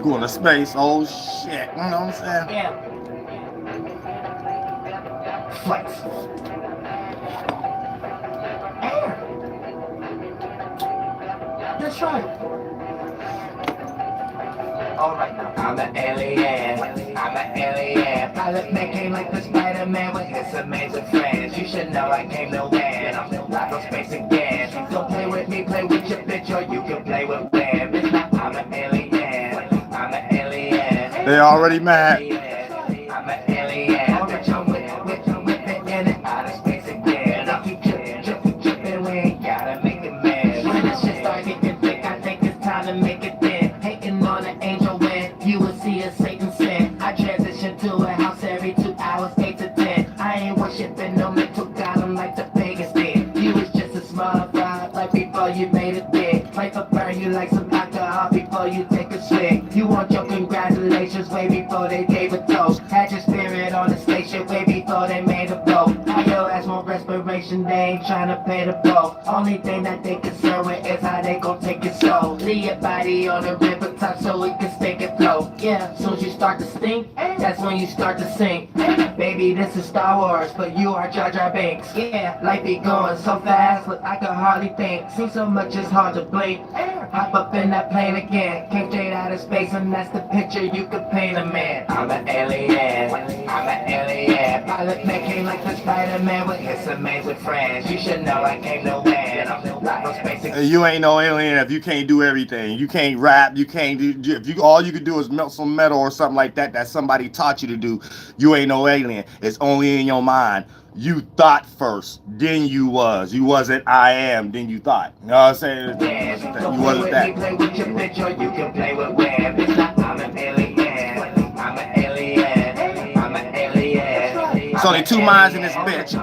Going to space, oh shit. You know what I'm saying? Yeah. Flex. Air. That's right. Alright now. I'm an alien. I'm an alien. Pilot man came like the Spider-Man with his amazing friends. You should know I came to win. I'm still live on space again. Don't play with me, play with your bitch, or you can play with them. It's not I'm an alien. I'm an alien. They already mad. I'm an alien. Bitch, I'm with it in and out of space again. I keep tripping, we ain't gotta make it mad. When this shit start getting thick, I think it's time to make it thin. Hating on an angel when you will see a Satan sin. I transition to a house every 2 hours, 8 to 10. I ain't worshiping no mental god, I'm like the pagans did. You was just a small fry, like before you made it big. Life will burn you like some alcohol before you take a swig. You want your congratulations way before they gave a toast. Had your spirit on the station way before they made a vote. Now your ass want respiration, they ain't tryna pay the bill. Only thing that they concerned with is how they gon' take your soul. Leave your body on the river top so it can stink and float. Yeah, soon as you start to stink, that's when you start to sink. Baby, this is Star Wars, but you are Jar Jar Binks. Yeah, life be going so fast, but I can hardly think. Seems so much it's hard to blink. Hop up in that plane again, came straight out of space, and that's the picture you could paint a man. I'm an alien, I'm an alien. Pilot man came like the Spider-Man with his amazing friends. You should know I came to win. I'm still live on space again. You ain't no alien if you can't do everything. You can't rap. You can't do. If you all you could do is melt some metal or something like that somebody taught you to do, you ain't no alien. It's only in your mind. You thought first, then you was. You wasn't I am, then you thought. You know what I'm saying? Yeah, You wasn't that. Play with your bitch or you can play with web. It's not I'm an alien. I'm an alien. I'm an alien. There's only two minds in this bitch.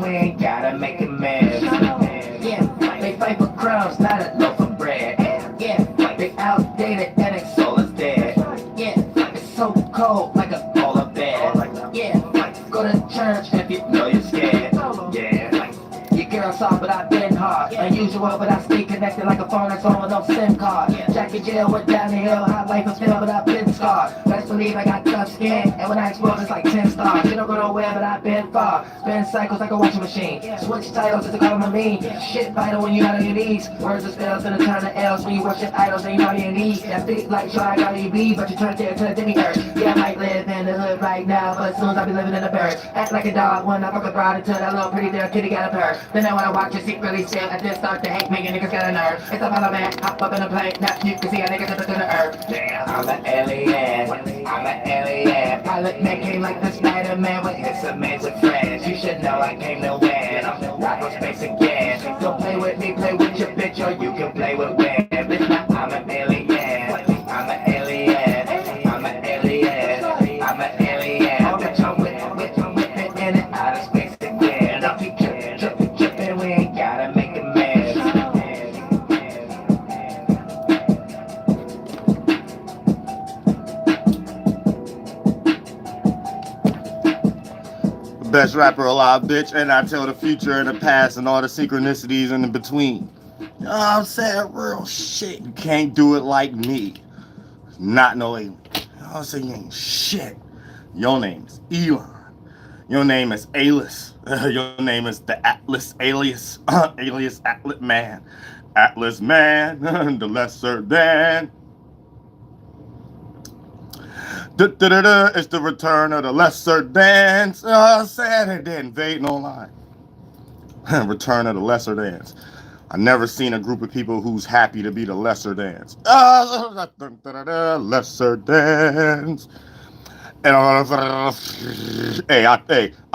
We ain't gotta make a mess. Yeah, they fight for crumbs, not a loaf of bread. Yeah, they outdated and their soul is dead. Yeah, it's so cold like a polar bear. Yeah, go to church if you know you're scared. Yeah, your girl soft but I've been hard. Unusual but I stay connected like a phone that's on with no SIM card. Jack in jail, went down the hill, hot life is filled but I've been scarred. Best believe I got tough skin, and when I explode it's like 10 stars. You don't go nowhere but I've been far. Spin cycles like a washing machine. Switch titles just to call them a mean. Shit vital when you out on your knees. Words are spells gonna turn to L's when you worship idols and you know your knees. That big like sure I gotta be, but you turn there to the demi-earth. Yeah, I might live in the hood right now, but as soon as I be living in the bird. Act like a dog when I fuck a broad until that little pretty little kitty got a purr. Then I wanna watch your seat really still. I just start to hate me and niggas got a nerve. It's a fellow man, hop up in a plane. Now you can see a nigga just to the earth. Yeah, I'm an alien. I'm an alien. Pilot man came like the Spider-Man with his amazing friends. You should know I came to win. I'm still live on space again. Don't play with me, play with your bitch, or you can play with web. It's not I'm an alien. I'm an alien. I'm an alien. I'm an alien. Bitch, I'm with it in and out of space again. I keep tripping, we ain't gotta make a mess. Best rapper alive, bitch, and I tell the future and the past and all the synchronicities in between. You know what I'm saying? Real shit. You can't do it like me. Not no alien. You know what I'm saying? You ain't shit. Your name is Elon. Your name is Alias. Your name is the Atlas Alias. Alias Atlas Man. Atlas Man, the lesser than. It's the return of the lesser dance. Saturday invading online. Return of the lesser dance. I never seen a group of people who's happy to be the lesser dance. Lesser dance. And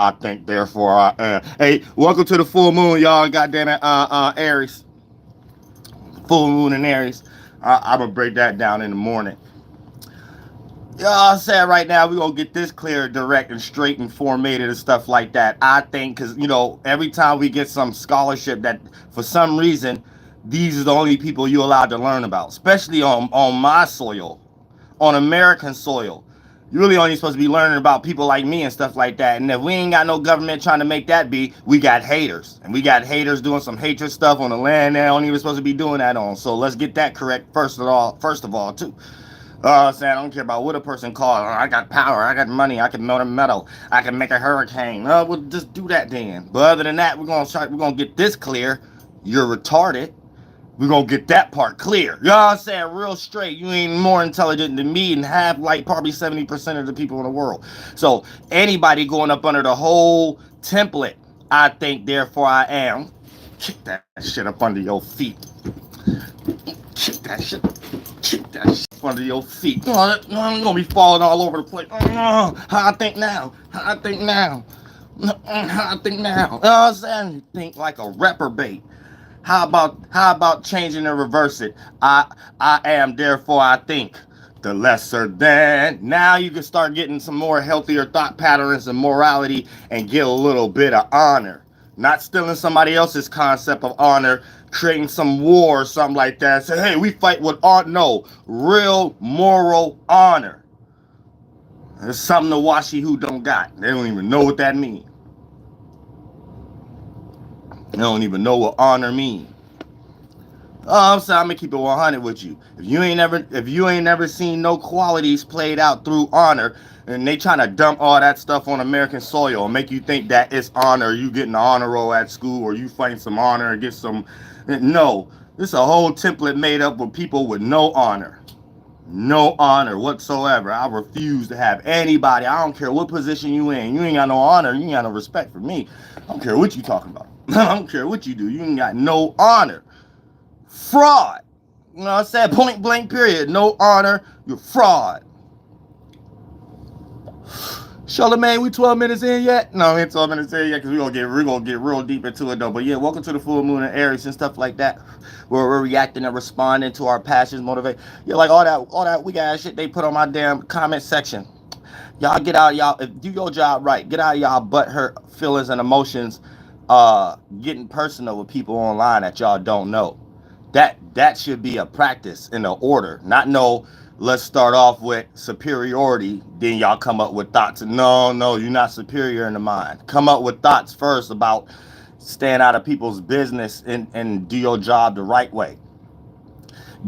I think therefore I am. Hey, welcome to the full moon, y'all. Goddamn it, Aries. Full moon in Aries. I'm gonna break that down in the morning. I'm saying right now we're gonna get this clear, direct, and straight and formatted and stuff like that. I think because every time we get some scholarship that for some reason these are the only people you're allowed to learn about, especially on my soil, on American soil. You really only supposed to be learning about people like me and stuff like that. And if we ain't got no government trying to make that be, we got haters. And we got haters doing some hatred stuff on the land they don't even supposed to be doing that on. So let's get that correct first of all, too. I'm saying, I don't care about what a person calls. I got power, I got money, I can melt a metal, I can make a hurricane. Well, just do that then. But other than that, we're gonna get this clear. You're retarded. We're gonna get that part clear. You know what I'm saying? Real straight. You ain't more intelligent than me and have like probably 70% of the people in the world. So anybody going up under the whole template, I think, therefore I am. Kick that shit up under your feet. Kick that shit up under your feet. I'm gonna be falling all over the place. How I think now. How I think now. How I think now. You know what I'm saying? You think like a reprobate. How about changing and reverse it? I am, therefore I think. The lesser than. Now you can start getting some more healthier thought patterns and morality and get a little bit of honor. Not stealing somebody else's concept of honor, creating some war or something like that. Say, hey, we fight with honor. No, real moral honor. There's something to Washi who don't got. They don't even know what that means. They don't even know what honor means. I'm saying, I'm gonna keep it 100 with you. If you ain't never seen no qualities played out through honor, and they trying to dump all that stuff on American soil and make you think that it's honor, you getting an honor roll at school, or you find some honor and get some. No, this is a whole template made up with people with no honor. No honor whatsoever. I refuse to have anybody. I don't care what position you in. You ain't got no honor. You ain't got no respect for me. I don't care what you talking about. I don't care what you do. You ain't got no honor. Fraud. You know what I'm saying? Point blank period. No honor. You're fraud. Charlamagne, we 12 minutes in yet? No, we ain't 12 minutes in yet because we're gonna get real deep into it though. But yeah, welcome to the full moon and Aries and stuff like that. Where we're reacting and responding to our passions, motivate. Yeah, like all that weak ass shit they put on my damn comment section. Y'all get out, y'all do your job right. Get out of y'all butt hurt feelings and emotions, getting personal with people online that y'all don't know. That should be a practice in an order, not no. Let's start off with superiority, then y'all come up with thoughts. No, you're not superior in the mind. Come up with thoughts first about staying out of people's business and do your job the right way.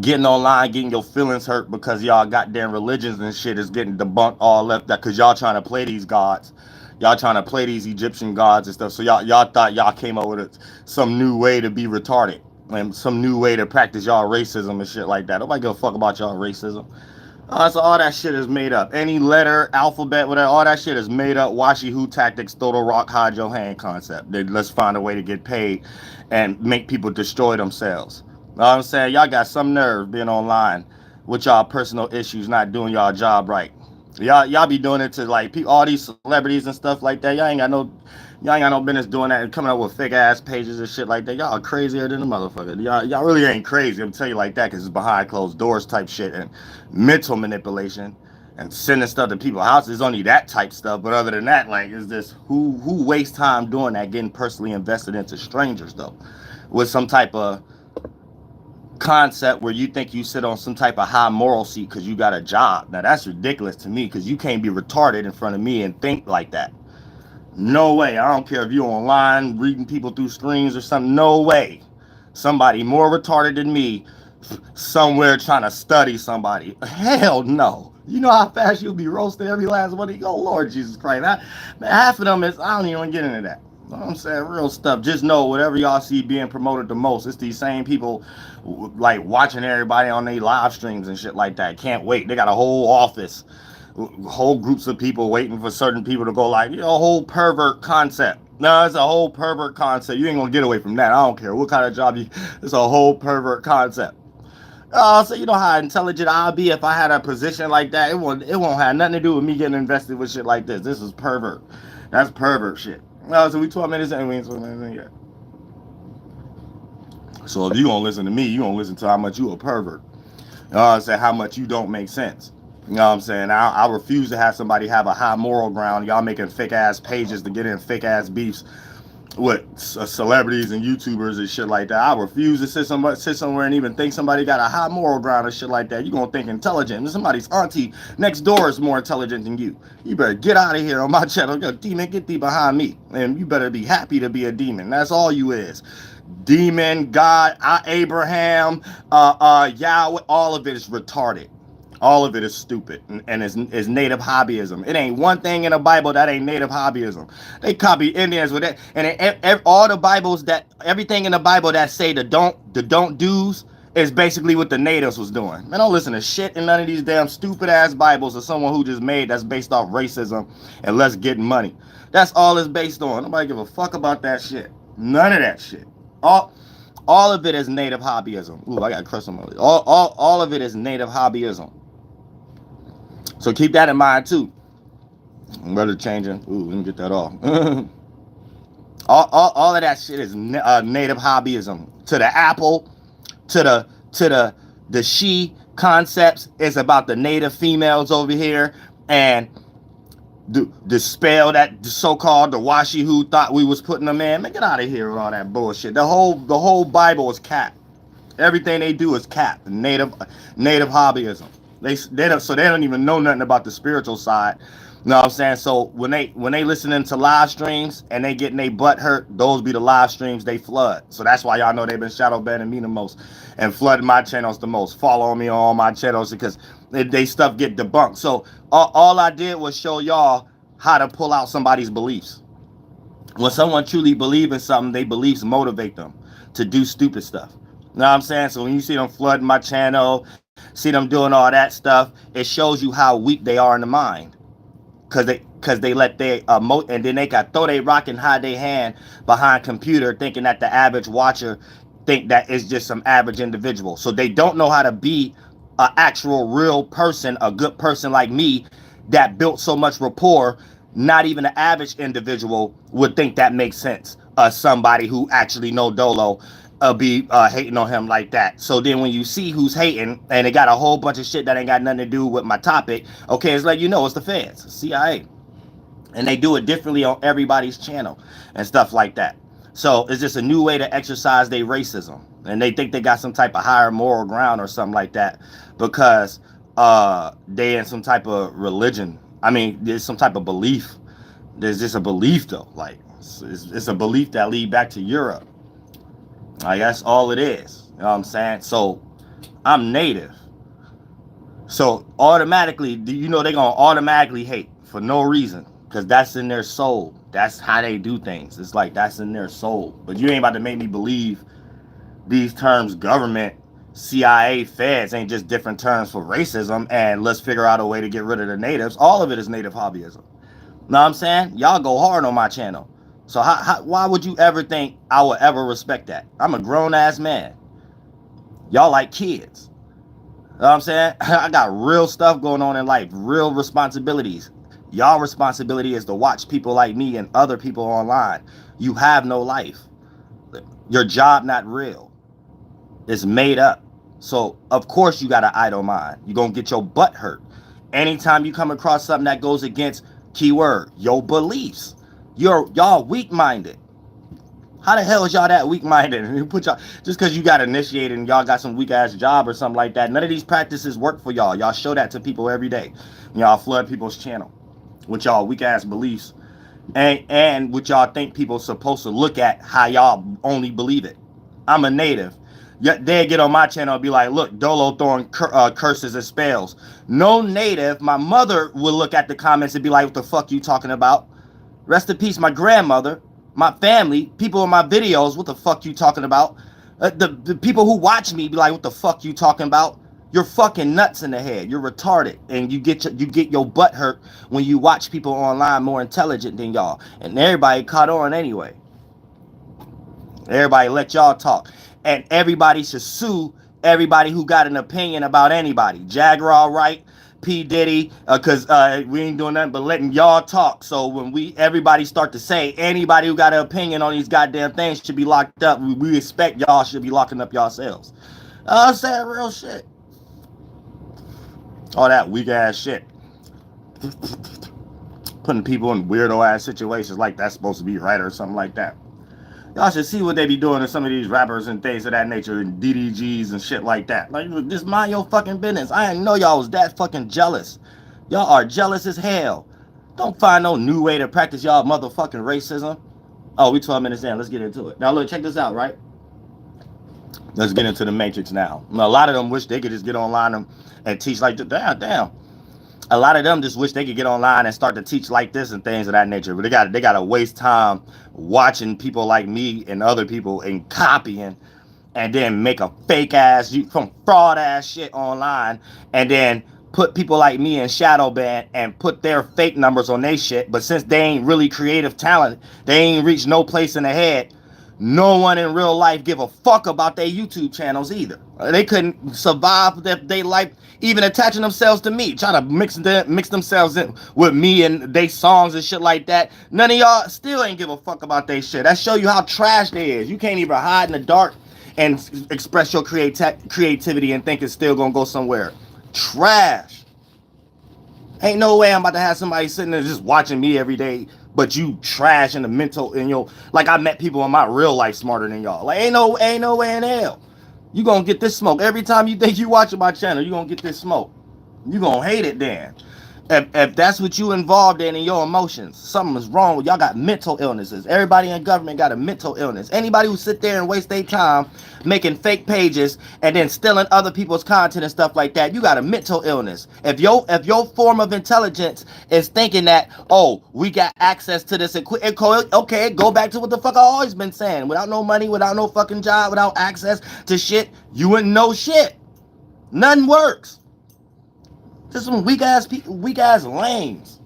Getting online, getting your feelings hurt because y'all goddamn religions and shit is getting debunked all left that because y'all trying to play these gods. Y'all trying to play these Egyptian gods and stuff. So y'all thought y'all came up with some new way to be retarded. And some new way to practice y'all racism and shit like that. Nobody give a fuck about y'all racism. So all that shit is made up. Any letter, alphabet, whatever, all that shit is made up. Washi who tactics, throw the rock, hide your hand concept. Let's find a way to get paid and make people destroy themselves. You know what I'm saying? Y'all got some nerve being online with y'all personal issues, not doing y'all job right. Y'all be doing it to like all these celebrities and stuff like that. Y'all ain't got no business doing that and coming up with fake ass pages and shit like that. Y'all are crazier than a motherfucker. Y'all really ain't crazy. I'm telling you like that because it's behind closed doors type shit and mental manipulation and sending stuff to people's houses. Only that type stuff. But other than that, like, is this who wastes time doing that, getting personally invested into strangers though, with some type of concept where you think you sit on some type of high moral seat because you got a job. Now that's ridiculous to me because you can't be retarded in front of me and think like that. No way. I don't care if you're online reading people through screens or something. No way. Somebody more retarded than me somewhere trying to study somebody. Hell no. You know how fast you'll be roasted every last one of you. Oh, Lord Jesus Christ. Half of them is, I don't even get into that. You know what I'm saying? Real stuff. Just know whatever y'all see being promoted the most, it's these same people like watching everybody on their live streams and shit like that. Can't wait. They got a whole office, whole groups of people waiting for certain people to go like, a whole pervert concept. No, it's a whole pervert concept. You ain't gonna get away from that. I don't care what kind of job it's a whole pervert concept. So you know how intelligent I'll be if I had a position like that. It won't have nothing to do with me getting invested with shit like this. This is pervert. That's pervert shit. So we 12 minutes in, we ain't 12 minutes in yet. So if you gonna listen to me, you gonna listen to how much you a pervert. You know what I'm saying? How much you don't make sense. You know what I'm saying? I refuse to have somebody have a high moral ground. Y'all making fake ass pages to get in fake ass beefs with celebrities and YouTubers and shit like that. I refuse to sit somewhere and even think somebody got a high moral ground and shit like that. You gonna think intelligent. And somebody's auntie next door is more intelligent than you. You better get out of here on my channel. Yo, demon, get thee behind me. And you better be happy to be a demon. That's all you is. Demon, God, Abraham, Yahweh, all of it is retarded. All of it is stupid and is native hobbyism. It ain't one thing in the Bible that ain't native hobbyism. They copy Indians with that, and all the Bibles that everything in the Bible that say the don't do's is basically what the natives was doing. Man, don't listen to shit in none of these damn stupid ass Bibles of someone who just made that's based off racism and let's get money. That's all it's based on. Nobody give a fuck about that shit. None of that shit. All of it is native hobbyism. Ooh, I got to crush some of it. All of it is native hobbyism. So keep that in mind too. Weather changing. Ooh, let me get that off. all of that shit is native hobbyism. To the apple, to the she concepts is about the native females over here, and the spell that the so-called the washi who thought we was putting them in. Man, get out of here with all that bullshit. The whole Bible is cap. Everything they do is cap. Native hobbyism. They don't even know nothing about the spiritual side. You know what I'm saying? So when they listening to live streams and they getting their butt hurt, those be the live streams they flood. So that's why y'all know they've been shadow banning me the most and flooding my channels the most. Follow me on all my channels because they stuff get debunked. So all I did was show y'all how to pull out somebody's beliefs. When someone truly believes in something, their beliefs motivate them to do stupid stuff. You know what I'm saying? So when you see them flooding my channel, see them doing all that stuff, it shows you how weak they are in the mind. Cause they let they and then they got throw they rock and hide their hand behind computer, thinking that the average watcher think that it's just some average individual. So they don't know how to be an actual real person, a good person like me that built so much rapport. Not even an average individual would think that makes sense. Somebody who actually know Dolo be hating on him like that. So then when you see who's hating and they got a whole bunch of shit that ain't got nothing to do with my topic, okay, it's like, you know, it's the feds, CIA. And they do it differently on everybody's channel and stuff like that. So it's just a new way to exercise their racism. And they think they got some type of higher moral ground or something like that because they in some type of religion. I mean, there's some type of belief. There's just a belief though. Like it's a belief that lead back to Europe. Like that's all it is. You know what I'm saying? So I'm native. So automatically, you know, they're gonna automatically hate for no reason. Because that's in their soul. That's how they do things. It's like that's in their soul. But you ain't about to make me believe these terms, government, CIA, feds, ain't just different terms for racism. And let's figure out a way to get rid of the natives. All of it is native hobbyism. Know what I'm saying? Y'all go hard on my channel. So why would you ever think I would ever respect that? I'm a grown-ass man. Y'all like kids. Know what I'm saying? I got real stuff going on in life. Real responsibilities. Y'all responsibility is to watch people like me and other people online. You have no life. Your job not real. It's made up. So of course you got an idle mind. You're gonna get your butt hurt. Anytime you come across something that goes against keyword, your beliefs. Y'all weak-minded. How the hell is y'all that weak-minded? And you put y'all just because you got initiated and y'all got some weak-ass job or something like that. None of these practices work for y'all. Y'all show that to people every day. Y'all flood people's channel with y'all weak ass beliefs and what y'all think people supposed to look at how y'all only believe it. I'm a native. They get on my channel and be like, look, Dolo throwing curses and spells. No native. My mother will look at the comments and be like, what the fuck you talking about? Rest in peace, my grandmother, my family, people in my videos, what the fuck you talking about? The people who watch me be like, what the fuck you talking about? You're fucking nuts in the head. You're retarded, and you get your butt hurt when you watch people online more intelligent than y'all. And everybody caught on anyway. Everybody let y'all talk, and everybody should sue everybody who got an opinion about anybody. Jaguar, right? P Diddy, because we ain't doing nothing but letting y'all talk. So when everybody start to say anybody who got an opinion on these goddamn things should be locked up, we expect y'all should be locking up yourselves. I'm saying real shit. All that weak ass shit. Putting people in weirdo ass situations like that's supposed to be right or something like that. Y'all should see what they be doing to some of these rappers and things of that nature, and DDGs and shit like that. Like, just mind your fucking business. I didn't know y'all was that fucking jealous. Y'all are jealous as hell. Don't find no new way to practice y'all motherfucking racism. Oh, we 12 minutes in. Let's get into it. Now, look, check this out, right? Let's get into the Matrix now. A lot of them wish they could just get online and teach like this. Damn. A lot of them just wish they could get online and start to teach like this and things of that nature. But they got to waste time watching people like me and other people and copying, and then make a fake ass, some fraud ass shit online, and then put people like me in shadow ban and put their fake numbers on their shit. But since they ain't really creative talent, they ain't reached no place in the head. No one in real life give a fuck about their YouTube channels either. They couldn't survive their life even attaching themselves to me, trying to mix themselves in with me and they songs and shit like that. None of y'all still ain't give a fuck about their shit. That show you how trash they is. You can't even hide in the dark and express your creativity and think it's still gonna go somewhere. Trash. Ain't no way I'm about to have somebody sitting there just watching me every day, but you trash in the mental, and like I met people in my real life smarter than y'all. Like ain't no way in hell. You gonna get this smoke. Every time you think you watching my channel, you gonna get this smoke. You gonna hate it then. If that's what you involved in your emotions, something is wrong with y'all. Got mental illnesses. Everybody in government got a mental illness. Anybody who sit there and waste their time making fake pages and then stealing other people's content and stuff like that, you got a mental illness. If your form of intelligence is thinking that, oh, we got access to this equipment, okay, go back to what the fuck I always been saying. Without no money, without no fucking job, without access to shit, you wouldn't know shit. Nothing works. Just some weak ass people, weak ass lames.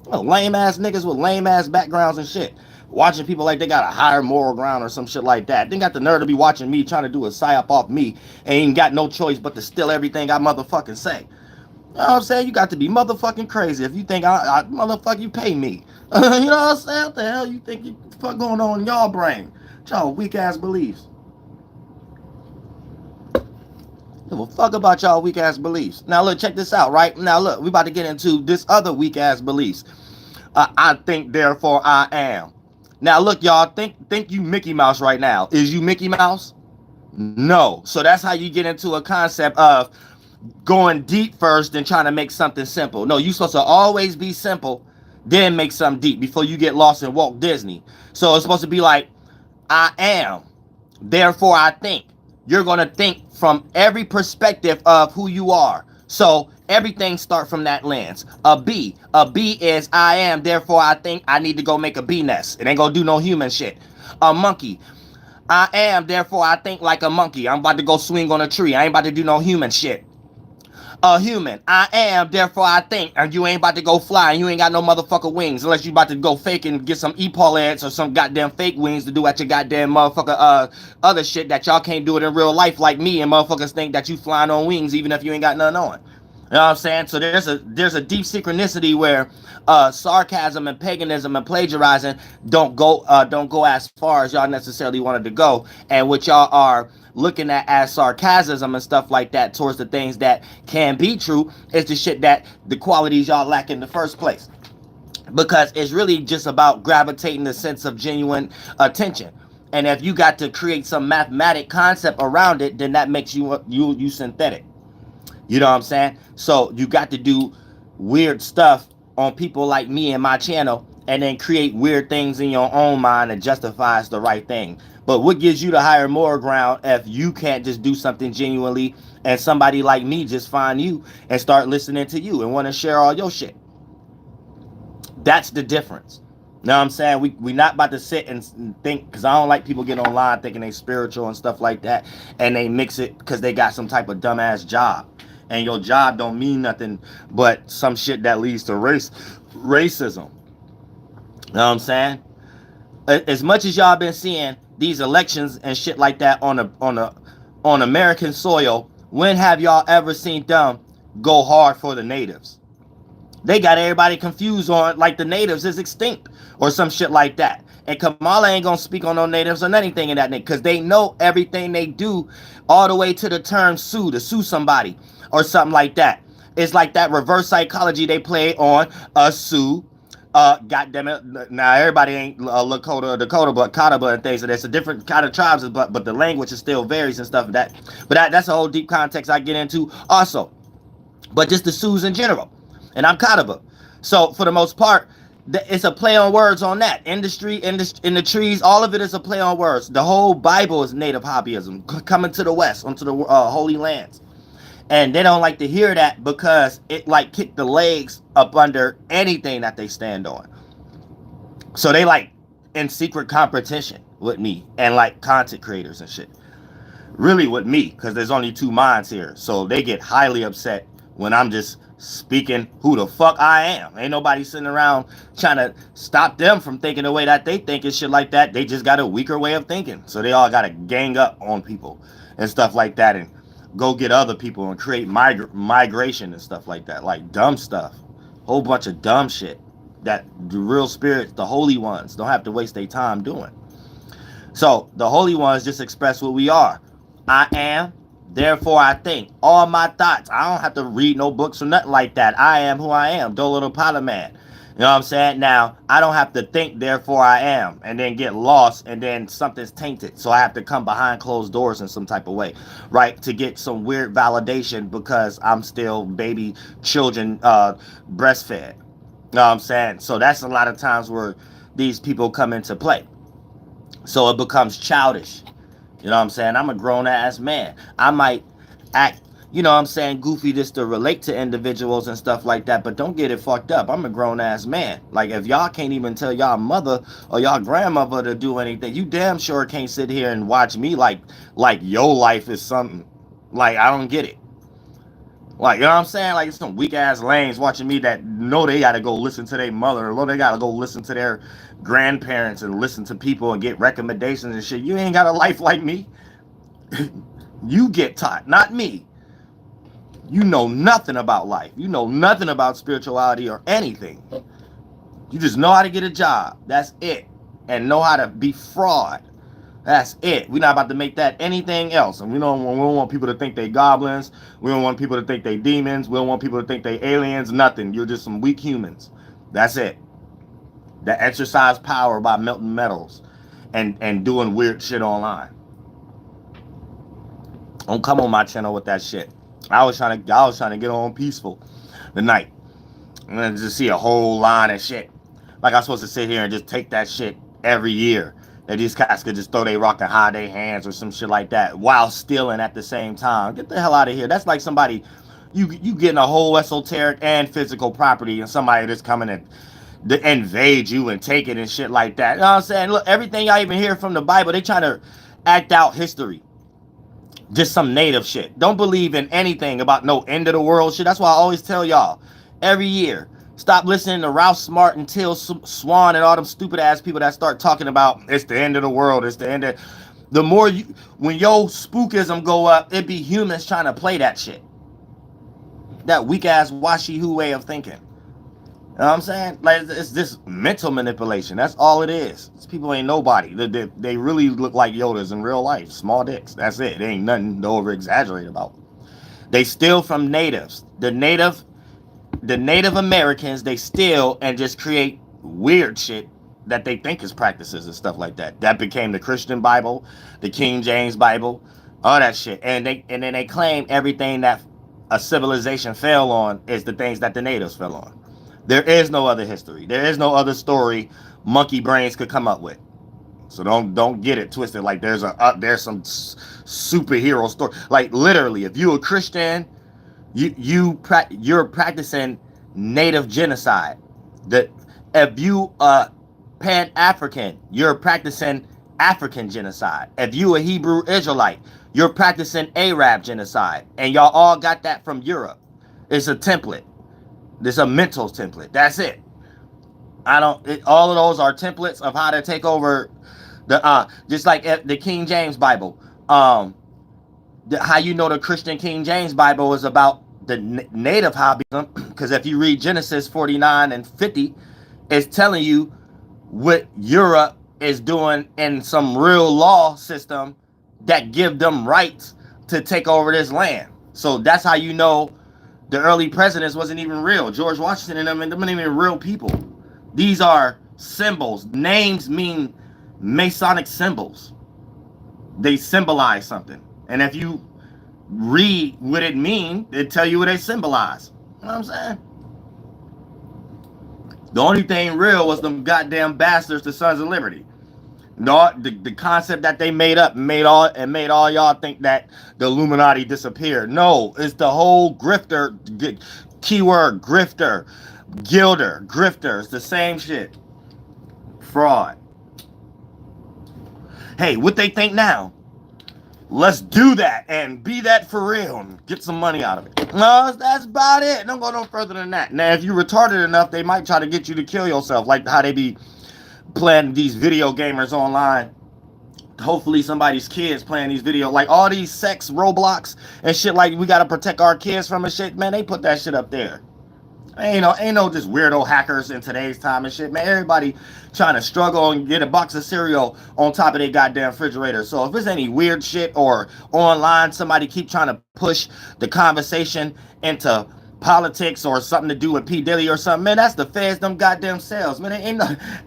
Lame ass niggas with lame ass backgrounds and shit. Watching people like they got a higher moral ground or some shit like that. They got the nerve to be watching me trying to do a psyop off me and ain't got no choice but to steal everything I motherfucking say. You know what I'm saying? You got to be motherfucking crazy if you think I motherfucker, you pay me. You know what I'm saying? What the hell you think you fuck going on in y'all brain? Y'all weak ass beliefs. Give a fuck about y'all weak ass beliefs. Now look, check this out, right? Now look, we about to get into this other weak ass beliefs. I think, therefore I am. Now look, y'all, think you Mickey Mouse right now. Is you Mickey Mouse? No. So that's how you get into a concept of going deep first and trying to make something simple. No, you supposed to always be simple, then make something deep before you get lost in Walt Disney. So it's supposed to be like, I am, therefore I think. You're going to think from every perspective of who you are. So everything starts from that lens. A bee is I am, therefore I think I need to go make a bee nest. It ain't going to do no human shit. A monkey. I am, therefore I think like a monkey. I'm about to go swing on a tree. I ain't about to do no human shit. A human. I am, therefore I think. And you ain't about to go fly, and you ain't got no motherfucker wings unless you about to go fake and get some epaulets or some goddamn fake wings to do at your goddamn motherfucker other shit that y'all can't do it in real life like me, and motherfuckers think that you flying on wings even if you ain't got none on. You know what I'm saying? So there's a deep synchronicity where sarcasm and paganism and plagiarizing don't go as far as y'all necessarily wanted to go, and what y'all are looking at as sarcasm and stuff like that towards the things that can be true is the shit that the qualities y'all lack in the first place, because it's really just about gravitating the sense of genuine attention. And if you got to create some mathematic concept around it, then that makes you synthetic. You know what I'm saying? So you got to do weird stuff on people like me and my channel, and then create weird things in your own mind that justifies the right thing. But what gives you the higher moral ground if you can't just do something genuinely, and somebody like me just find you and start listening to you and want to share all your shit? That's the difference. You know what I'm saying? We not about to sit and think, because I don't like people getting online thinking they spiritual and stuff like that, and they mix it because they got some type of dumbass job. And your job don't mean nothing but some shit that leads to racism. You know what I'm saying? As much as y'all been seeing these elections and shit like that on American soil, when have y'all ever seen them go hard for the natives? They got everybody confused on like the natives is extinct or some shit like that. And Kamala ain't gonna speak on no natives or anything in that nigga, because they know everything they do, all the way to the term sue, to sue somebody or something like that. It's like that reverse psychology they play on a sue, Goddamn it! Now everybody ain't Dakota, but Catawba and things. So there's a different kind of tribes, but the language is still varies and stuff. That's a whole deep context I get into also. But just the Sioux in general, and I'm Catawba. So for the most part, it's a play on words on that. Industry, in the trees, all of it is a play on words. The whole Bible is native hobbyism coming to the West, onto the Holy Lands. And they don't like to hear that because it like kicked the legs up under anything that they stand on. So they like in secret competition with me and like content creators and shit. Really with me, because there's only two minds here. So they get highly upset when I'm just speaking who the fuck I am. Ain't nobody sitting around trying to stop them from thinking the way that they think and shit like that. They just got a weaker way of thinking. So they all got to gang up on people and stuff like that and go get other people and create migration and stuff like that. Like dumb stuff. Whole bunch of dumb shit that the real spirits, the holy ones, don't have to waste their time doing. So the holy ones just express what we are. I am, therefore I think. All my thoughts. I don't have to read no books or nothing like that. I am who I am. DoelowDaPilotman. You know what I'm saying? Now, I don't have to think, therefore I am, and then get lost, and then something's tainted. So I have to come behind closed doors in some type of way, right? To get some weird validation because I'm still baby children breastfed. You know what I'm saying? So that's a lot of times where these people come into play. So it becomes childish. You know what I'm saying? I'm a grown-ass man. I might act, you know what I'm saying, goofy just to relate to individuals and stuff like that, but don't get it fucked up. I'm a grown-ass man. Like, if y'all can't even tell y'all mother or y'all grandmother to do anything, you damn sure can't sit here and watch me like your life is something. Like, I don't get it. Like, you know what I'm saying? Like, it's some weak-ass lames watching me that know they gotta go listen to their mother or know they gotta go listen to their grandparents and listen to people and get recommendations and shit. You ain't got a life like me. You get taught, not me. You know nothing about life. You know nothing about spirituality or anything. You just know how to get a job. That's it. And know how to be fraud. That's it. We're not about to make that anything else. And we don't want people to think they goblins. We don't want people to think they demons. We don't want people to think they aliens. Nothing. You're just some weak humans. That's it. That exercise power by melting metals and doing weird shit online. Don't come on my channel with that shit. I was trying to get on peaceful tonight. And then just see a whole line of shit. Like I'm supposed to sit here and just take that shit every year. That these cats could just throw they rock and hide their hands or some shit like that while stealing at the same time. Get the hell out of here. That's like somebody, you getting a whole esoteric and physical property and somebody just coming and invade you and take it and shit like that. You know what I'm saying? Look, everything y'all even hear from the Bible, they trying to act out history. Just some native shit. Don't believe in anything about no end of the world shit. That's why I always tell y'all every year, stop listening to Ralph Smart and Till Swan and all them stupid ass people that start talking about it's the end of the world. It's the end of the more you, when your spookism go up, it be humans trying to play that shit. That weak ass washy-who way of thinking. You know what I'm saying? Like, it's this mental manipulation. That's all it is. These people ain't nobody. They really look like Yodas in real life. Small dicks. That's it. They ain't nothing to over-exaggerate about. They steal from natives. The Native Americans, they steal and just create weird shit that they think is practices and stuff like that. That became the Christian Bible, the King James Bible, all that shit. And then they claim everything that a civilization fell on is the things that the natives fell on. There is no other history. There is no other story monkey brains could come up with. So don't get it twisted like there's some superhero story. Like literally, if you're a Christian, you're practicing native genocide. That if you Pan-African, you're practicing African genocide. If you a Hebrew Israelite, you're practicing Arab genocide. And y'all all got that from Europe. It's a template. It's a mental template. That's it. All of those are templates of how to take over the just like the King James Bible. How you know the Christian King James Bible is about the native hobbyism, because if you read Genesis 49 and 50, it's telling you what Europe is doing in some real law system that give them rights to take over this land. So that's how you know the early presidents wasn't even real. George Washington and them weren't even real people. These are symbols. Names mean Masonic symbols. They symbolize something. And if you read what it means, it tell you what they symbolize. You know what I'm saying? The only thing real was them goddamn bastards, the Sons of Liberty. No, the concept that they made up made all y'all think that the Illuminati disappeared. No, it's the whole grifter, keyword grifter, gilder, grifter. It's the same shit. Fraud. Hey, what they think now? Let's do that and be that for real and get some money out of it. No, that's about it. Don't go no further than that. Now, if you retarded enough, they might try to get you to kill yourself, like how they be playing these video gamers online. Hopefully somebody's kids playing these video, like all these sex Roblox and shit, like we gotta protect our kids from and shit. Man, they put that shit up there. Ain't no just weirdo hackers in today's time and shit, man. Everybody trying to struggle and get a box of cereal on top of their goddamn refrigerator. So if there's any weird shit or online somebody keep trying to push the conversation into politics or something to do with P. Diddy or something, man, that's the feds, them goddamn selves, man.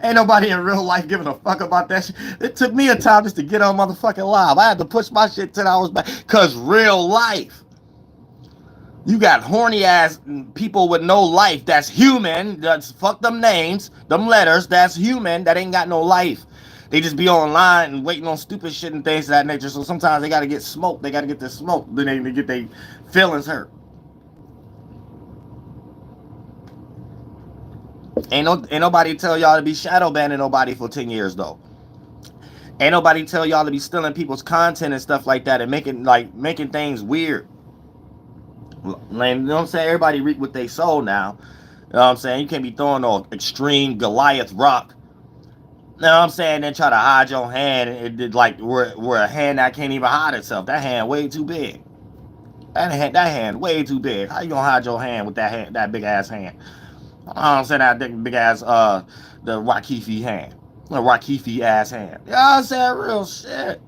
Ain't nobody in real life giving a fuck about that shit. It took me a time just to get on motherfucking live. I had to push my shit 10 hours back, cause real life. You got horny ass people with no life that's human. That's fuck them names, them letters, that's human, that ain't got no life. They just be online and waiting on stupid shit and things of that nature. So sometimes they gotta get smoked. They gotta get this smoke. Then they get their feelings hurt. Ain't nobody tell y'all to be shadow banning nobody for 10 years though. Ain't nobody tell y'all to be stealing people's content and stuff like that and making things weird. Like, you know what I'm saying? Everybody reap what they sow now. You know what I'm saying? You can't be throwing no extreme Goliath rock. You know what I'm saying? Then try to hide your hand. It did like where a hand that can't even hide itself. That hand way too big. That hand way too big. How you gonna hide your hand with that big ass hand? I'm saying that big ass the Wakifi hand. The Wakifi ass hand. You know what I'm saying? Real shit.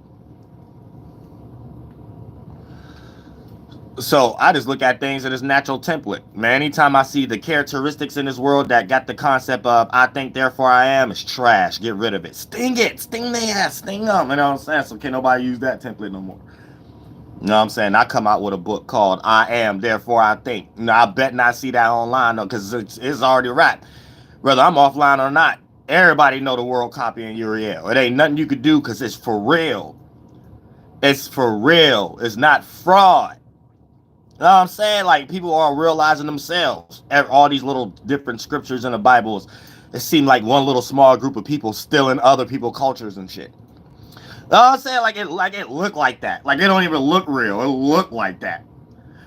So I just look at things in its natural template. Man, anytime I see the characteristics in this world that got the concept of I think therefore I am, it's trash. Get rid of it. Sting it. Sting their ass. Sting them. You know what I'm saying? So can't nobody use that template no more. You know what I'm saying? I come out with a book called I Am, Therefore I Think. You know, I bet not see that online though, because it's already wrapped. Whether I'm offline or not, everybody know the world copying Uriel. It ain't nothing you could do because it's for real. It's for real. It's not fraud. You know what I'm saying? Like, people are realizing themselves. All these little different scriptures in the Bible, it seemed like one little small group of people stealing other people's cultures and shit. You know what I'm saying? Like it looked like that. Like, it don't even look real. It looked like that.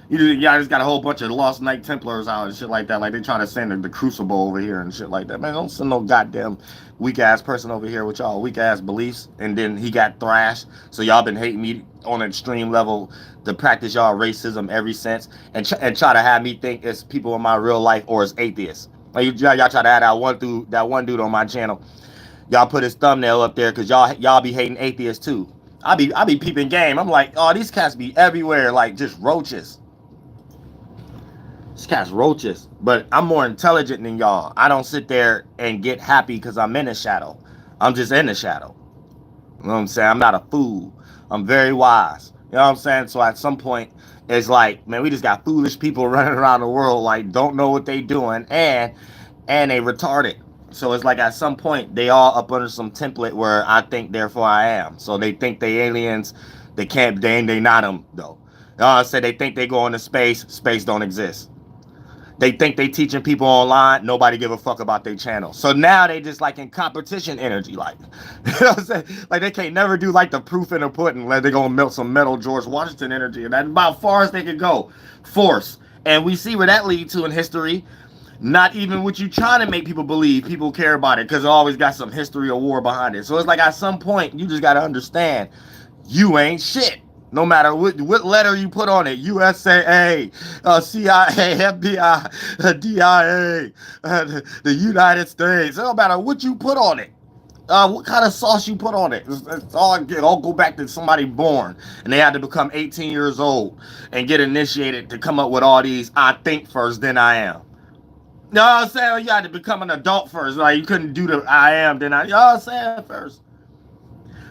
Y'all just got a whole bunch of Lost Knight Templars out and shit like that. Like, they trying to send the Crucible over here and shit like that. Man, don't send no goddamn weak-ass person over here with y'all weak-ass beliefs. And then he got thrashed. So y'all been hating me on an extreme level to practice y'all racism ever since. And try to have me think it's people in my real life or it's atheists. Like, y'all try to have that one dude on my channel. Y'all put his thumbnail up there because y'all be hating atheists too. I be peeping game. I'm like, oh, these cats be everywhere like just roaches. These cats roaches. But I'm more intelligent than y'all. I don't sit there and get happy because I'm in the shadow. I'm just in the shadow. You know what I'm saying? I'm not a fool. I'm very wise. You know what I'm saying? So at some point, it's like, man, we just got foolish people running around the world like don't know what they doing and they retarded. So it's like at some point they all up under some template where I think therefore I am. So they think they aliens. They can't. They not them though. You know what I'm saying? They think they go into space. Space don't exist. They think they teaching people online. Nobody give a fuck about their channel. So now they just like in competition energy. Like, you know what I'm saying? Like they can't never do like the proof in the pudding. Like they gonna melt some metal George Washington energy. And that's about far as they can go. Force. And we see where that leads to in history. Not even what you trying to make people believe. People care about it because it always got some history or war behind it. So it's like at some point you just got to understand you ain't shit. No matter what letter you put on it, USAA, CIA, FBI, DIA, the United States. It don't matter what you put on it. What kind of sauce you put on it. It's all go back to somebody born. And they had to become 18 years old and get initiated to come up with all these I think first, then I am. You know what I'm saying? You had to become an adult first. Like, you couldn't do the I am, then I, you know what I'm saying, first.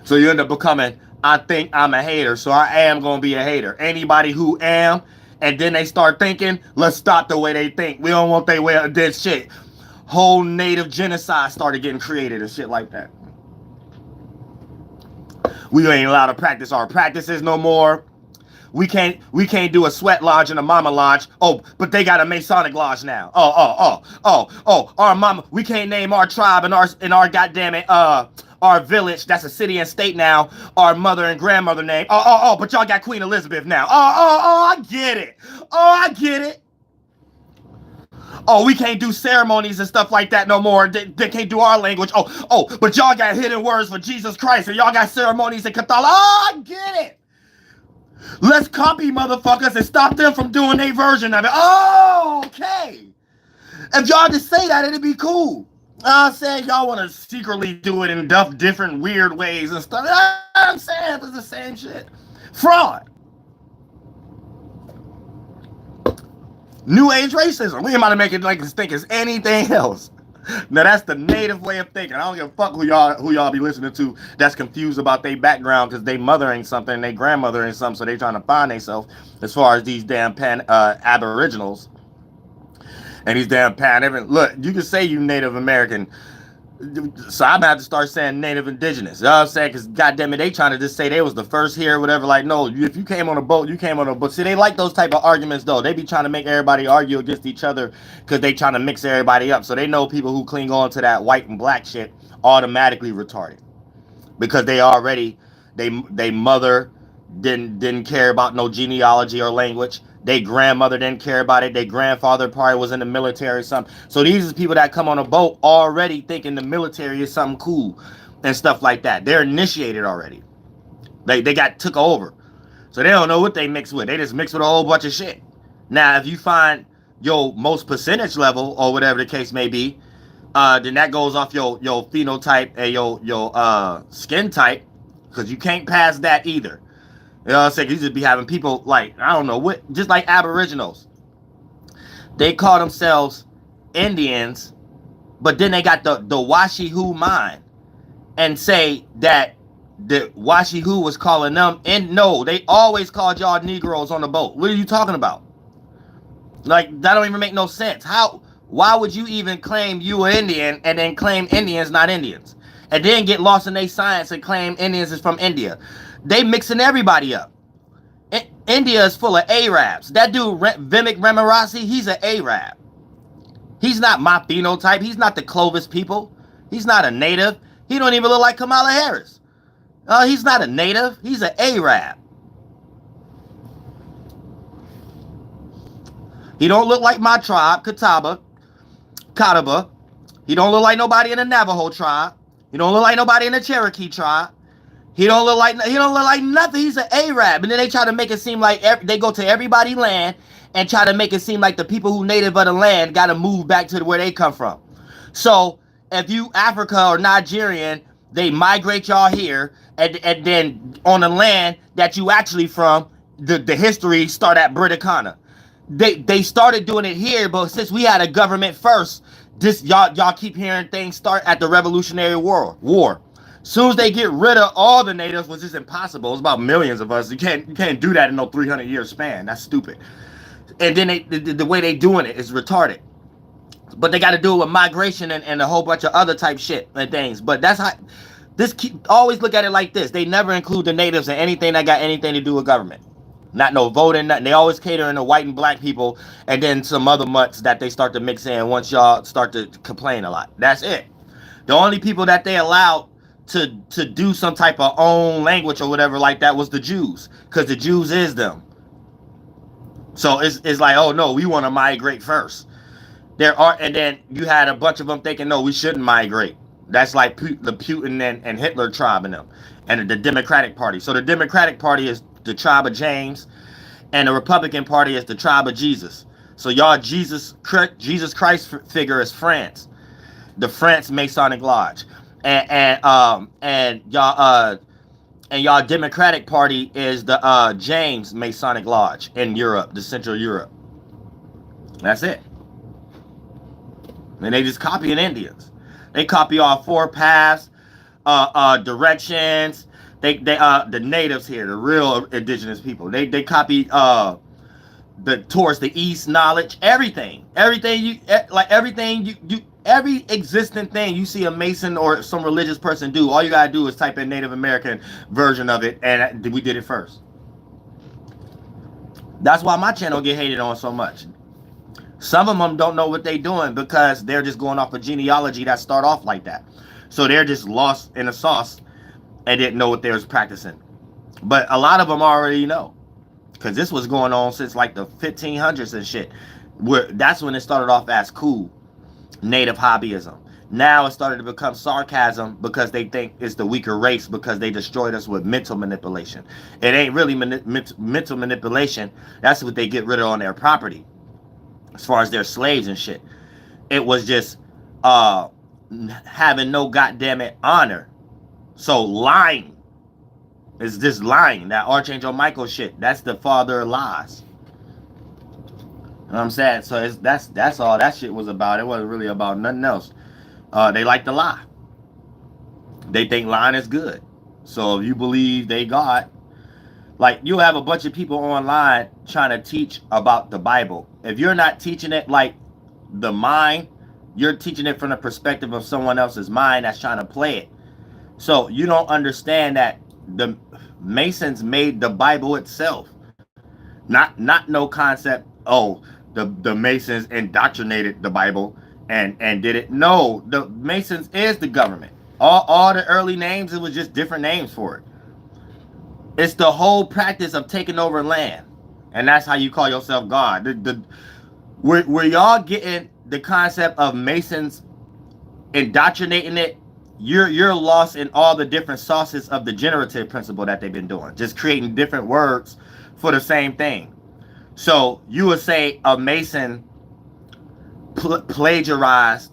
So you end up becoming, I think I'm a hater, so I am going to be a hater. Anybody who am, and then they start thinking, let's stop the way they think. We don't want their way of this shit. Whole native genocide started getting created and shit like that. We ain't allowed to practice our practices no more. We can't do a sweat lodge and a mama lodge. Oh, but they got a Masonic lodge now. Oh, our mama, we can't name our tribe and our goddamn it, our village, that's a city and state now, our mother and grandmother name. But y'all got Queen Elizabeth now. I get it. I get it. Oh, we can't do ceremonies and stuff like that no more. They can't do our language. Oh, but y'all got hidden words for Jesus Christ, and y'all got ceremonies in Catholic. Oh, I get it. Let's copy motherfuckers and stop them from doing their version of it. Oh, okay. If y'all just say that, it'd be cool. I'm saying y'all want to secretly do it in different weird ways and stuff. I'm saying it's the same shit. Fraud. New age racism. We ain't about to make it like this think it's anything else. Now that's the native way of thinking. I don't give a fuck who y'all be listening to that's confused about their background because they mother ain't something and they grandmother ain't something, so they trying to find themselves as far as these damn aboriginals and these damn look, you can say you Native American, so I'm about to start saying Native Indigenous. You know what I'm saying? Because goddamn it, they trying to just say they was the first here or whatever. Like, no, if you came on a boat, you came on a boat. See, they like those type of arguments though. They be trying to make everybody argue against each other because they trying to mix everybody up. So they know people who cling on to that white and black shit automatically retarded because they already they mother didn't care about no genealogy or language. They grandmother didn't care about it. Their grandfather probably was in the military or something. So these are people that come on a boat already thinking the military is something cool and stuff like that. They're initiated already. They got took over. So they don't know what they mix with. They just mix with a whole bunch of shit. Now, if you find your most percentage level or whatever the case may be, then that goes off your phenotype and your skin type, because you can't pass that either. You know what I'm saying? You just be having people like, I don't know what, just like Aboriginals. They call themselves Indians, but then they got the Washihu mind and say that the Washihu was calling them, and no, they always called y'all Negroes on the boat. What are you talking about? Like, that don't even make no sense. Why would you even claim you an Indian and then claim Indians not Indians? And then get lost in their science and claim Indians is from India? They mixing everybody up. India is full of Arabs. That dude, Vivek Ramarasi, he's an Arab. He's not my phenotype. He's not the Clovis people. He's not a native. He don't even look like Kamala Harris. He's not a native. He's an Arab. He don't look like my tribe, Catawba. He don't look like nobody in the Navajo tribe. He don't look like nobody in the Cherokee tribe. He don't look like nothing. He's an Arab. And then they try to make it seem like they go to everybody's land and try to make it seem like the people who native of the land got to move back to where they come from. So if you Africa or Nigerian, they migrate y'all here, and then on the land that you actually from, the history start at Briticana. They started doing it here, but since we had a government first, this y'all keep hearing things start at the Revolutionary War. Soon as they get rid of all the natives, which is impossible, it's about millions of us. You can't do that in no 300-year span. That's stupid. And then the way they doing it is retarded. But they got to do it with migration and a whole bunch of other type shit and things. But that's how always look at it like this. They never include the natives in anything that got anything to do with government. Not no voting, nothing. They always catering to white and black people, and then some other mutts that they start to mix in once y'all start to complain a lot. That's it. The only people that they allowed to do some type of own language or whatever like that was the Jews, because the Jews is them. So it's like, oh no, we want to migrate first. And then you had a bunch of them thinking, no, we shouldn't migrate. That's like the Putin and Hitler tribe in them, and the Democratic Party. So the Democratic Party is the tribe of James, and the Republican Party is the tribe of Jesus. So y'all Jesus Christ figure is France, the France Masonic Lodge, and y'all Democratic Party is the James Masonic Lodge in Europe, the Central Europe. That's it. And they just copying Indians. They copy all four paths, directions. They the natives here, the real indigenous people. They copy the towards the east knowledge, everything you every existent thing you see a Mason or some religious person do, all you gotta do is type in Native American version of it, and we did it first. That's why my channel get hated on so much. Some of them don't know what they're doing because they're just going off a genealogy that start off like that. So they're just lost in the sauce and didn't know what they was practicing. But a lot of them already know, because this was going on since like the 1500s and shit. That's when it started off as cool, native hobbyism. Now it started to become sarcasm because they think it's the weaker race because they destroyed us with mental manipulation. It ain't really mental manipulation. That's what they get rid of on their property, as far as their slaves and shit. It was just having no goddamn it honor. So lying is just lying. That Archangel Michael shit, that's the father of lies. You know what I'm saying? So that's all that shit was about. It wasn't really about nothing else. They like to lie. They think lying is good. So if you believe they God, like, you have a bunch of people online trying to teach about the Bible. If you're not teaching it like the mind, you're teaching it from the perspective of someone else's mind that's trying to play it. So you don't understand that the Masons made the Bible itself. Not no concept, oh, the Masons indoctrinated the Bible and did it. No, the Masons is the government. All the early names, it was just different names for it. It's the whole practice of taking over land. And that's how you call yourself God. Where y'all getting the concept of Masons indoctrinating it, you're lost in all the different sauces of the generative principle that they've been doing. Just creating different words for the same thing. So you would say a Mason plagiarized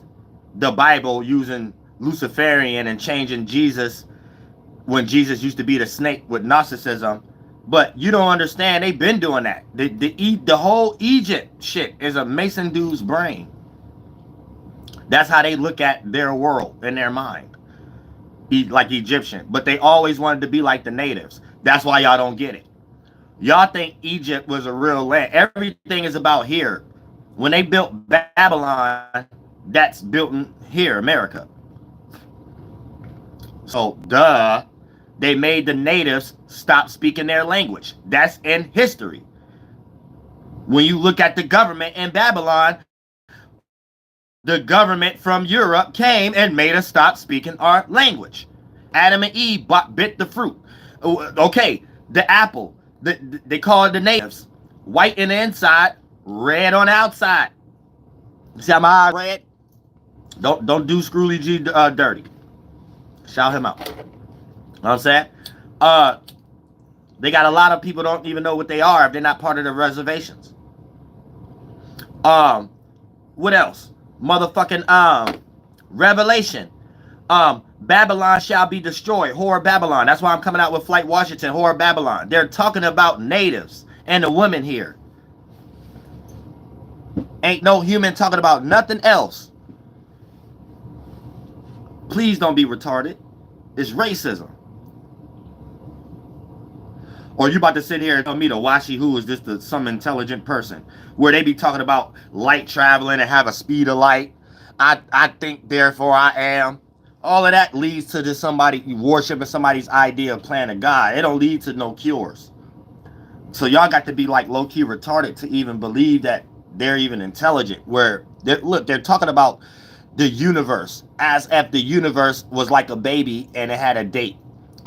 the Bible using Luciferian and changing Jesus when Jesus used to be the snake with Gnosticism. But you don't understand, they've been doing that. The whole Egypt shit is a Mason dude's brain. That's how they look at their world in their mind. Like Egyptian. But they always wanted to be like the natives. That's why y'all don't get it. Y'all think Egypt was a real land. Everything is about here. When they built Babylon, that's built in here, America. So, duh. They made the natives stop speaking their language. That's in history. When you look at the government in Babylon, the government from Europe came and made us stop speaking our language. Adam and Eve bit the fruit. Okay, the apple. They call it the natives. White in the inside, red on the outside. See how my eyes red? Don't do Scrooly G dirty. Shout him out. You know what I'm saying? They got a lot of people don't even know what they are if they're not part of the reservations. What else? Motherfucking Revelation. Babylon shall be destroyed. Whore Babylon. That's why I'm coming out with Flight Washington. Whore Babylon. They're talking about natives and the women here. Ain't no human talking about nothing else. Please don't be retarded. It's racism. Or you about to sit here and tell me the Washi who is just some intelligent person, where they be talking about light traveling and have a speed of light. I think, therefore I am. All of that leads to just somebody worshiping somebody's idea of playing a God. It don't lead to no cures. So y'all got to be like low-key retarded to even believe that they're even intelligent. Where they're talking about the universe as if the universe was like a baby and it had a date.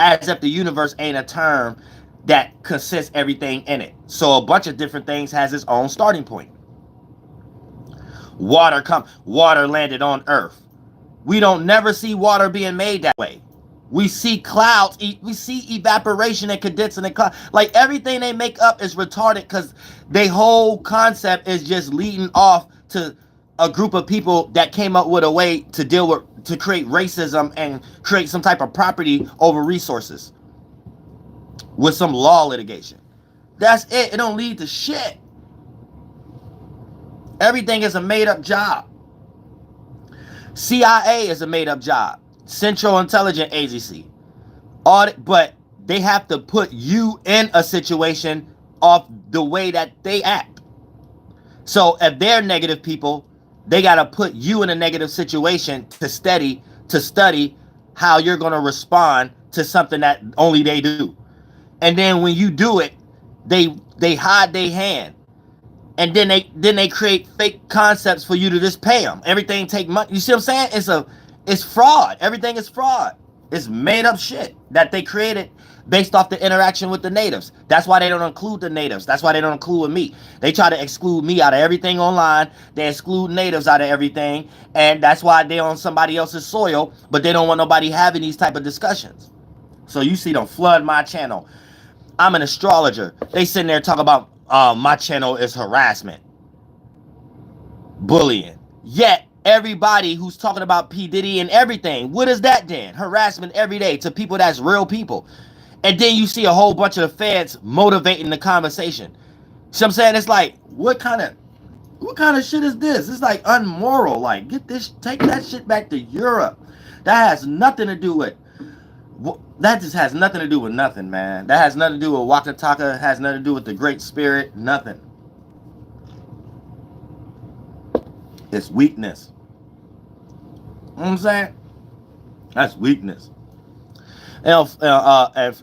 As if the universe ain't a term that consists everything in it. So a bunch of different things has its own starting point. Water landed on Earth. We don't never see water being made that way. We see clouds, we see evaporation and condensing in clouds. Like, everything they make up is retarded because their whole concept is just leading off to a group of people that came up with a way to to create racism and create some type of property over resources with some law litigation. That's it. It don't lead to shit. Everything is a made up job. CIA is a made-up job. Central Intelligence Agency. But they have to put you in a situation of the way that they act. So if they're negative people, they got to put you in a negative situation to study how you're going to respond to something that only they do. And then when you do it, they hide their hand. And then they create fake concepts for you to just pay them. Everything take money. You see what I'm saying? It's fraud. Everything is fraud. It's made up shit that they created based off the interaction with the natives. That's why they don't include the natives. That's why they don't include me. They try to exclude me out of everything online. They exclude natives out of everything. And that's why they're on somebody else's soil, but they don't want nobody having these type of discussions. So you see them flood my channel. I'm an astrologer. They sitting there talking about my channel is harassment, bullying. Yet everybody who's talking about P. Diddy and everything, what is that then? Harassment every day to people that's real people. And then you see a whole bunch of the feds motivating the conversation. See what I'm saying? It's like, what kind of shit is this? It's like unmoral. Like, take that shit back to Europe. That has nothing to do with, that just has nothing to do with nothing, man. That has nothing to do with Waka Taka. Has nothing to do with the Great Spirit. Nothing. It's weakness. You know what I'm saying? That's weakness. And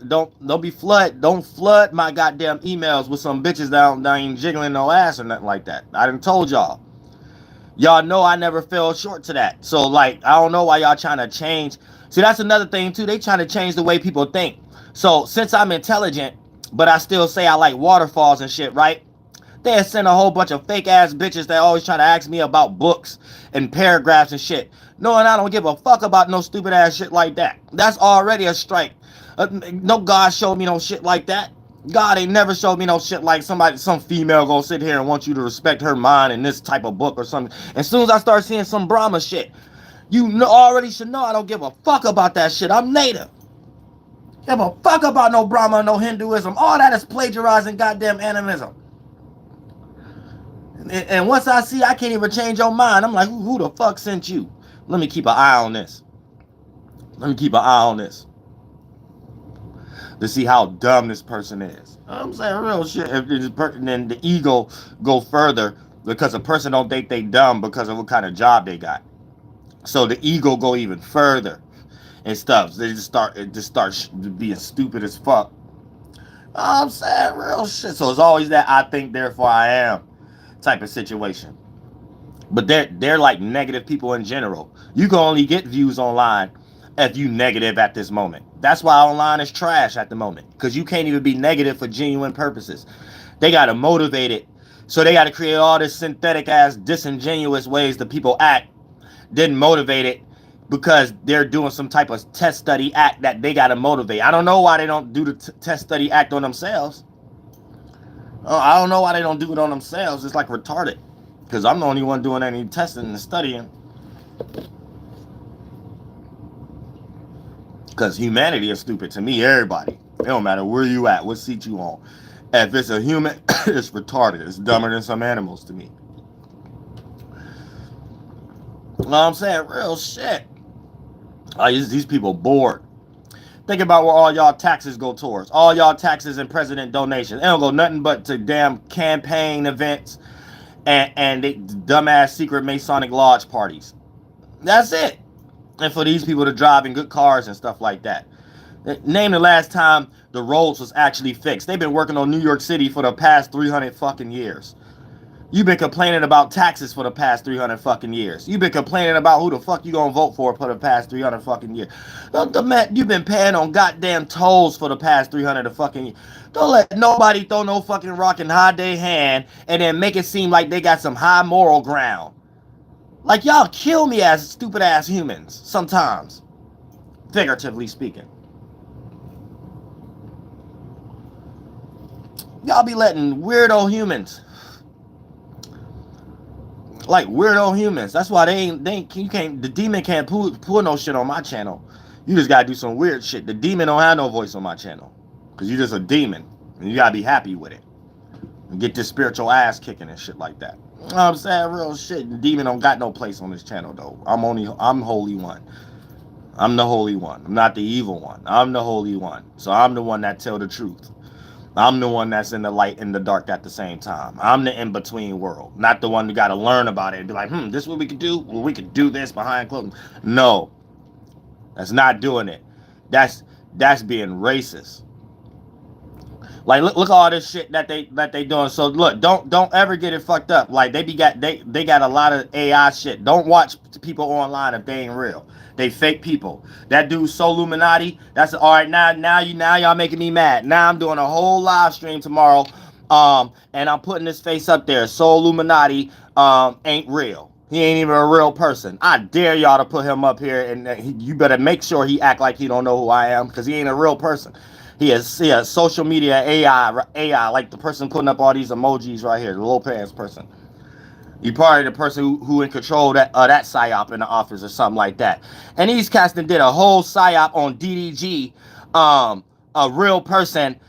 don't flood my goddamn emails with some bitches that ain't jiggling no ass or nothing like that. I done told y'all. Y'all know I never fell short to that. So like, I don't know why y'all trying to change. See, that's another thing too. They trying to change the way people think. So since I'm intelligent, but I still say I like waterfalls and shit, right? They send a whole bunch of fake ass bitches that always try to ask me about books and paragraphs and shit. Knowing I don't give a fuck about no stupid ass shit like that. That's already a strike. No God showed me no shit like that. God ain't never showed me no shit like some female gonna sit here and want you to respect her mind in this type of book or something. As soon as I start seeing some Brahma shit, you already should know I don't give a fuck about that shit. I'm native. Give a fuck about no Brahma, no Hinduism. All that is plagiarizing goddamn animism. And once I see I can't even change your mind, I'm like, who the fuck sent you? Let me keep an eye on this. Let me keep an eye on this. To see how dumb this person is. I'm saying real shit. Then the ego go further because a person don't think they dumb because of what kind of job they got. So the ego go even further and stuff. They just start being stupid as fuck. I'm saying real shit. So it's always that I think therefore I am type of situation. But they're like negative people in general. You can only get views online if you negative at this moment. That's why online is trash at the moment. Because you can't even be negative for genuine purposes. They got to motivate it. So they got to create all this synthetic ass disingenuous ways that people act. Didn't motivate it because they're doing some type of test study act that they got to motivate. I don't know why they don't do the test study act on themselves. I don't know why they don't do it on themselves. It's like retarded. Because I'm the only one doing any testing and studying. Because humanity is stupid to me, everybody. It don't matter where you at, what seat you on. If it's a human, it's retarded. It's dumber than some animals to me. You know what I'm saying? Real shit. These people bored. Think about where all y'all taxes go towards. All y'all taxes and president donations. They don't go nothing but to damn campaign events and they dumbass secret Masonic lodge parties. That's it. And for these people to drive in good cars and stuff like that. Name the last time the roads was actually fixed. They've been working on New York City for the past 300 fucking years. You've been complaining about taxes for the past 300 fucking years. You've been complaining about who the fuck you gonna vote for the past 300 fucking years. You've been paying on goddamn tolls for the past 300 fucking years. Don't let nobody throw no fucking rock and hide their hand and then make it seem like they got some high moral ground. Like, y'all kill me as stupid ass humans sometimes. Figuratively speaking. Y'all be letting weirdo humans. Like weirdo humans. That's why the demon can't pull no shit on my channel. You just gotta do some weird shit. The demon don't have no voice on my channel. Cause you just a demon. And you gotta be happy with it. And get this spiritual ass kicking and shit like that. You know what I'm saying? Real shit. Demon don't got no place on this channel though. I'm holy one. I'm the holy one. I'm not the evil one. I'm the holy one. So I'm the one that tell the truth. I'm the one that's in the light and the dark at the same time. I'm the in-between world, not the one who got to learn about it and be like, this is what we could do. Well, we could do this behind closed. No, that's not doing it. That's being racist. Like look at all this shit that they doing. So look, don't ever get it fucked up. Like they got a lot of AI shit. Don't watch people online if they ain't real. They fake people. That dude So Illuminati. That's all right. Now y'all making me mad. Now I'm doing a whole live stream tomorrow. And I'm putting his face up there. So Illuminati ain't real. He ain't even a real person. I dare y'all to put him up here, and you better make sure he act like he don't know who I am, because he ain't a real person. He is social media AI, like the person putting up all these emojis right here, the low pants person. You probably the person who in control that psyop in the office or something like that. And these cats did a whole psyop on DDG, a real person,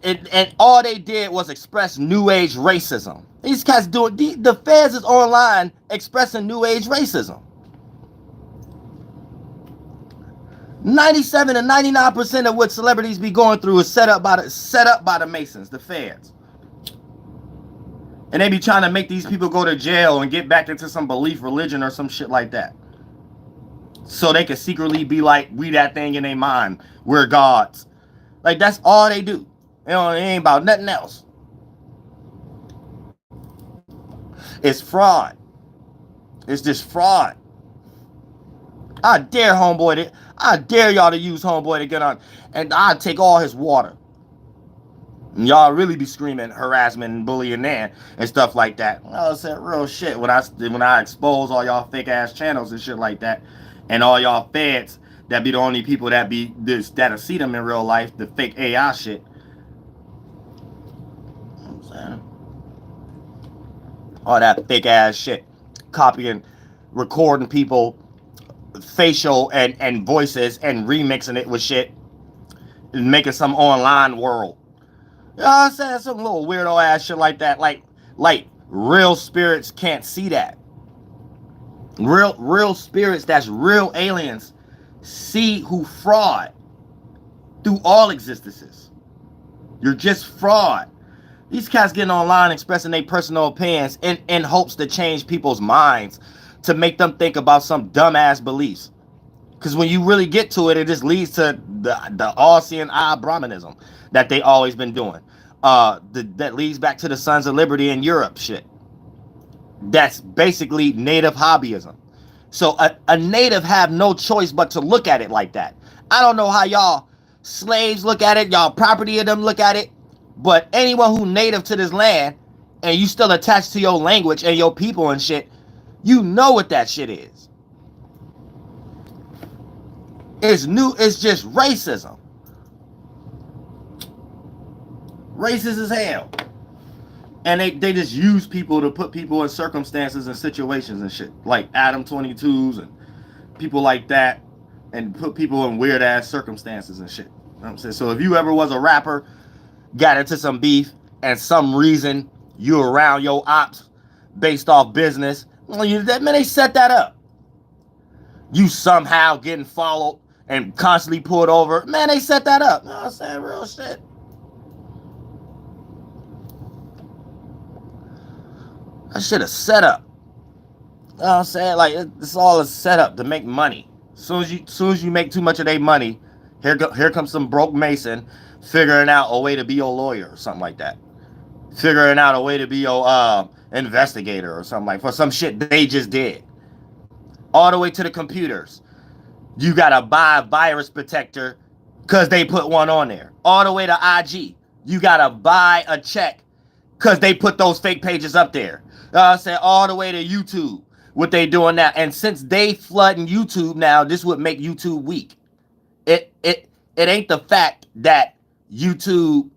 and all they did was express new age racism. These cats doing the feds is online expressing new age racism. 97 and 99% of what celebrities be going through is set up by the Masons, the feds. And they be trying to make these people go to jail and get back into some belief religion or some shit like that. So they can secretly be like, we that thing in their mind. We're gods. Like, that's all they do. You know, it ain't about nothing else. It's fraud. It's just fraud. I dare y'all to use homeboy to get on, and I'd take all his water. And y'all really be screaming harassment and bullying there and stuff like that. I said real shit when I expose all y'all fake ass channels and shit like that, and all y'all feds that be the only people that'll see them in real life, the fake AI shit. You know what I'm saying? All that fake ass shit, copying, recording people facial and voices and remixing it with shit and making some online world. You know what I'm saying? Some little weirdo ass shit like that. Like real spirits can't see that. Real spirits, that's real aliens, see who fraud through all existences. You're just fraud. These cats getting online expressing their personal opinions in hopes to change people's minds, to make them think about some dumbass beliefs. Because when you really get to it, it just leads to the all-seeing eye Brahmanism that they always been doing. That leads back to the Sons of Liberty in Europe shit. That's basically native hobbyism. So a native have no choice but to look at it like that. I don't know how y'all slaves look at it, y'all property of them look at it, but anyone who native to this land and you still attached to your language and your people and shit, you know what that shit is. It's just racism. Racist as hell. And they just use people to put people in circumstances and situations and shit. Like Adam 22s and people like that. And put people in weird ass circumstances and shit. You know what I'm saying? So if you ever was a rapper, got into some beef, and some reason you around your ops based off business, they set that up. You somehow getting followed and constantly pulled over. Man, they set that up. You know what I'm saying? Real shit. That shit is set up. You know what I'm saying? Like, it's all a setup to make money. As soon as you make too much of their money, here comes some broke Mason figuring out a way to be your lawyer or something like that. Figuring out a way to be your investigator or something, like for some shit they just did. All the way to the computers. You gotta buy a virus protector because they put one on there. All the way to IG. You gotta buy a check because they put those fake pages up there. I said all the way to YouTube. What they doing now. And since they flooding YouTube now, this would make YouTube weak. It ain't the fact that YouTube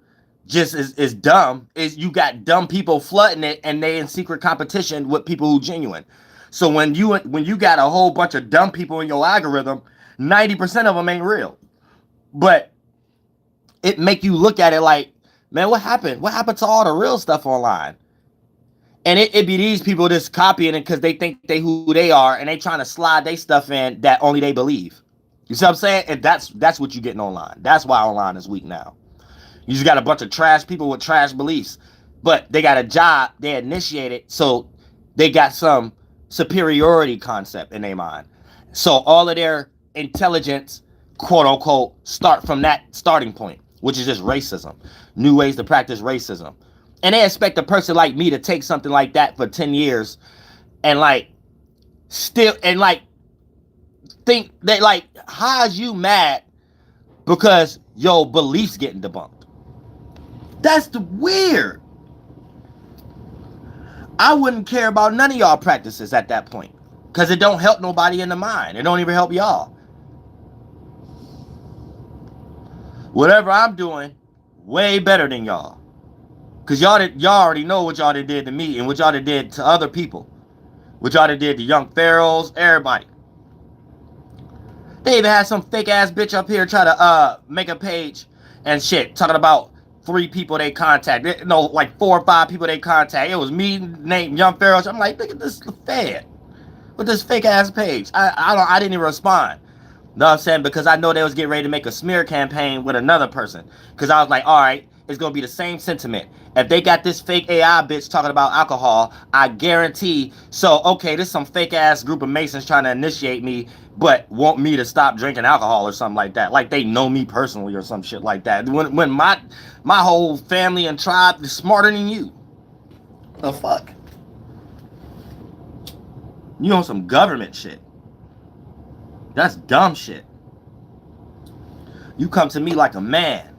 just is dumb. Is you got dumb people flooding it and they in secret competition with people who genuine. So when you got a whole bunch of dumb people in your algorithm, 90% of them ain't real. But it make you look at it like, man, what happened? What happened to all the real stuff online? And it be these people just copying it because they think they who they are, and they trying to slide their stuff in that only they believe. You see what I'm saying? And that's what you're getting online. That's why online is weak now. You just got a bunch of trash people with trash beliefs, but they got a job, they initiated, so they got some superiority concept in their mind. So all of their intelligence, quote unquote, start from that starting point, which is just racism. New ways to practice racism. And they expect a person like me to take something like that for 10 years and like still and like think that like, how is you mad because your beliefs getting debunked? That's the weird. I wouldn't care about none of y'all practices at that point because it don't help nobody in the mind. It don't even help y'all. Whatever I'm doing, way better than y'all. Because y'all already know what y'all did to me and what y'all did to other people. What y'all did to young pharaohs, everybody. They even had some fake ass bitch up here try to make a page and shit, talking about 3 people they contact. No, like 4 or 5 people they contact. It was me named Young Pharaohs. I'm like, look at this fed with this fake ass page. I didn't even respond. Know what I'm saying? Because I know they was getting ready to make a smear campaign with another person. Because I was like, all right, it's going to be the same sentiment. If they got this fake AI bitch talking about alcohol, I guarantee. So, okay, this is some fake ass group of Masons trying to initiate me, but want me to stop drinking alcohol or something like that. Like they know me personally or some shit like that. When my whole family and tribe is smarter than you. The fuck? You on some government shit. That's dumb shit. You come to me like a man.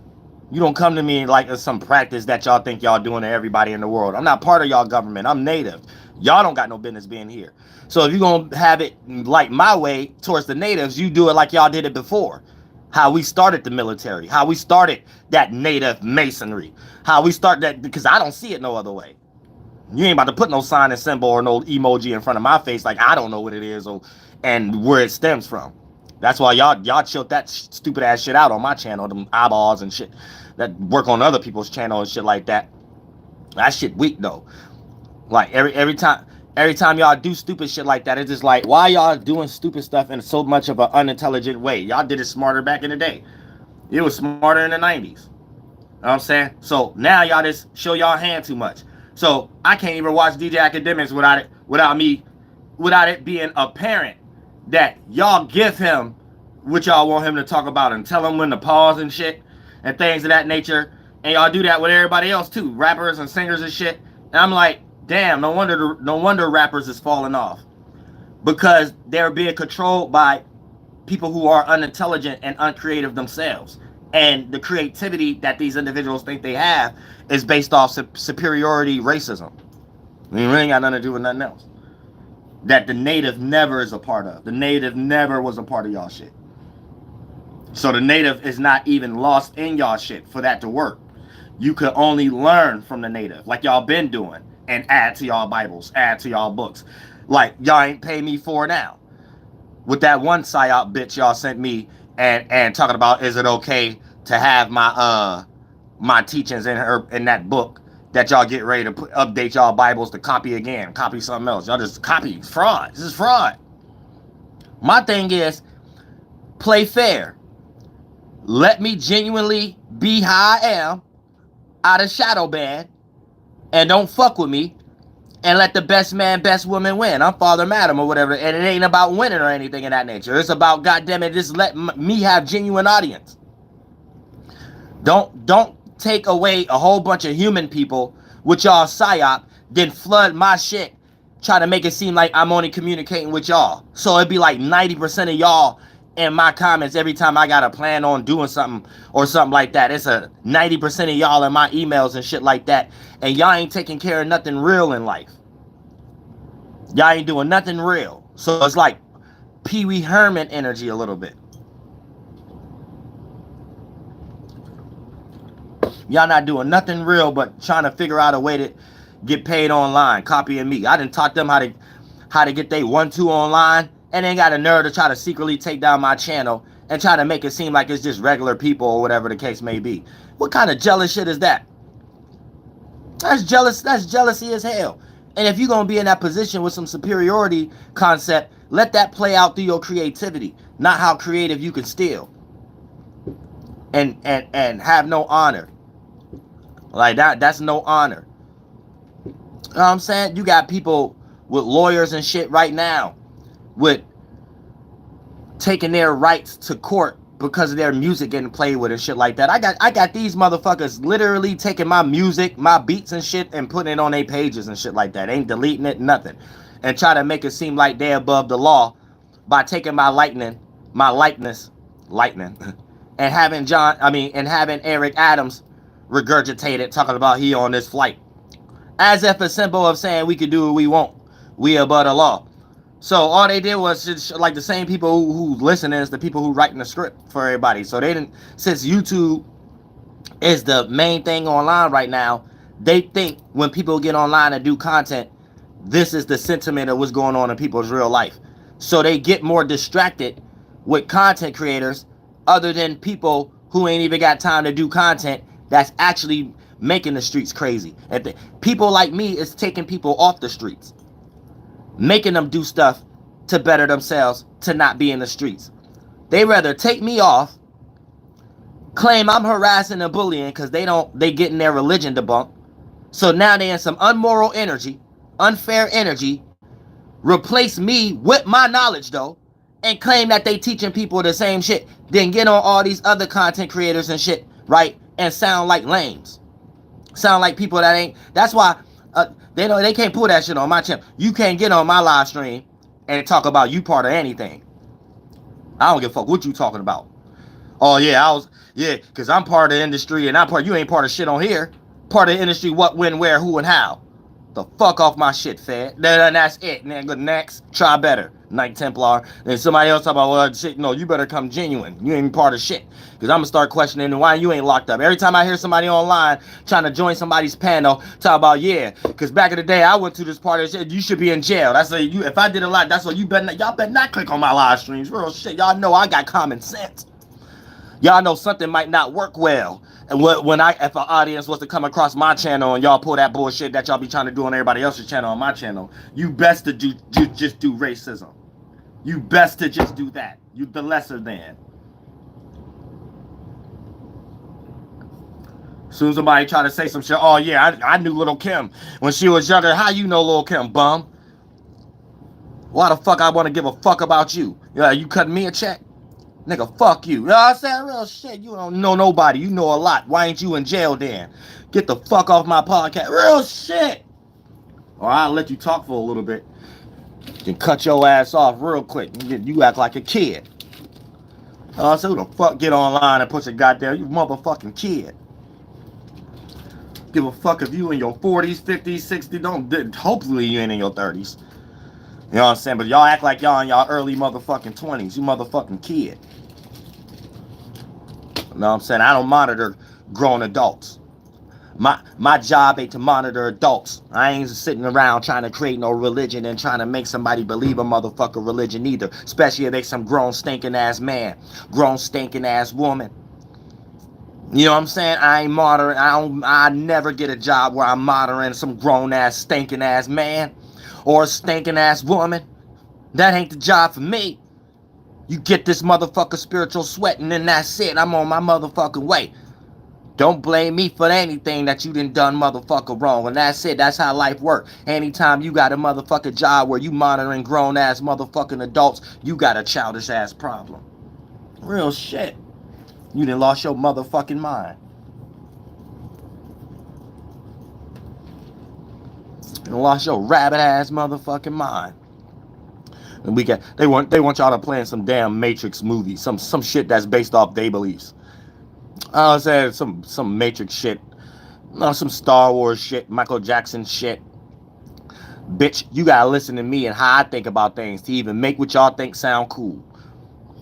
You don't come to me like it's some practice that y'all think y'all doing to everybody in the world. I'm not part of y'all government. I'm native. Y'all don't got no business being here. So if you're going to have it like my way towards the natives, you do it like y'all did it before. How we started the military. How we started that native masonry. How we start that, because I don't see it no other way. You ain't about to put no sign and symbol or no emoji in front of my face like I don't know what it is and where it stems from. That's why y'all chilled that stupid ass shit out on my channel, them eyeballs and shit that work on other people's channel and shit like that. That shit weak though. Like every time y'all do stupid shit like that, it's just like, why y'all doing stupid stuff in so much of an unintelligent way? Y'all did it smarter back in the day. It was smarter in the 90s. You know what I'm saying? So now y'all just show y'all hand too much. So I can't even watch DJ Academics without it being apparent that y'all give him what y'all want him to talk about and tell him when to pause and shit and things of that nature. And y'all do that with everybody else too, rappers and singers and shit. And I'm like, damn, no wonder rappers is falling off, because they're being controlled by people who are unintelligent and uncreative themselves. And the creativity that these individuals think they have is based off superiority racism. I mean, it ain't got nothing to do with nothing else. That the native never is a part of. The native never was a part of y'all shit. So the native is not even lost in y'all shit for that to work. You could only learn from the native, like y'all been doing, and add to y'all Bibles, add to y'all books. Like y'all ain't pay me for now. With that one psyop bitch y'all sent me and talking about, is it okay to have my teachings in that book that y'all get ready to update y'all Bibles to copy again, copy something else. Y'all just copy. Fraud. This is fraud. My thing is, play fair. Let me genuinely be how I am, out of shadow ban, and don't fuck with me, and let the best man, best woman win. I'm Father Madam or whatever, and it ain't about winning or anything of that nature. It's about, goddamn it, just let me have genuine audience. Don't take away a whole bunch of human people with y'all psyop, then flood my shit, try to make it seem like I'm only communicating with y'all. So it'd be like 90% of y'all in my comments every time I got a plan on doing something or something like that. It's a 90% of y'all in my emails and shit like that. And y'all ain't taking care of nothing real in life. Y'all ain't doing nothing real. So it's like Pee Wee Herman energy a little bit. Y'all not doing nothing real but trying to figure out a way to get paid online, copying me. I done taught them how to get they 1-2 online, and then got a nerve to try to secretly take down my channel and try to make it seem like it's just regular people or whatever the case may be. What kind of jealous shit is that? That's jealousy as hell. And if you're going to be in that position with some superiority concept, let that play out through your creativity, not how creative you can steal and have no honor. Like that's no honor. You know what I'm saying? You got people with lawyers and shit right now with taking their rights to court because of their music getting played with and shit like that. I got these motherfuckers literally taking my music, my beats and shit, and putting it on their pages and shit like that. Ain't deleting it, nothing. And try to make it seem like they're above the law by taking my likeness, and having having Eric Adams regurgitate it, talking about he on this flight. As if a symbol of saying we can do what we want. We above the law. So all they did was just, like, the same people who listening is the people who writing the script for everybody. So they didn't, since YouTube is the main thing online right now, they think when people get online and do content, this is the sentiment of what's going on in people's real life. So they get more distracted with content creators other than people who ain't even got time to do content that's actually making the streets crazy. And people like me is taking people off the streets, making them do stuff to better themselves, to not be in the streets. They rather take me off, claim I'm harassing and bullying because they getting their religion debunked. So now they in some unmoral energy, unfair energy, replace me with my knowledge though, and claim that they teaching people the same shit. Then get on all these other content creators and shit, right? And sound like lames. Sound like people that ain't. That's why they can't pull that shit on my channel. You can't get on my live stream and talk about you part of anything. I don't give a fuck what you talking about. Oh yeah, because I'm part of the industry and you ain't part of shit on here. Part of the industry, what, when, where, who, and how. The fuck off my shit, fed. Then that's it. Nigga, next, try better. Knight Templar. Then somebody else talk about, well, shit, no, you better come genuine. You ain't part of shit. Because I'm going to start questioning why you ain't locked up. Every time I hear somebody online trying to join somebody's panel, talk about, yeah, because back in the day, I went to this party and said, you should be in jail. That's like, if I did a lot, that's what y'all better not click on my live streams. Real shit. Y'all know I got common sense. Y'all know something might not work well. And if an audience was to come across my channel and y'all pull that bullshit that y'all be trying to do on everybody else's channel on my channel, you best to just do racism. You best to just do that. You the lesser than. Soon as somebody try to say some shit, oh yeah, I knew Little Kim when she was younger. How you know Little Kim, bum? Why the fuck I want to give a fuck about you? Yeah, you cutting me a check? Nigga, fuck you. You know what I'm saying? Real shit. You don't know nobody. You know a lot. Why ain't you in jail then? Get the fuck off my podcast. Real shit. Or I'll let you talk for a little bit. Then cut your ass off real quick. You act like a kid. So who the fuck get online and push a goddamn, you motherfucking kid. Give a fuck if you in your 40s, 50s, 60s. Hopefully you ain't in your 30s. You know what I'm saying? But y'all act like y'all in y'all early motherfucking 20s. You motherfucking kid. You know what I'm saying? I don't monitor grown adults. My job ain't to monitor adults. I ain't sitting around trying to create no religion and trying to make somebody believe a motherfucker religion either. Especially if they some grown stinking ass man. Grown stinking ass woman. You know what I'm saying? I ain't monitoring. I never get a job where I'm monitoring some grown ass stinking ass man. Or a stinking ass woman. That ain't the job for me. You get this motherfucker spiritual sweat and then that's it. I'm on my motherfucking way. Don't blame me for anything that you done motherfucker wrong. And that's it. That's how life works. Anytime you got a motherfucking job where you monitoring grown ass motherfucking adults, you got a childish ass problem. Real shit. You done lost your motherfucking mind. You done lost your rabbit ass motherfucking mind. And they want y'all to play in some damn Matrix movie, some shit that's based off their beliefs. I was saying some Matrix shit, some Star Wars shit, Michael Jackson shit. Bitch, you gotta listen to me and how I think about things to even make what y'all think sound cool.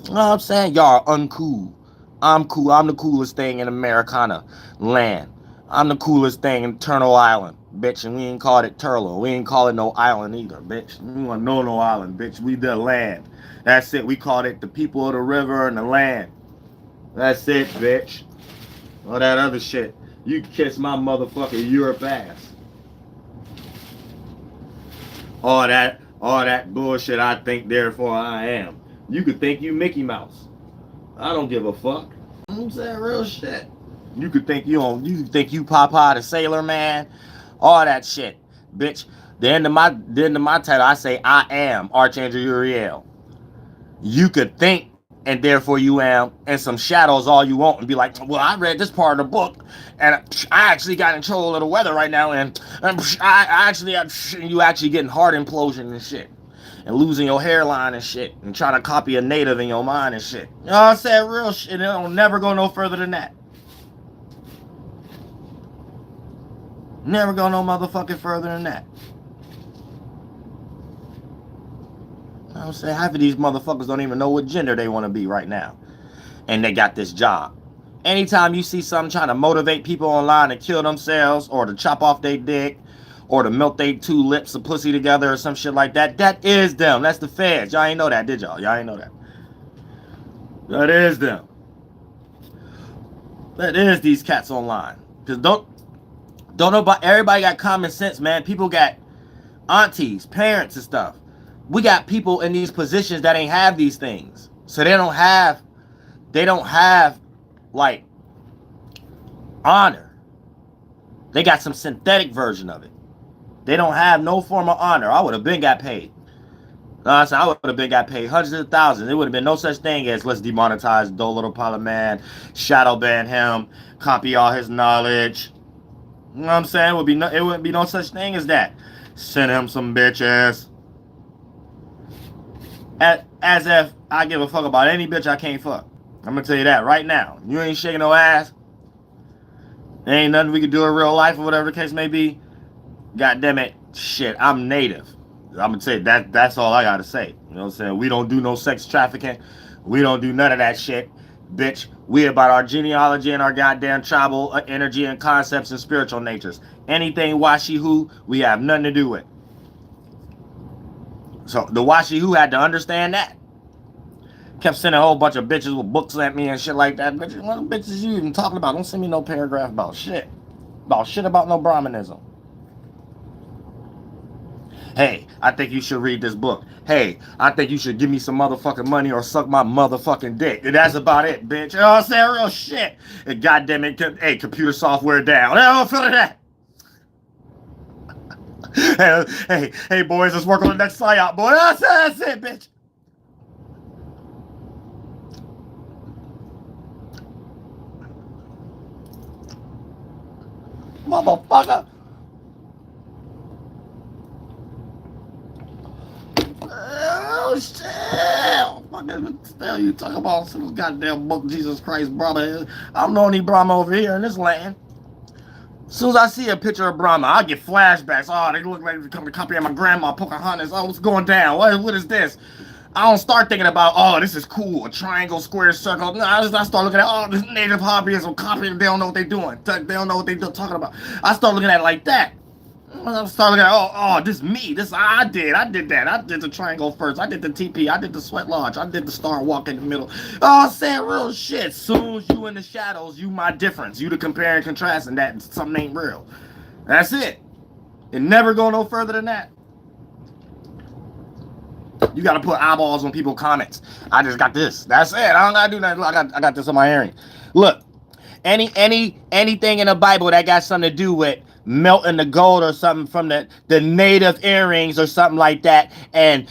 You know what I'm saying? Y'all are uncool. I'm cool. I'm the coolest thing in Americana land. I'm the coolest thing in Turtle Island, bitch, and we ain't called it Turtle. We ain't call it no island either, bitch. We want no island, bitch. We the land. That's it. We called it the people of the river and the land. That's it, bitch. All that other shit. You kiss my motherfucking Europe ass. All that bullshit. I think, therefore I am. You could think you Mickey Mouse. I don't give a fuck. I'm saying real shit. You could think you Popeye the Sailor Man. All that shit, bitch. The end of my title, I say I am Archangel Uriel. You could think, and therefore you am, and some shadows all you want, and be like, well, I read this part of the book, and I actually got in control of the weather right now, and you actually getting heart implosion and shit, and losing your hairline and shit, and trying to copy a native in your mind and shit. You know what I'm saying? Real shit. It'll never go no further than that. Never go no motherfucking further than that. You know what I'm saying? Half of these motherfuckers don't even know what gender they want to be right now. And they got this job. Anytime you see something trying to motivate people online to kill themselves, or to chop off their dick, or to melt their two lips of pussy together, or some shit like that, that is them. That's the feds. Y'all ain't know that, did y'all? Y'all ain't know that. That is them. That is these cats online. Because don't know about, everybody got common sense, man. People got aunties, parents and stuff. We got people in these positions that ain't have these things. So they don't have like honor. They got some synthetic version of it. They don't have no form of honor. I would have been got paid. I would have been got paid hundreds of thousands. There would have been no such thing as let's demonetize DoelowDaPilotman, shadow ban him, copy all his knowledge. You know what I'm saying? It wouldn't be no such thing as that. Send him some bitches. As if I give a fuck about any bitch I can't fuck. I'm gonna tell you that right now. You ain't shaking no ass. There ain't nothing we can do in real life, or whatever the case may be. God damn it, shit, I'm native. I'm gonna tell you that's all I gotta say. You know what I'm saying? We don't do no sex trafficking. We don't do none of that shit, bitch. We about our genealogy and our goddamn tribal energy and concepts and spiritual natures. Anything washi-who, we have nothing to do with. So the washi-who had to understand that. Kept sending a whole bunch of bitches with books at me and shit like that. Bitches, what bitches you even talking about? Don't send me no paragraph about shit. About no Brahmanism. Hey, I think you should read this book. Hey, I think you should give me some motherfucking money or suck my motherfucking dick. And that's about it, bitch. You know what I'm saying? Real shit. And goddamn it, hey, computer software down. I don't feel that. Hey, boys, let's work on the next psyop, boy. That's it, bitch. Motherfucker. Oh shit! What the hell you talking about? Some goddamn book, Jesus Christ, Brahma. I'm the only Brahma over here in this land. As soon as I see a picture of Brahma, I get flashbacks. Oh, they look like they come to copy of my grandma, Pocahontas. Oh, what's going down? What is this? I don't start thinking about, oh, this is cool, a triangle, square, circle. No, I start looking at, oh, this native hobbyism, copying, they don't know what they're doing. They don't know what they're talking about. I start looking at it like that. I start looking at, oh, this me. This I did that. I did the triangle first. I did the TP. I did the sweat lodge. I did the star walk in the middle. Oh, I'm saying real shit. Soon as you in the shadows, you my difference. You the compare and contrast, and that something ain't real. That's it. It never go no further than that. You gotta put eyeballs on people's comments. I just got this. That's it. I don't gotta do that. I got this on my hearing. Look, anything in the Bible that got something to do with melting the gold or something from the native earrings or something like that, and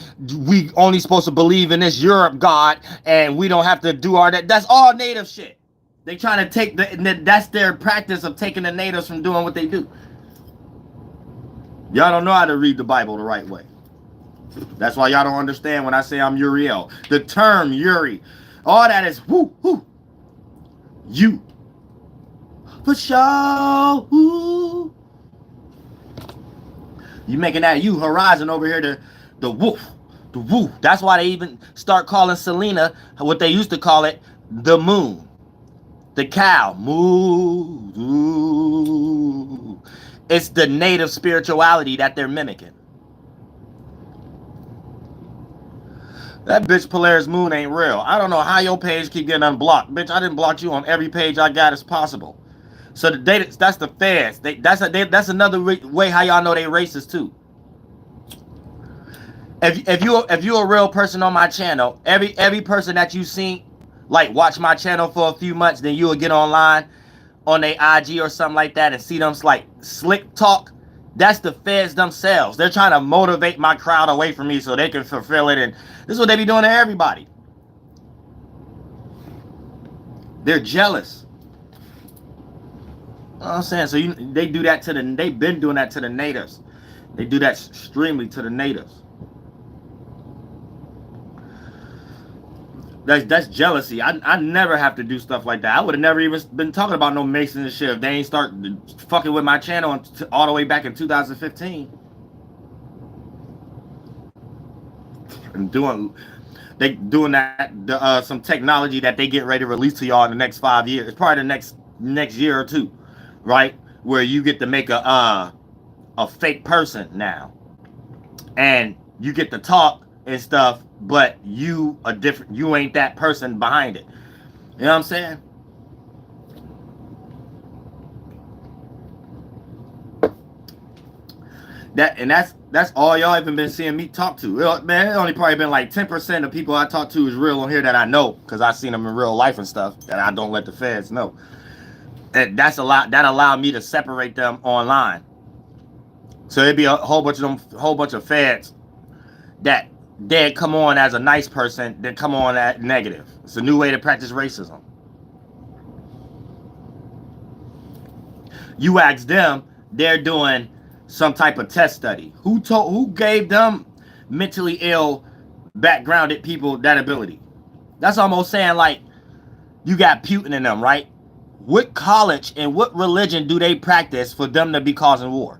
we only supposed to believe in this Europe god, and we don't have to do all that. That's all native shit. They trying to take that's their practice of taking the natives from doing what they do. Y'all don't know how to read the Bible the right way. That's why y'all don't understand when I say I'm Uriel. The term Uri, all that is whoo. You. For sure. Woo. You making that you horizon over here the woof. The woo. That's why they even start calling Selena what they used to call it, the moon. The cow. Moo. Moo. It's the native spirituality that they're mimicking. That bitch Polaris Moon ain't real. I don't know how your page keep getting unblocked. Bitch, I didn't block you on every page I got as possible. So the data, that's the feds. That's another way how y'all know they racist too. if you're a real person on my channel, every person that you seen like watch my channel for a few months, then you will get online on their IG or something like that and see them like slick talk. That's the feds themselves. They're trying to motivate my crowd away from me so they can fulfill it, and this is what they be doing to everybody. They're jealous. You know what I'm saying? So they do that to they've been doing that to the natives. They do that extremely to the natives. That's jealousy. I never have to do stuff like that. I would have never even been talking about no Masons and shit if they ain't start fucking with my channel all the way back in 2015. And doing that some technology that they get ready to release to y'all in the next 5 years. It's probably the next year or two, right? Where you get to make a fake person now, and you get to talk and stuff, but you ain't that person behind it. You know what I'm saying? That's all y'all even been seeing me talk to. Man, it's only probably been like 10% of people I talk to is real on here that I know, because I seen them in real life and stuff that I don't let the feds know. And that's a lot. That allowed me to separate them online. So it'd be a whole bunch of feds that they'd come on as a nice person, then come on as negative. It's a new way to practice racism. You ask them, they're doing some type of test study. Who gave them mentally ill, backgrounded people that ability? That's almost saying like you got Putin in them, right? What college and what religion do they practice for them to be causing war?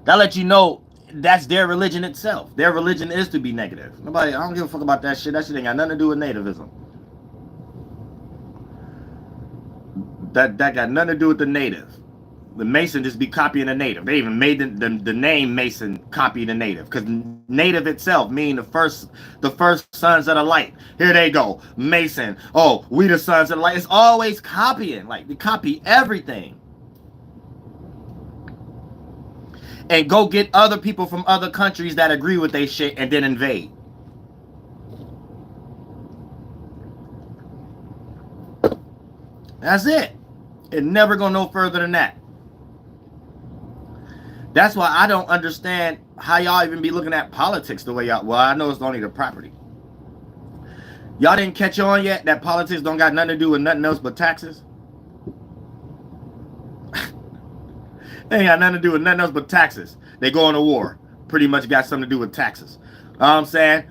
That lets you know that's their religion itself. Their religion is to be negative. I don't give a fuck about that shit. That shit ain't got nothing to do with nativism. That got nothing to do with the native. The Mason just be copying the native. They even made the name Mason copy the native, because native itself mean the first sons of the light. Here they go, Mason. Oh, we the sons of the light. It's always copying. Like, they copy everything. And go get other people from other countries that agree with they shit and then invade. That's it. It never go no further than that. That's why I don't understand how y'all even be looking at politics the way y'all. Well, I know it's only the property. Y'all didn't catch on yet that politics don't got nothing to do with nothing else but taxes? They ain't got nothing to do with nothing else but taxes. They go into war. Pretty much got something to do with taxes. You know what I'm saying?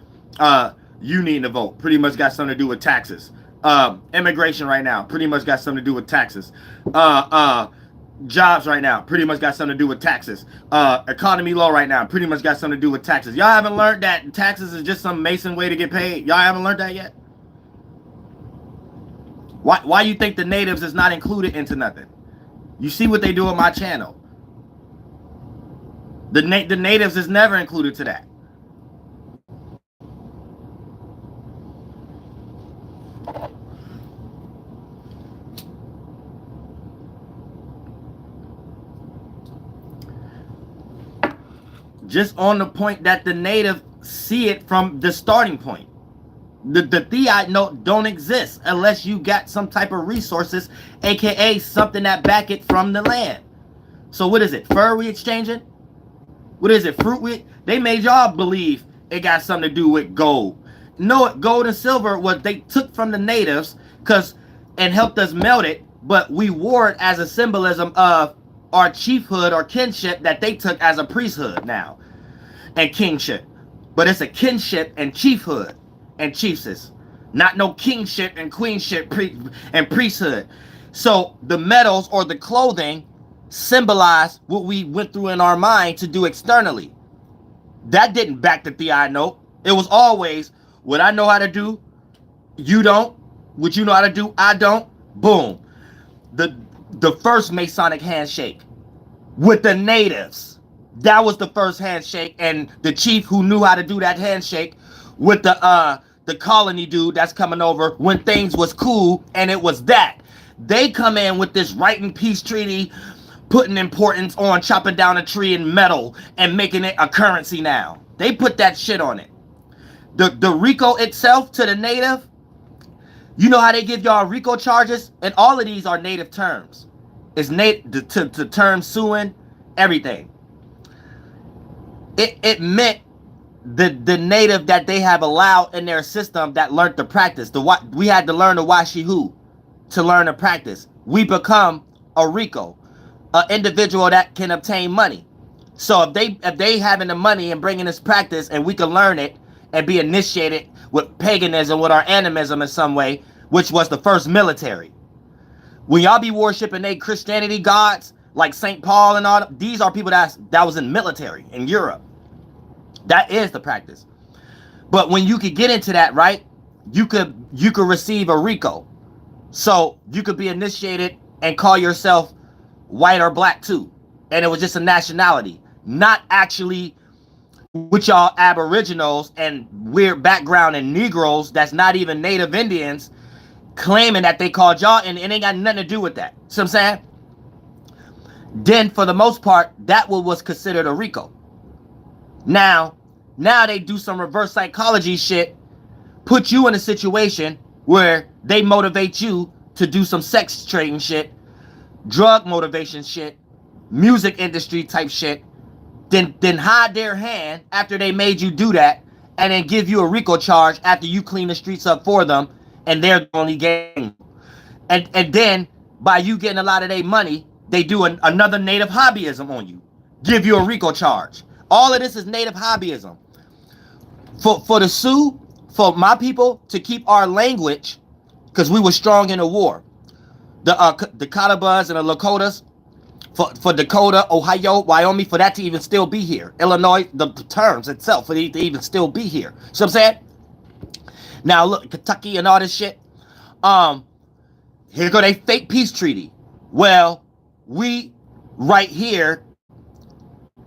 You needing to vote. Pretty much got something to do with taxes. Immigration right now. Pretty much got something to do with taxes. Jobs right now. Pretty much got something to do with taxes. Economy law right now. Pretty much got something to do with taxes. Y'all haven't learned that taxes is just some Mason way to get paid? Y'all haven't learned that yet? Why you think the natives is not included into nothing? You see what they do on my channel. The natives is never included to that. Just on the point that the native see it from the starting point. The theite note don't exist unless you got some type of resources, aka something that back it from the land. So what is it? Fur we exchanging? What is it? Fruit we? They made y'all believe it got something to do with gold. No, gold and silver was they took from the natives and helped us melt it, but we wore it as a symbolism of our chiefhood or kinship that they took as a priesthood now and kingship. But it's a kinship and chiefhood and chiefses, not no kingship and queenship and priesthood. So the metals or the clothing symbolize what we went through in our mind to do externally. That didn't back the theite note. It was always what I know how to do, you don't. What you know how to do, I don't. Boom. The first Masonic handshake with the natives. That was the first handshake, and the chief who knew how to do that handshake with the colony dude that's coming over when things was cool, and it was that. They come in with this writing peace treaty, putting importance on chopping down a tree in metal and making it a currency now. They put that shit on it. The Rico itself to the native, you know how they give y'all Rico charges? And all of these are native terms. It's to term suing, everything. It meant the native that they have allowed in their system that learned the practice. We had to learn the Washihu to learn the practice. We become a Rico, an individual that can obtain money. So if they having the money and bringing this practice, and we can learn it and be initiated with paganism, with our animism in some way, which was the first military. When y'all be worshiping they Christianity gods like St. Paul and all, these are people that was in military in Europe. That is the practice. But when you could get into that, right, you could receive a Rico. So you could be initiated and call yourself white or black too. And it was just a nationality, not actually with y'all aboriginals and weird background and Negroes that's not even native Indians claiming that they called y'all, and it ain't got nothing to do with that. See what I'm saying? Then for the most part, that was considered a Rico. Now they do some reverse psychology shit, put you in a situation where they motivate you to do some sex trading shit, drug motivation shit, music industry type shit, then hide their hand after they made you do that, and then give you a Rico charge after you clean the streets up for them, and they're the only game. And then by you getting a lot of their money, they do another native hobbyism on you, give you a Rico charge. All of this is native hobbyism. For the Sioux, for my people to keep our language, because we were strong in the war. The Catawbas and the Lakotas, for Dakota, Ohio, Wyoming, for that to even still be here. Illinois, the terms itself, for it to even still be here. See what I'm saying? Now look, Kentucky and all this shit. Here go they fake peace treaty. Well, we right here,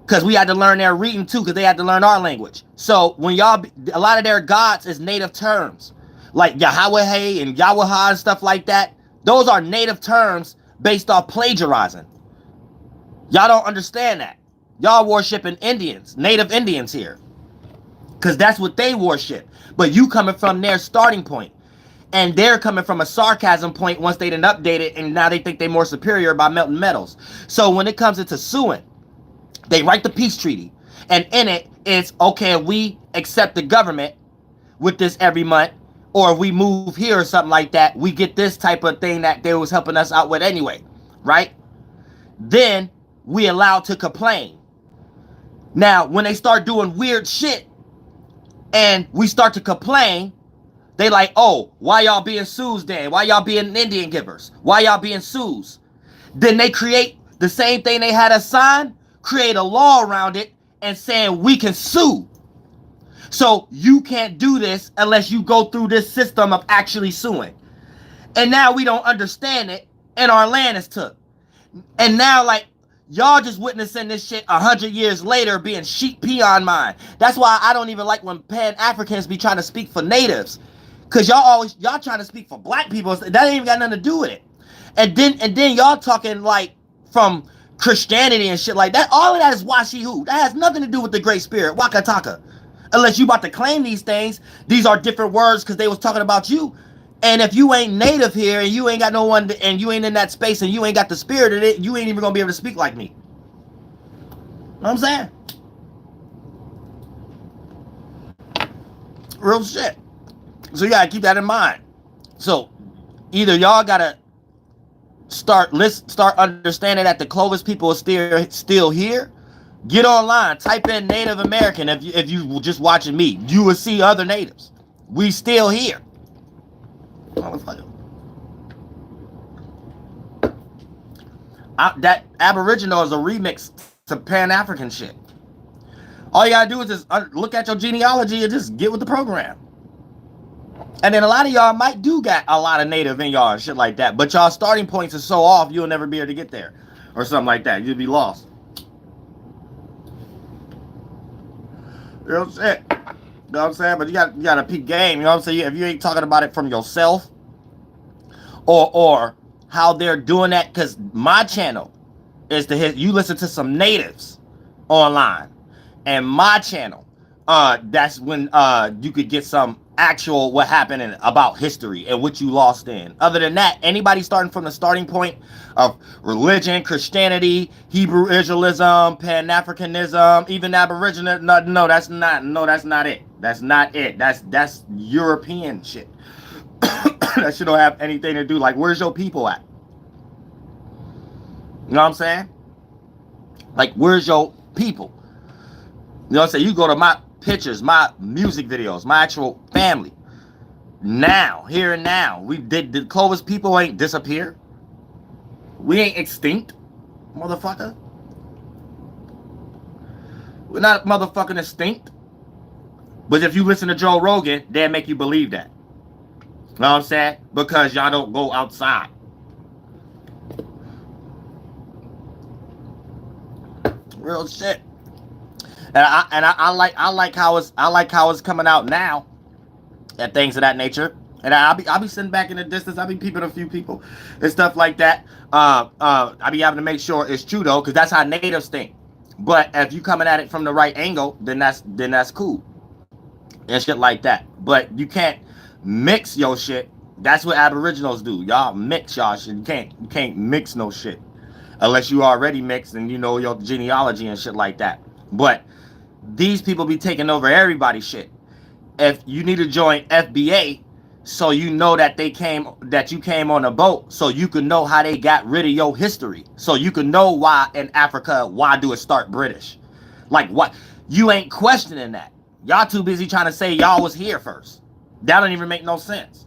because we had to learn their reading too, because they had to learn our language. So when a lot of their gods is native terms, like Yahweh and Yahweh and stuff like that. Those are native terms based off plagiarizing. Y'all don't understand that. Y'all worshiping Indians, native Indians here, because that's what they worship. But you coming from their starting point, and they're coming from a sarcasm point once they done updated, and now they think they're more superior by melting metals. So when it comes into suing, they write the peace treaty, and in it, it's okay if we accept the government with this every month, or if we move here or something like that, we get this type of thing that they was helping us out with anyway, right? Then we allowed to complain. Now, when they start doing weird shit and we start to complain, they like, oh, why y'all being Sioux then? Why y'all being Indian givers? Why y'all being Sioux? Then they create the same thing they had us sign, create a law around it and saying we can sue. So you can't do this unless you go through this system of actually suing. And now we don't understand it, and our land is took. And now, like, y'all just witnessing this shit 100 years later being sheep peon mine. That's why I don't even like when Pan-Africans be trying to speak for natives. Because y'all trying to speak for black people. That ain't even got nothing to do with it. And then y'all talking like from Christianity and shit like that. All of that is Washihu. That has nothing to do with the Great Spirit, Wakataka. Unless you about to claim these things, these are different words because they was talking about you. And if you ain't native here and you ain't got no one and you ain't in that space and you ain't got the spirit in it, you ain't even gonna be able to speak like me. Know what I'm saying? Real shit. So you gotta keep that in mind. So either y'all gotta start understanding that the Clovis people are still here. Get online, type in Native American. If you just watching me, you will see other natives. We still here. That Aboriginal is a remix to Pan-African shit. All you gotta do is just look at your genealogy and just get with the program. And then a lot of y'all might do got a lot of native in y'all and shit like that, but y'all starting points are so off, you'll never be able to get there. Or something like that. You'll be lost. Real shit. You know what I'm saying? But you gotta peep game. You know what I'm saying? If you ain't talking about it from yourself or how they're doing that, because my channel is to hit. You listen to some natives online, and my channel that's when you could get some actual what happened about history and what you lost in. Other than that, anybody starting from the starting point of religion, Christianity, Hebrew Israelism, Pan-Africanism, even Aboriginal, no, that's not it. That's not it. That's European shit. That shit don't have anything to do. Like, where's your people at? You know what I'm saying? Like, where's your people? You know what I'm saying? You go to my pictures, my music videos, my actual family. Now, here and now, the Clovis people ain't disappear. We ain't extinct, motherfucker. We're not motherfucking extinct. But if you listen to Joe Rogan, they'll make you believe that. You know what I'm saying? Because y'all don't go outside. Real shit. And I like how it's coming out now, and things of that nature. And I'll be sitting back in the distance. I'll be peeping a few people and stuff like that. I'll be having to make sure it's true though, because that's how natives think. But if you coming at it from the right angle, then that's cool and shit like that. But you can't mix your shit. That's what Aboriginals do. Y'all mix y'all shit. You can't mix no shit unless you already mixed and you know your genealogy and shit like that. But these people be taking over everybody's shit. If you need to join FBA, so you know that you came on a boat, so you can know how they got rid of your history, so you can know why in Africa, why do it start British? Like, what? You ain't questioning that. Y'all too busy trying to say y'all was here first. That don't even make no sense.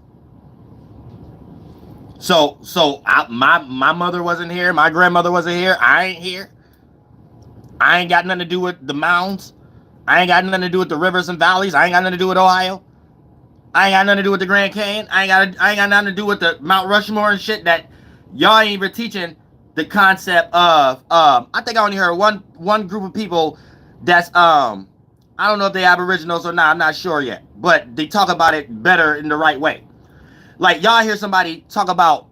So my mother wasn't here, my grandmother wasn't here, I ain't here. I ain't got nothing to do with the mounds. I ain't got nothing to do with the rivers and valleys. I ain't got nothing to do with Ohio. I ain't got nothing to do with the Grand Canyon. I ain't got nothing to do with the Mount Rushmore and shit that y'all ain't even teaching the concept of. I think I only heard one group of people that's I don't know if they Aboriginals or not. I'm not sure yet, but they talk about it better in the right way. Like, y'all hear somebody talk about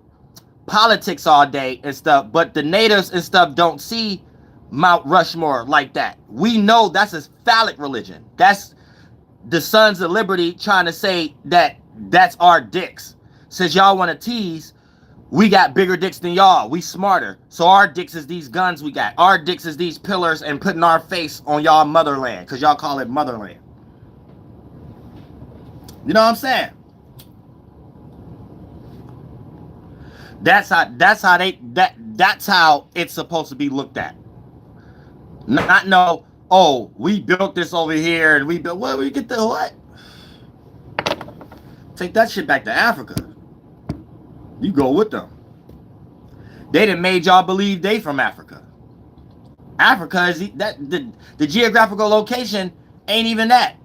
politics all day and stuff, but the natives and stuff don't see Mount Rushmore like that. We know that's a phallic religion. That's the Sons of Liberty trying to say that that's our dicks. Since y'all want to tease, we got bigger dicks than y'all. We smarter. So our dicks is these guns we got. Our dicks is these pillars and putting our face on y'all motherland, because y'all call it motherland. You know what I'm saying? That's how it's supposed to be looked at. Not know, oh, we built this over here and we built, what, we get the what? Take that shit back to Africa. You go with them. They done made y'all believe they from Africa. Africa is the geographical location ain't even that.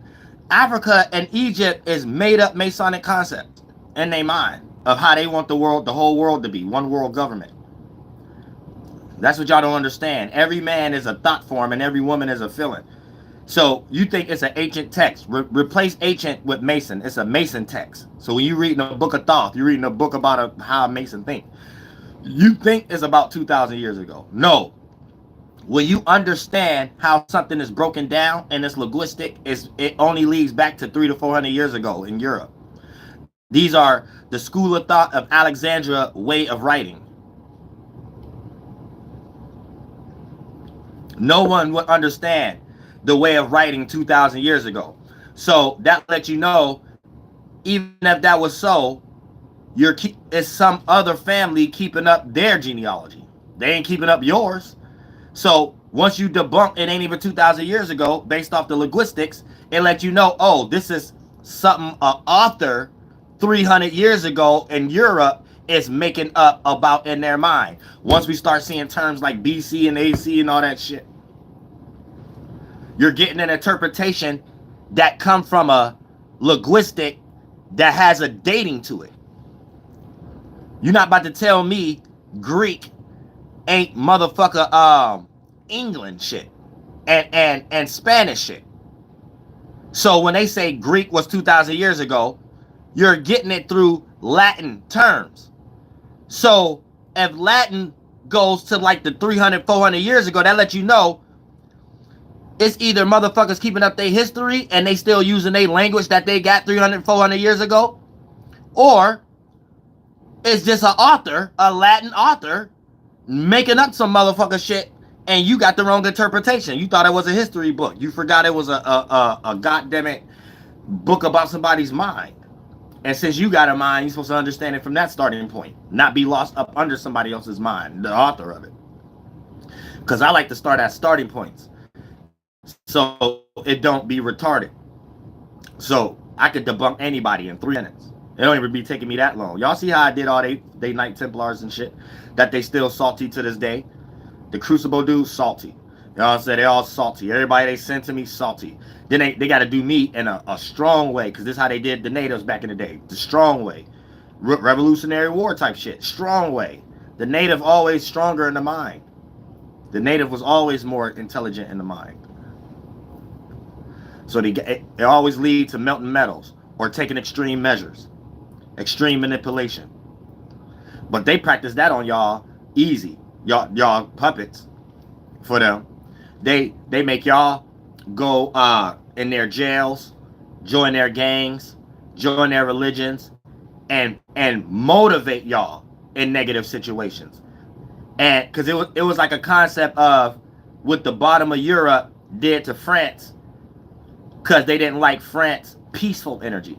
Africa and Egypt is made up Masonic concept in their mind of how they want the whole world to be, one world government. That's what y'all don't understand. Every man is a thought form and every woman is a feeling. So you think it's an ancient text. Replace ancient with Mason. It's a Mason text. So when you're reading a book of Thoth, you're reading a book about how a Mason think. You think it's about 2,000 years ago. No. When you understand how something is broken down and it's linguistic, it only leads back to 300 to 400 years ago in Europe. These are the school of thought of Alexandria way of writing. No one would understand the way of writing 2,000 years ago. So that lets you know, even if that was so, it's some other family keeping up their genealogy. They ain't keeping up yours. So once you debunk it ain't even 2,000 years ago, based off the linguistics, it lets you know, oh, this is something an author 300 years ago in Europe is making up about in their mind. Once we start seeing terms like BC and AC and all that shit, you're getting an interpretation that come from a linguistic that has a dating to it. You're not about to tell me Greek ain't motherfucker England shit and Spanish shit. So when they say Greek was 2,000 years ago, you're getting it through Latin terms. So if Latin goes to like the 300, 400 years ago, that lets you know It's either motherfuckers keeping up their history and they still using their language that they got 300, 400 years ago, or it's just an author, a Latin author, making up some motherfucker shit, and you got the wrong interpretation. You thought it was a history book. You forgot it was a goddamn book about somebody's mind. And since you got a mind, you're supposed to understand it from that starting point, not be lost up under somebody else's mind, the author of it. Because I like to start at starting points, so it don't be retarded. So I could debunk anybody in 3 minutes. It don't even be taking me that long. Y'all see how I did all they Knight Templars and shit? That they still salty to this day. The Crucible dudes, salty. Y'all say they all salty. Everybody they send to me, salty. Then they got to do me in a strong way, because this is how they did the natives back in the day. The strong way. Revolutionary War type shit. Strong way. The native always stronger in the mind. The native was always more intelligent in the mind. So it always lead to melting metals or taking extreme measures. Extreme manipulation. But they practice that on y'all easy. Y'all puppets for them. They make y'all go in their jails, join their gangs, join their religions, and motivate y'all in negative situations. And because it was like a concept of what the bottom of Europe did to France, because they didn't like France peaceful energy.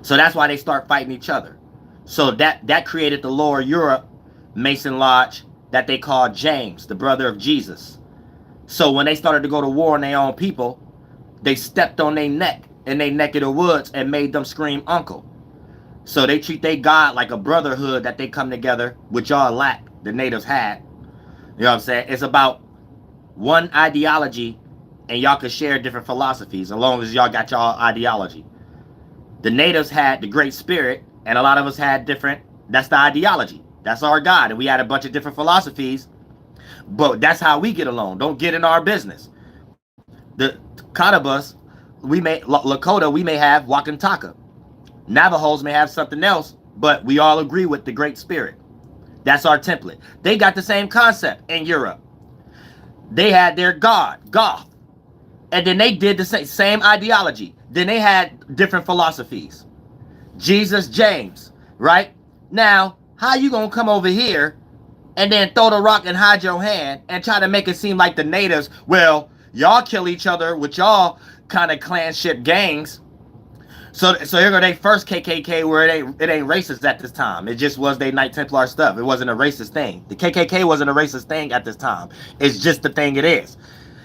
So that's why they start fighting each other. So that created the lower Europe Mason Lodge that they called James, the brother of Jesus. So when they started to go to war on their own people, they stepped on their neck in their neck of the woods and made them scream uncle. So they treat their God like a brotherhood that they come together, which y'all lack, the natives had. You know what I'm saying? It's about one ideology, and y'all can share different philosophies as long as y'all got y'all ideology. The natives had the Great Spirit, and a lot of us had different, that's the ideology. That's our God, and we had a bunch of different philosophies, but that's how we get along. Don't get in our business. The Katabus, Lakota, we may have Wakantaka. Navajos may have something else, but we all agree with the Great Spirit. That's our template. They got the same concept in Europe. They had their God, Goth, and then they did the same ideology. Then they had different philosophies. Jesus, James, right? Now, how you gonna come over here and then throw the rock and hide your hand and try to make it seem like the natives, well, y'all kill each other with y'all kind of clanship gangs. So here go they first KKK where it ain't racist at this time. It just was they Knight Templar stuff. It wasn't a racist thing. The KKK wasn't a racist thing at this time. It's just the thing it is.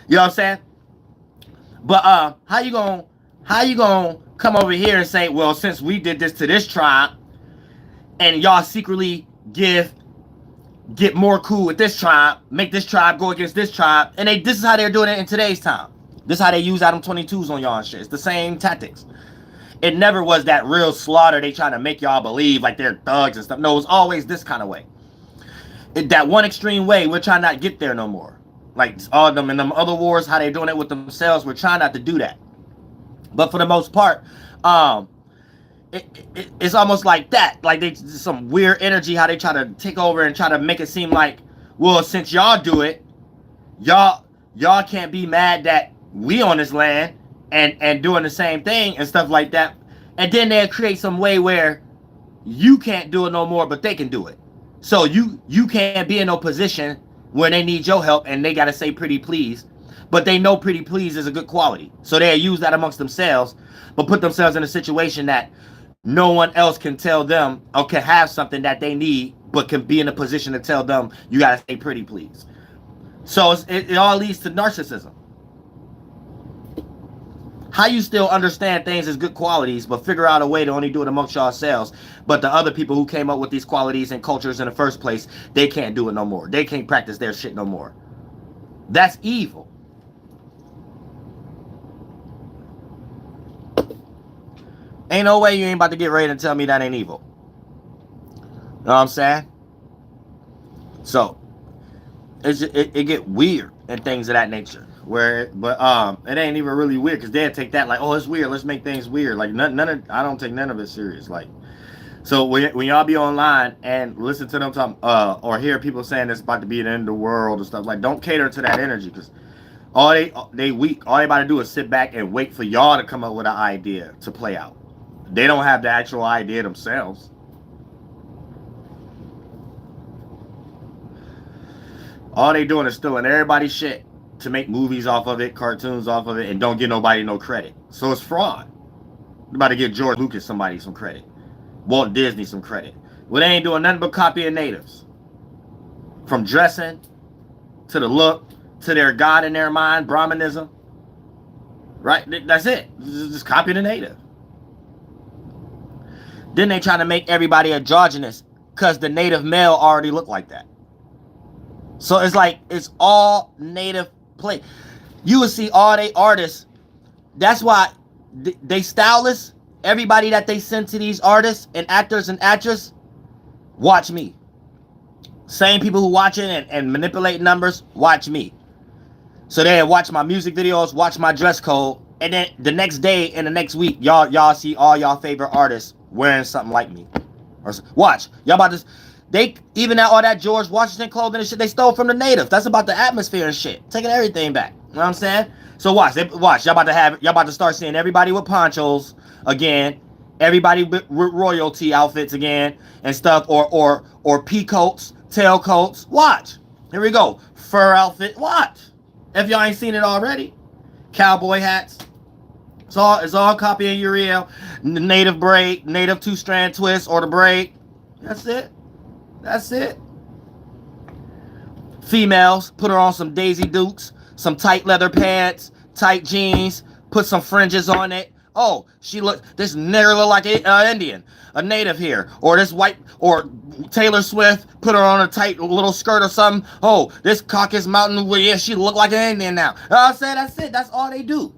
You know what I'm saying? But how you gonna come over here and say, well, since we did this to this tribe, and y'all secretly get more cool with this tribe, make this tribe go against this tribe, and this is how they're doing it in today's time. This is how they use Adam 22s on y'all and shit. It's the same tactics. It never was that real slaughter they trying to make y'all believe like they're thugs and stuff. No, it was always this kind of way. That one extreme way, we're trying not to get there no more. Like all of them in them other wars, how they doing it with themselves, we're trying not to do that. But for the most part, it's almost like that. Like they some weird energy how they try to take over and try to make it seem like, well, since y'all do it, y'all can't be mad that we on this land and doing the same thing and stuff like that. And then they'll create some way where you can't do it no more, but they can do it. So you can't be in no position where they need your help and they gotta say pretty please. But they know pretty please is a good quality. So they'll use that amongst themselves, but put themselves in a situation that no one else can tell them or can have something that they need, but can be in a position to tell them, you gotta say pretty please. So it all leads to narcissism. How you still understand things as good qualities, but figure out a way to only do it amongst yourselves, but the other people who came up with these qualities and cultures in the first place, they can't do it no more. They can't practice their shit no more. That's evil. Ain't no way you ain't about to get ready to tell me that ain't evil. You know what I'm saying? So, it get weird and things of that nature. But it ain't even really weird because they'll take that like, oh, it's weird. Let's make things weird. Like I don't take none of it serious. Like, so when y'all be online and listen to them talk, or hear people saying it's about to be the end of the world and stuff, like, don't cater to that energy because They weak. All they about to do is sit back and wait for y'all to come up with an idea to play out. They don't have the actual idea themselves. All they doing is stealing everybody's shit to make movies off of it, cartoons off of it, and don't give nobody no credit. So it's fraud. They're about to give George Lucas somebody some credit. Walt Disney some credit. Well, they ain't doing nothing but copying natives. From dressing, to the look, to their god in their mind, Brahmanism. Right? That's it. Just copy the native. Then they trying to make everybody androgynous because the native male already looked like that. So it's like, it's all native play. You will see all they artists. That's why they stylists, everybody that they send to these artists and actors and actresses, watch me. Same people who watching and manipulate numbers, watch me. So they watch my music videos, watch my dress code, and then the next day and the next week, y'all see all y'all favorite artists wearing something like me. Or watch, y'all about to. They even all that George Washington clothing and shit they stole from the natives. That's about the atmosphere and shit, taking everything back. You know what I'm saying? So watch, y'all about to start seeing everybody with ponchos again, everybody with royalty outfits again and stuff, or peacoats, tailcoats. Watch, here we go, fur outfit. Watch, if y'all ain't seen it already, cowboy hats. It's all copying Uriel, native braid, native 2-strand twist, or the braid. That's it. That's it. Females, put her on some Daisy Dukes, some tight leather pants, tight jeans, put some fringes on it. Oh, this nigger look like an Indian, a native here. Or this white, or Taylor Swift, put her on a tight little skirt or something. Oh, this Caucasus Mountain, well, yeah, she look like an Indian now. I said, that's it. That's all they do.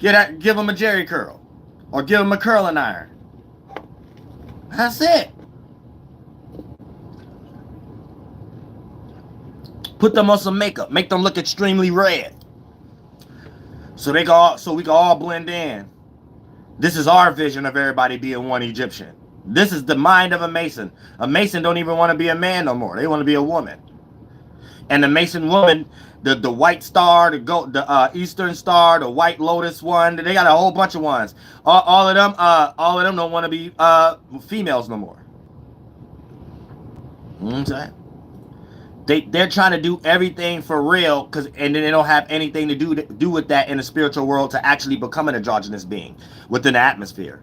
Give them a jerry curl. Or give them a curling iron. That's it. Put them on some makeup. Make them look extremely red. So we can all blend in. This is our vision of everybody being one Egyptian. This is the mind of a Mason. A Mason don't even want to be a man no more. They want to be a woman. And the Mason woman, the white star, the Eastern Star, the White Lotus one, they got a whole bunch of ones. All of them don't want to be females no more. You know what I'm saying? They're trying to do everything for real, and then they don't have anything to do with that in the spiritual world to actually become an androgynous being within the atmosphere.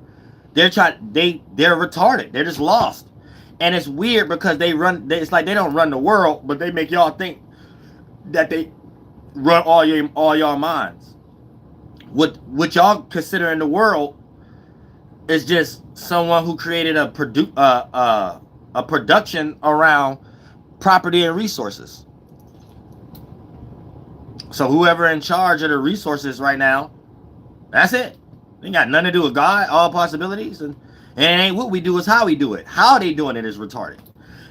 They're retarded. They're just lost. And it's weird because it's like they don't run the world, but they make y'all think that they run all y'all minds. What y'all consider in the world is just someone who created a production around property and resources. So whoever in charge of the resources right now, that's it. They ain't got nothing to do with God, all possibilities, and it ain't what we do, it's how we do it. How they doing it is retarded.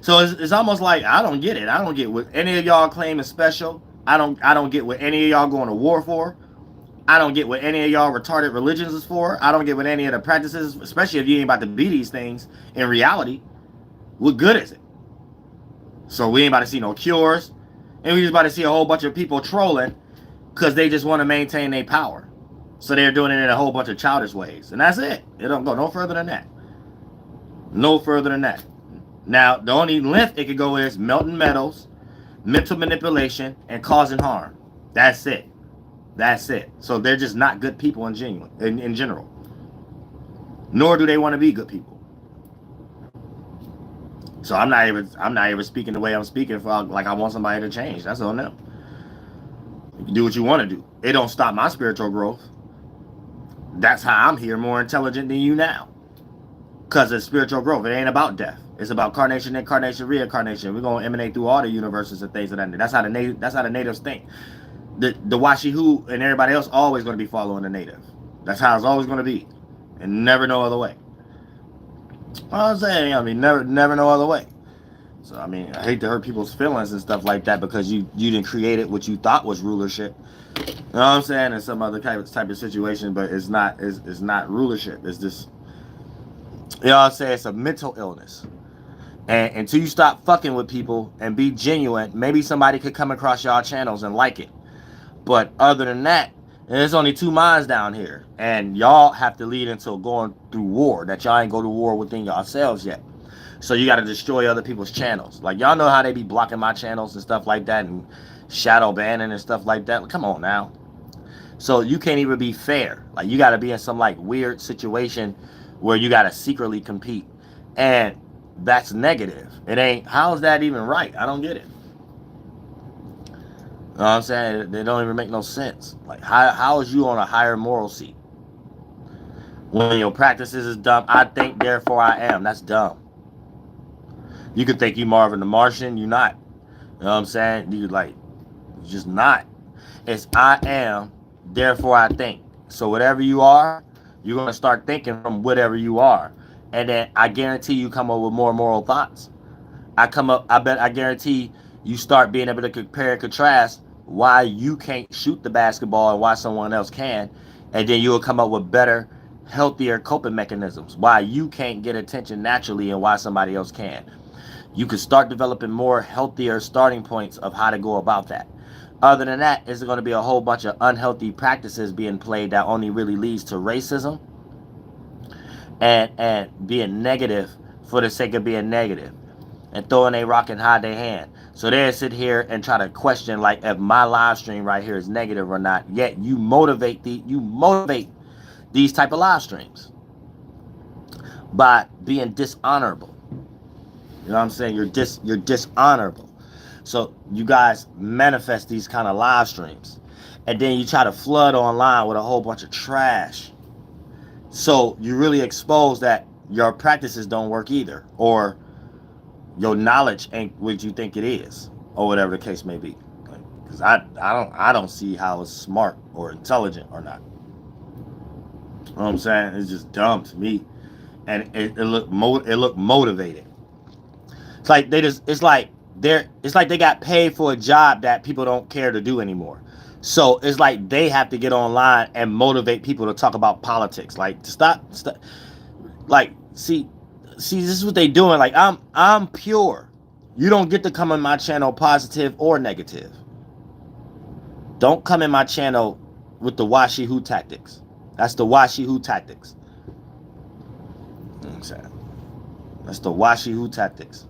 So it's almost like I don't get it. I don't get what any of y'all claim is special. I don't get what any of y'all going to war for. I don't get what any of y'all retarded religions is for. I don't get what any of the practices, especially if you ain't about to be these things in reality. What good is it? So we ain't about to see no cures, and we just about to see a whole bunch of people trolling because they just want to maintain their power. So they're doing it in a whole bunch of childish ways, and that's it. It don't go no further than that. No further than that. Now, the only length it could go is melting metals, mental manipulation, and causing harm. That's it. That's it. So they're just not good people in general. Nor do they want to be good people. So I'm not even speaking the way I'm speaking for like I want somebody to change. That's on them. You can do what you want to do. It don't stop my spiritual growth. That's how I'm here, more intelligent than you now. Because it's spiritual growth. It ain't about death. It's about carnation, incarnation, reincarnation. We're gonna emanate through all the universes and things of that. That's how the natives think. The Washihu and everybody else always gonna be following the native. That's how it's always gonna be, and never no other way. I'm saying, I mean, never no other way. So I mean, I hate to hurt people's feelings and stuff like that because you didn't create it what you thought was rulership. You know what I'm saying? In some other type of situation, but it's not rulership. It's just, you know what I'm saying? It's a mental illness. And until you stop fucking with people and be genuine, maybe somebody could come across y'all channels and like it. But other than that, there's only two minds down here. And y'all have to lead into going through war. That y'all ain't go to war within yourselves yet. So you got to destroy other people's channels. Like, y'all know how they be blocking my channels and stuff like that, and shadow banning and stuff like that. Like, come on now. So you can't even be fair. Like, you got to be in some like weird situation where you got to secretly compete. And that's negative. It ain't, how is that even right? I don't get it. You know what I'm saying? They don't even make no sense. Like, how is you on a higher moral seat? When your practices is dumb, I think, therefore I am. That's dumb. You could think you Marvin the Martian, you're not. You know what I'm saying? You like, you're just not. It's I am, therefore I think. So whatever you are, you're going to start thinking from whatever you are. And then I guarantee you come up with more moral thoughts. I guarantee you start being able to compare and contrast why you can't shoot the basketball and why someone else can. And then you'll come up with better, healthier coping mechanisms. Why you can't get attention naturally and why somebody else can. You can start developing more healthier starting points of how to go about that. Other than that, it's going to be a whole bunch of unhealthy practices being played that only really leads to racism and being negative for the sake of being negative and throwing a rock and hide their hand. So they sit here and try to question like if my live stream right here is negative or not. Yet you motivate these type of live streams by being dishonorable. You know what I'm saying? You're dishonorable. So you guys manifest these kind of live streams. And then you try to flood online with a whole bunch of trash. So you really expose that your practices don't work either. Or your knowledge ain't what you think it is. Or whatever the case may be. Because I don't see how it's smart or intelligent or not. You know what I'm saying? It's just dumb to me. And it looked motivated. It's like they got paid for a job that people don't care to do anymore. So it's like they have to get online and motivate people to talk about politics. Like to stop. Like see, this is what they doing. Like I'm pure. You don't get to come in my channel positive or negative. Don't come in my channel with the washi who tactics. That's the washi who tactics. You know what I'm saying? That's the washi who tactics.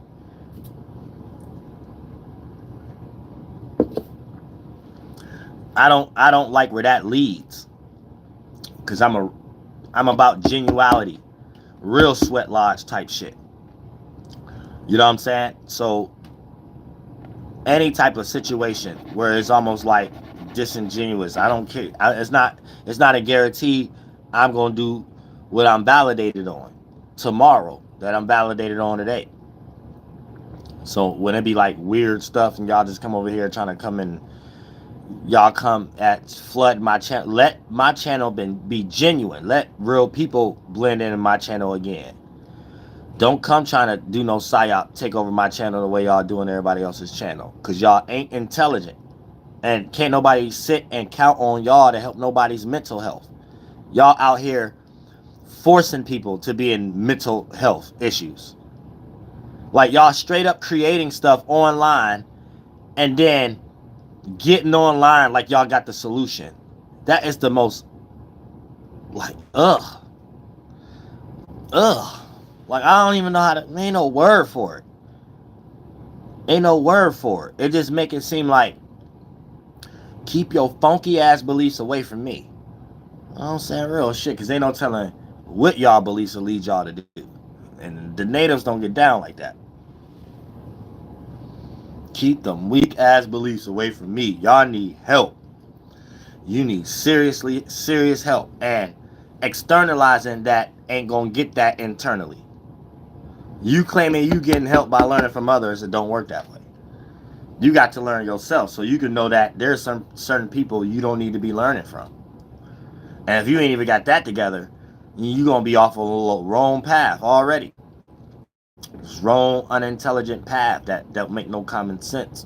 I don't like where that leads, because I'm about genuality, real sweat lodge type shit. You know what I'm saying? So any type of situation where it's almost like disingenuous, I don't care. It's not a guarantee I'm gonna do what I'm validated on tomorrow that I'm validated on today. So when it be like weird stuff and y'all just come over here trying to come in. Y'all come at flood my channel. Let my channel be genuine. Let real people blend in my channel again. Don't come trying to do no psyop, take over my channel the way y'all doing everybody else's channel. Because y'all ain't intelligent. And can't nobody sit and count on y'all to help nobody's mental health. Y'all out here forcing people to be in mental health issues. Like y'all straight up creating stuff online and then getting online like y'all got the solution. That is the most like ugh. Like I don't even know how to, ain't no word for it. Ain't no word for it. It just make it seem like keep your funky ass beliefs away from me. I'm saying real shit, because they no telling what y'all beliefs will lead y'all to do. And the natives don't get down like that. Keep them weak ass beliefs away from me. Y'all need help. You need serious help. And externalizing that ain't gonna get that internally. You claiming you getting help by learning from others, it don't work that way. You got to learn yourself so you can know that there's some certain people you don't need to be learning from. And if you ain't even got that together, you gonna be off a little wrong path already. This wrong, unintelligent path that don't make no common sense.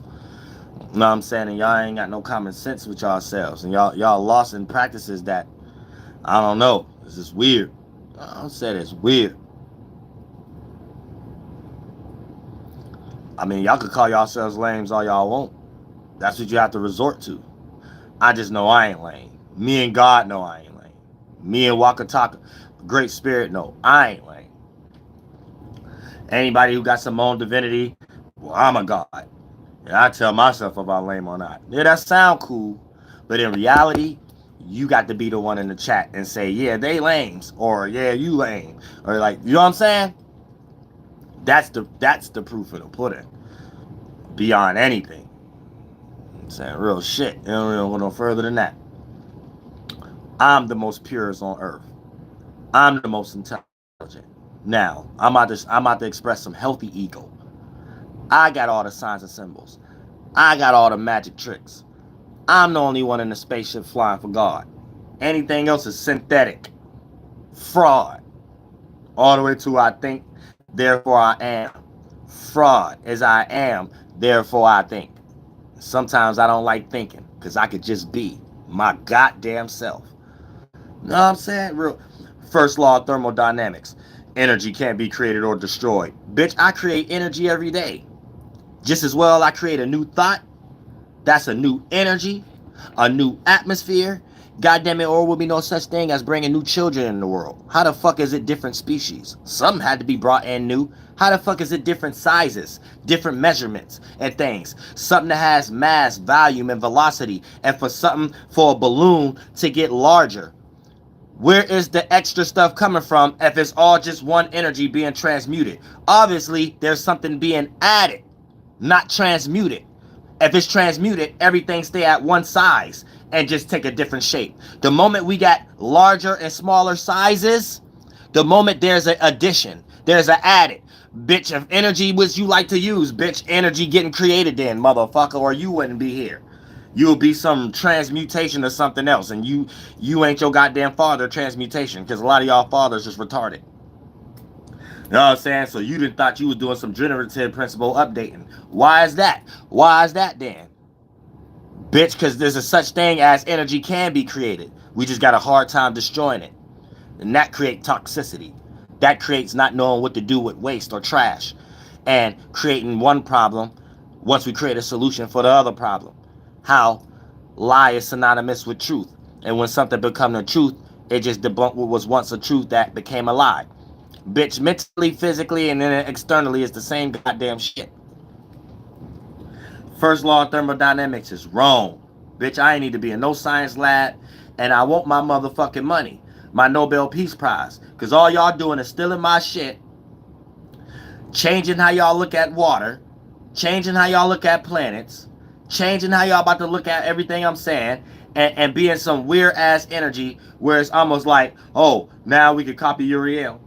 You know what I'm saying? And y'all ain't got no common sense with yourselves. And y'all lost in practices that, I don't know. This is weird. I said it's weird. I mean, y'all could call yourselves lames all y'all want. That's what you have to resort to. I just know I ain't lame. Me and God know I ain't lame. Me and Wakataka, Great Spirit, know I ain't lame. Anybody who got some own divinity, well, I'm a God. And I tell myself if I'm lame or not. Yeah, that sound cool. But in reality, you got to be the one in the chat and say, yeah, they lames. Or yeah, you lame. Or like, you know what I'm saying? That's the proof of the pudding. Beyond anything. I'm saying real shit. You don't go no further than that. I'm the most purest on earth. I'm the most intelligent. Now, I'm about to express some healthy ego. I got all the signs and symbols. I got all the magic tricks. I'm the only one in the spaceship flying for God. Anything else is synthetic. Fraud. All the way to I think, therefore I am. Fraud is I am, therefore I think. Sometimes I don't like thinking because I could just be my goddamn self. Know what I'm saying? Real. First law of thermodynamics. Energy can't be created or destroyed. Bitch, I create energy every day. Just as well I create a new thought. That's a new energy, a new atmosphere. Goddamn it, or will be no such thing as bringing new children in the world. How the fuck is it different species? Something had to be brought in new. How the fuck is it different sizes, different measurements and things? Something that has mass, volume, and velocity. And for a balloon to get larger. Where is the extra stuff coming from if it's all just one energy being transmuted? Obviously, there's something being added, not transmuted. If it's transmuted, everything stay at one size and just take a different shape. The moment we got larger and smaller sizes, the moment there's an addition, there's an added. Bitch, if energy was you like to use, bitch, energy getting created then, motherfucker, or you wouldn't be here. You'll be some transmutation or something else, and you ain't your goddamn father transmutation, because a lot of y'all fathers just retarded. You know what I'm saying? So you didn't thought you was doing some generative principle updating. Why is that? Why is that then? Bitch, because there's a such thing as energy can be created. We just got a hard time destroying it. And that creates toxicity. That creates not knowing what to do with waste or trash. And creating one problem once we create a solution for the other problem. How lie is synonymous with truth. And when something becomes a truth, it just debunked what was once a truth that became a lie. Bitch, mentally, physically, and then externally is the same goddamn shit. First law of thermodynamics is wrong. Bitch, I ain't need to be in no science lab, and I want my motherfucking money. My Nobel Peace Prize. Because all y'all doing is stealing my shit, changing how y'all look at water, changing how y'all look at planets, changing how y'all about to look at everything I'm saying, and being some weird-ass energy where it's almost like, oh, now we can copy Uriel.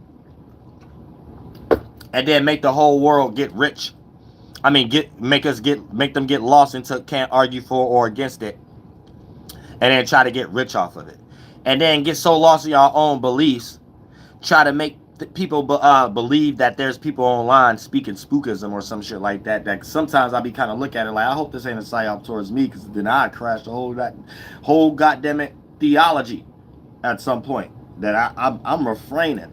And then make the whole world get rich. I mean, make them get lost into can't argue for or against it. And then try to get rich off of it. And then get so lost in your own beliefs. Try to make people believe that there's people online speaking spookism or some shit like that. That sometimes I be kind of look at it like, I hope this ain't a psyop towards me, because then I'd crash the whole goddamn it theology at some point. That I'm refraining.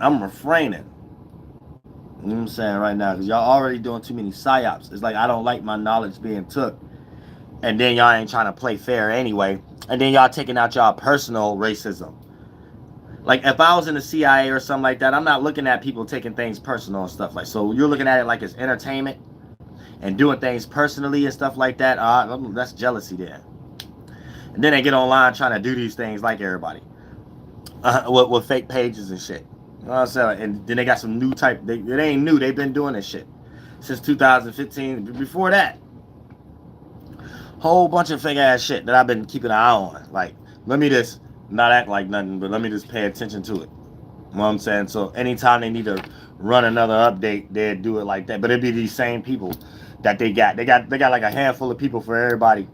I'm refraining. You know what I'm saying right now? Because y'all already doing too many psyops. It's like I don't like my knowledge being took. And then y'all ain't trying to play fair anyway. And then y'all taking out y'all personal racism. Like if I was in the CIA or something like that, I'm not looking at people taking things personal and stuff like. So you're looking at it like it's entertainment and doing things personally and stuff like that. That's jealousy there. And then they get online trying to do these things like everybody. With fake pages and shit. You know what I'm saying? And then they got some new type. It ain't new. They've been doing this shit since 2015. Before that, whole bunch of fake ass shit that I've been keeping an eye on. Like, let me just not act like nothing, but let me just pay attention to it. You know what I'm saying? So anytime they need to run another update, they'd do it like that. But it'd be these same people that they got. They got like a handful of people for everybody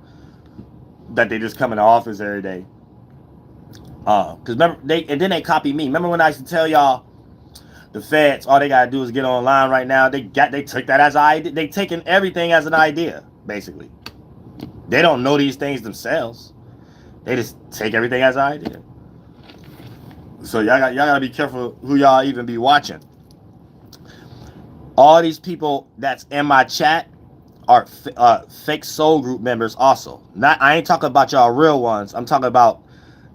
that they just come into office every day. Because remember, and then they copy me. Remember when I used to tell y'all, the feds, all they gotta do is get online right now. They took that as an idea. They taking everything as an idea, basically. They don't know these things themselves. They just take everything as an idea. So y'all gotta be careful who y'all even be watching. All these people that's in my chat are fake soul group members also. Not, I ain't talking about y'all real ones. I'm talking about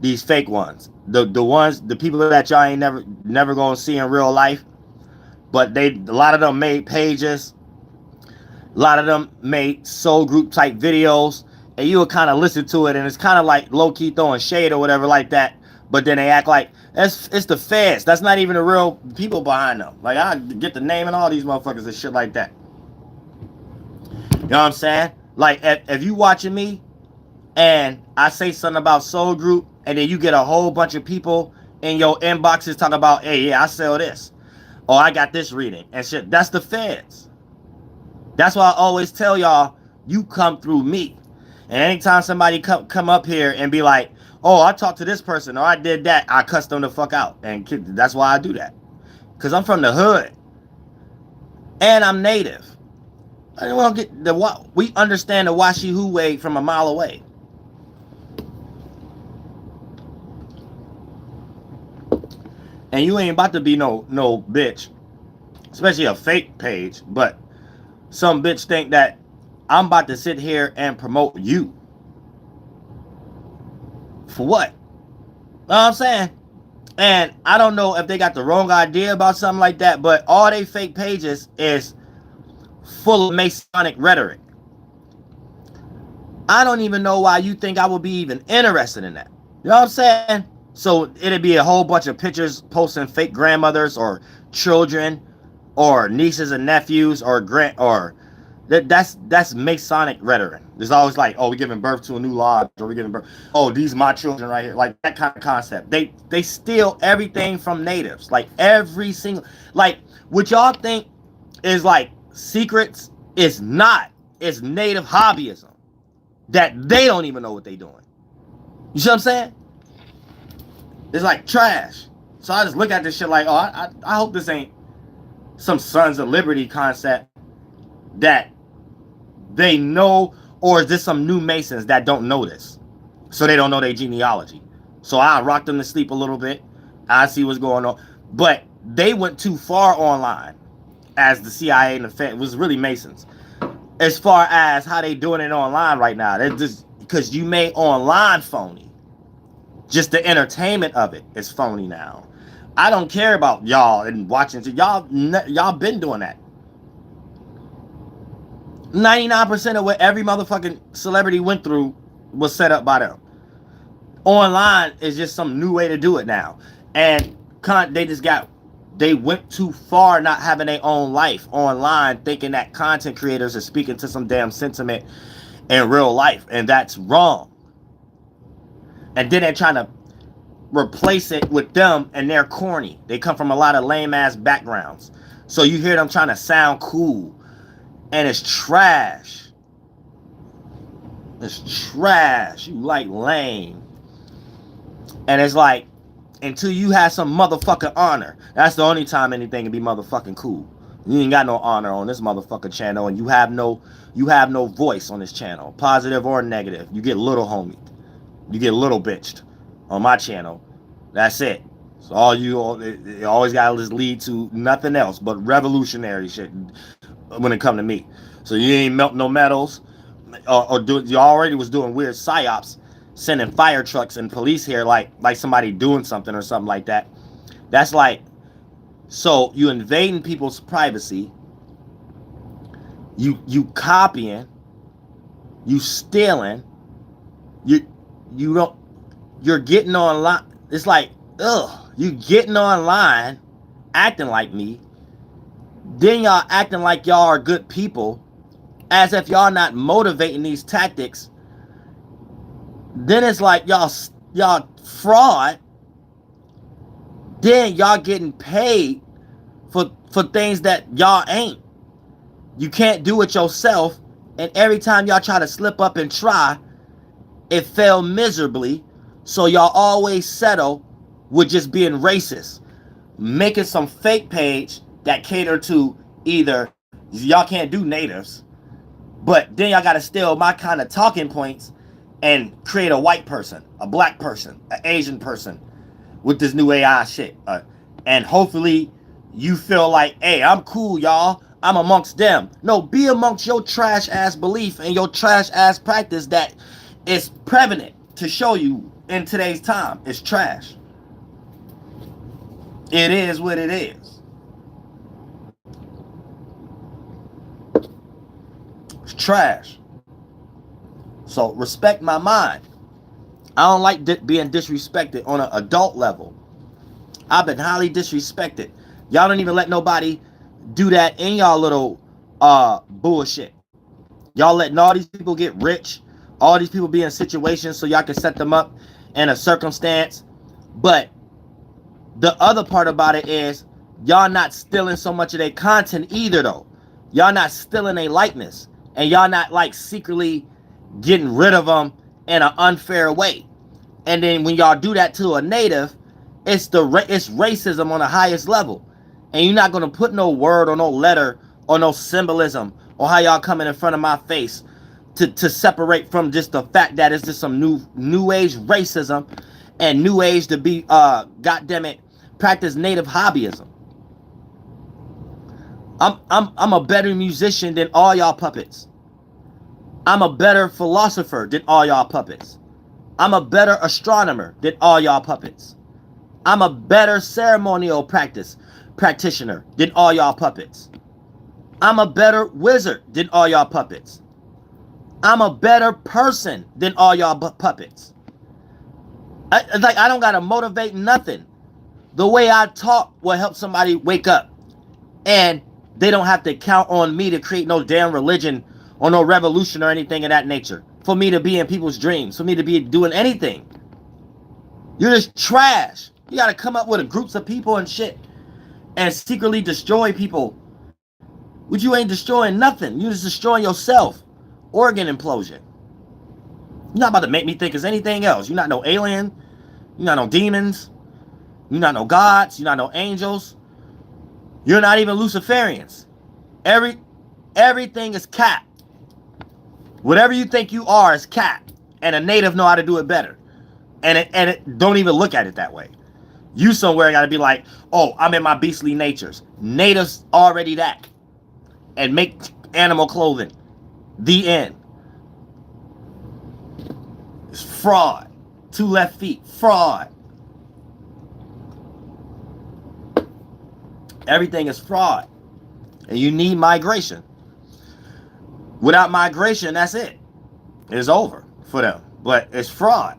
these fake ones. The ones, the people that y'all ain't never gonna see in real life. But a lot of them made pages. A lot of them made soul group type videos, and you would kind of listen to it, and it's kind of like low key throwing shade or whatever like that. But then they act like it's the feds. That's not even the real people behind them. Like, I get the name and all these motherfuckers and shit like that. You know what I'm saying? Like, if you watching me and I say something about soul group, and then you get a whole bunch of people in your inboxes talking about, hey, yeah, I sell this, or I got this reading and shit. That's the feds. That's why I always tell y'all, you come through me. And anytime somebody come up here and be like, oh, I talked to this person, or I did that, I cuss them the fuck out. And that's why I do that. Because I'm from the hood. And I'm native. I don't get we understand the Washi Hu way from a mile away. And you ain't about to be no bitch. Especially a fake page. But some bitch think that I'm about to sit here and promote you. For what? Know what I'm saying? And I don't know if they got the wrong idea about something like that, but all they fake pages is full of Masonic rhetoric. I don't even know why you think I would be even interested in that. You know what I'm saying? So it'd be a whole bunch of pictures posting fake grandmothers or children or nieces and nephews or that's Masonic rhetoric. There's always like, oh, we're giving birth to a new lodge, or we're giving birth. Oh, these are my children right here. Like that kind of concept. They steal everything from natives. Like every single, like what y'all think is like secrets is not. It's native hobbyism that they don't even know what they doing. You see what I'm saying? It's like trash. So I just look at this shit like, oh, I hope this ain't some Sons of Liberty concept that they know, or is this some new Masons that don't know this? So they don't know their genealogy. So I rock them to sleep a little bit. I see what's going on. But they went too far online, as the CIA and the Fed, it was really Masons. As far as how they doing it online right now. They're just, because you made online phony. Just the entertainment of it is phony now. I don't care about y'all and watching. Y'all been doing that. 99% of what every motherfucking celebrity went through was set up by them. Online is just some new way to do it now. And they went too far not having their own life online, thinking that content creators are speaking to some damn sentiment in real life. And that's wrong. And then they're trying to replace it with them, and they're corny. They come from a lot of lame ass backgrounds. So you hear them trying to sound cool. And it's trash. It's trash. You like lame. And it's like, until you have some motherfucking honor, that's the only time anything can be motherfucking cool. You ain't got no honor on this motherfucking channel, and you have no voice on this channel, positive or negative. You get little homie. You get little bitched on my channel. That's it. So it always gotta just lead to nothing else but revolutionary shit when it come to me. So you ain't melt no metals, you already was doing weird psyops, sending fire trucks and police here like somebody doing something or something like that. That's like, so you invading people's privacy, you copying, you stealing, you're getting online. It's like, you getting online, acting like me. Then y'all acting like y'all are good people, as if y'all not motivating these tactics. Then it's like y'all fraud. Then y'all getting paid for things that y'all ain't. You can't do it yourself, and every time y'all try to slip up and try, it fell miserably. So y'all always settle with just being racist, making some fake page that cater to either y'all can't do natives, but then y'all gotta steal my kind of talking points and create a white person, a black person, an Asian person with this new AI shit. And hopefully you feel like, hey, I'm cool, y'all. I'm amongst them. No, be amongst your trash ass belief and your trash ass practice that is prevalent to show you in today's time. It's trash. It is what it is. It's trash. So respect my mind. I don't like being disrespected on an adult level. I've been highly disrespected. Y'all don't even let nobody do that in y'all little bullshit. Y'all letting all these people get rich. All these people be in situations so y'all can set them up in a circumstance. But the other part about it is y'all not stealing so much of their content either though. Y'all not stealing their likeness. And y'all not like secretly getting rid of them in an unfair way. And then when y'all do that to a native, it's racism on the highest level. And you're not going to put no word or no letter or no symbolism or how y'all coming in front of my face to separate from just the fact that it's just some new age racism and new age to be goddammit practice native hobbyism. I'm a better musician than all y'all puppets. I'm a better philosopher than all y'all puppets. I'm a better astronomer than all y'all puppets. I'm a better ceremonial practitioner than all y'all puppets. I'm a better wizard than all y'all puppets. I'm a better person than all y'all puppets. I don't gotta motivate nothing. The way I talk will help somebody wake up. And they don't have to count on me to create no damn religion or no revolution or anything of that nature. For me to be in people's dreams. For me to be doing anything. You're just trash. You gotta come up with groups of people and shit. And secretly destroy people. But you ain't destroying nothing. You're just destroying yourself. Organ implosion. You're not about to make me think it's anything else. You're not no alien. You're not no demons. You're not no gods. You're not no angels. You're not even Luciferians. Everything is cat. Whatever you think you are is cat. And a native know how to do it better. And it don't even look at it that way. You somewhere got to be like, oh, I'm in my beastly natures. Natives already that. And make animal clothing. The end. It's fraud. 2 left feet. Fraud. Everything is fraud. And you need migration. Without migration, that's it. It's over for them. But it's fraud.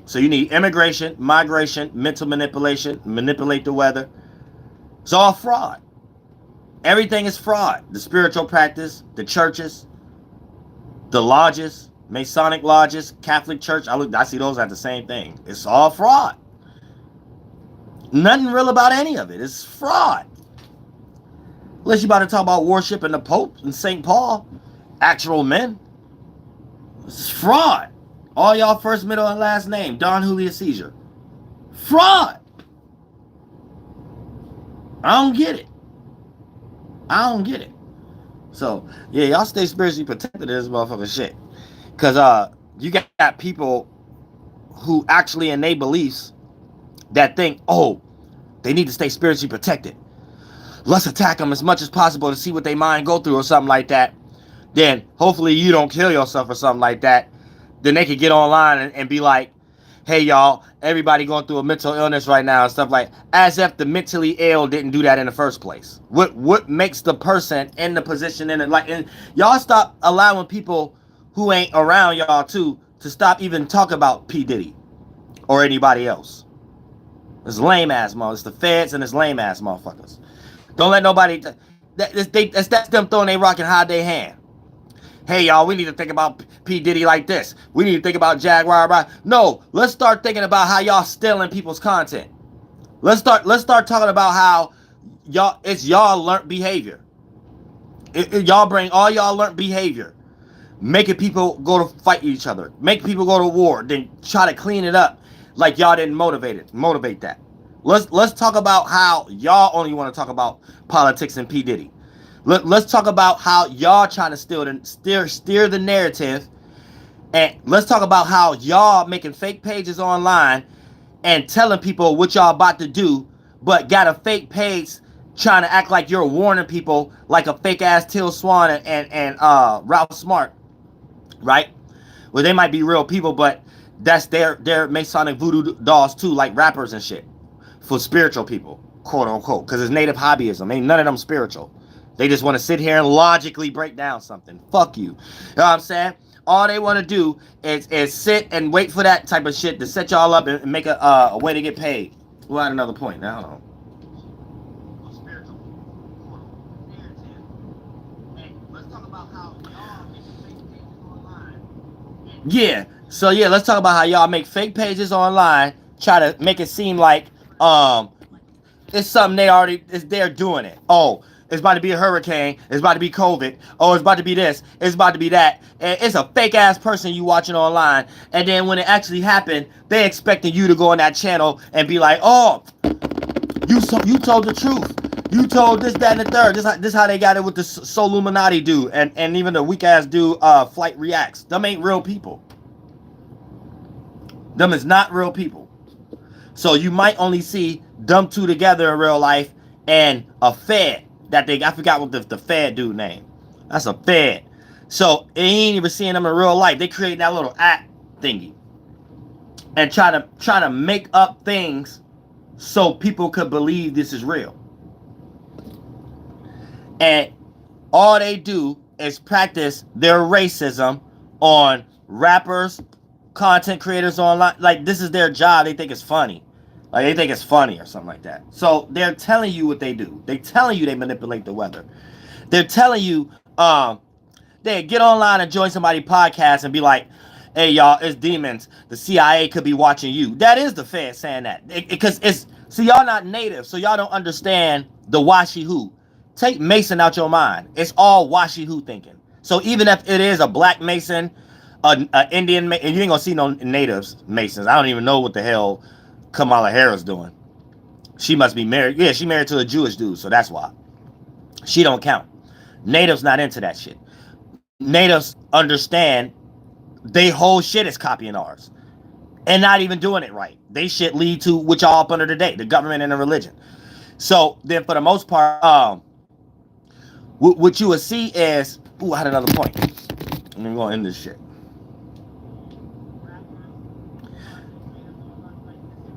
So you need immigration, migration, mental manipulation, manipulate the weather. It's all fraud. Everything is fraud. The spiritual practice, the churches, the lodges, Masonic lodges, Catholic Church. I see those as the same thing. It's all fraud. Nothing real about any of it. It's fraud. Unless you about to talk about worshiping the Pope and St. Paul, actual men. It's fraud. All y'all first, middle, and last name, Don Julius Caesar. Fraud. I don't get it. I don't get it. So, yeah, y'all stay spiritually protected of this motherfucking shit. Because you got people who actually in their beliefs that think, oh, they need to stay spiritually protected. Let's attack them as much as possible to see what they mind go through or something like that. Then hopefully you don't kill yourself or something like that. Then they could get online and be like, hey, y'all, everybody going through a mental illness right now and stuff like, as if the mentally ill didn't do that in the first place. What makes the person in the position in it? Like, and y'all stop allowing people who ain't around y'all to stop even talk about P. Diddy or anybody else. It's lame ass motherfuckers. It's the feds and it's lame ass motherfuckers. Don't let nobody. That's them throwing their rock and hide their hand. Hey, y'all, we need to think about P. Diddy like this. We need to think about Jaguar. No, let's start thinking about how y'all stealing people's content. Let's start talking about how y'all learned behavior. Y'all bring all y'all learned behavior, making people go to fight each other, make people go to war, then try to clean it up like y'all didn't motivate that. Let's talk about how y'all only want to talk about politics and P. Diddy. Let's talk about how y'all trying to steer the narrative, and let's talk about how y'all making fake pages online and telling people what y'all about to do, but got a fake page trying to act like you're warning people like a fake ass Till Swan and Ralph Smart, right? Well, they might be real people, but that's their Masonic voodoo dolls too, like rappers and shit, for spiritual people, quote unquote, because it's native hobbyism. Ain't none of them spiritual. They just want to sit here and logically break down something. Fuck you. You know what I'm saying? All they want to do is sit and wait for that type of shit to set y'all up and make a way to get paid. We'll add another point. Now, hold on. Yeah. So yeah, let's talk about how y'all make fake pages online, try to make it seem like it's something they're doing it. Oh, it's about to be a hurricane, it's about to be COVID, oh, it's about to be this, it's about to be that. And it's a fake ass person you watching online, and then when it actually happened, they expecting you to go on that channel and be like, oh, you told the truth. You told this, that, and the third. This how they got it with the Soluminati dude, and even the weak ass dude, Flight Reacts. Them ain't real people. Them is not real people. So you might only see them two together in real life and a Fed that I forgot what the Fed dude name. That's a Fed. So they ain't even seeing them in real life. They create that little app thingy and try to make up things so people could believe this is real. And all they do is practice their racism on rappers, content creators online. Like, this is their job. They think it's funny. Like, they think it's funny or something like that. So they're telling you what they do. They're telling you they manipulate the weather. They're telling you they get online and join somebody's podcast and be like, hey, y'all, it's demons. The CIA could be watching you. That is the Fed saying that. Because see, y'all not native, so y'all don't understand the washi-who. Take Mason out your mind. It's all washi-who thinking. So even if it is a black Mason, an Indian, and you ain't gonna see no natives Masons. I don't even know what the hell Kamala Harris doing. She must be married. Yeah, she married to a Jewish dude, so that's why. She don't count. Natives not into that shit. Natives understand they whole shit is copying ours. And not even doing it right. They shit lead to what y'all up under today, the government and the religion. So then for the most part, what you would see is, ooh, I had another point. I'm gonna end this shit.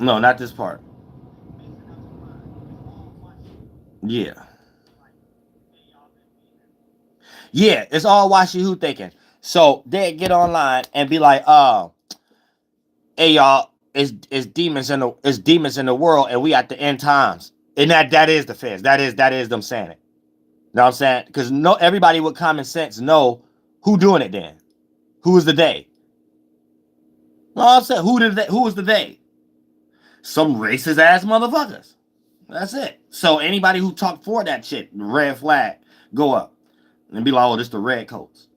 No, not this part. Yeah. Yeah, it's all washi-who thinking. So they get online and be like, hey y'all, it's demons in the world, and we at the end times. And that is the Feds. That is them saying it. You know what I'm saying? Because everybody with common sense know who doing it then. Who is the they? No, I'm saying who is the they? Some racist ass motherfuckers. That's it. So anybody who talk for that shit, red flag, go up and be like, oh, this the red coats.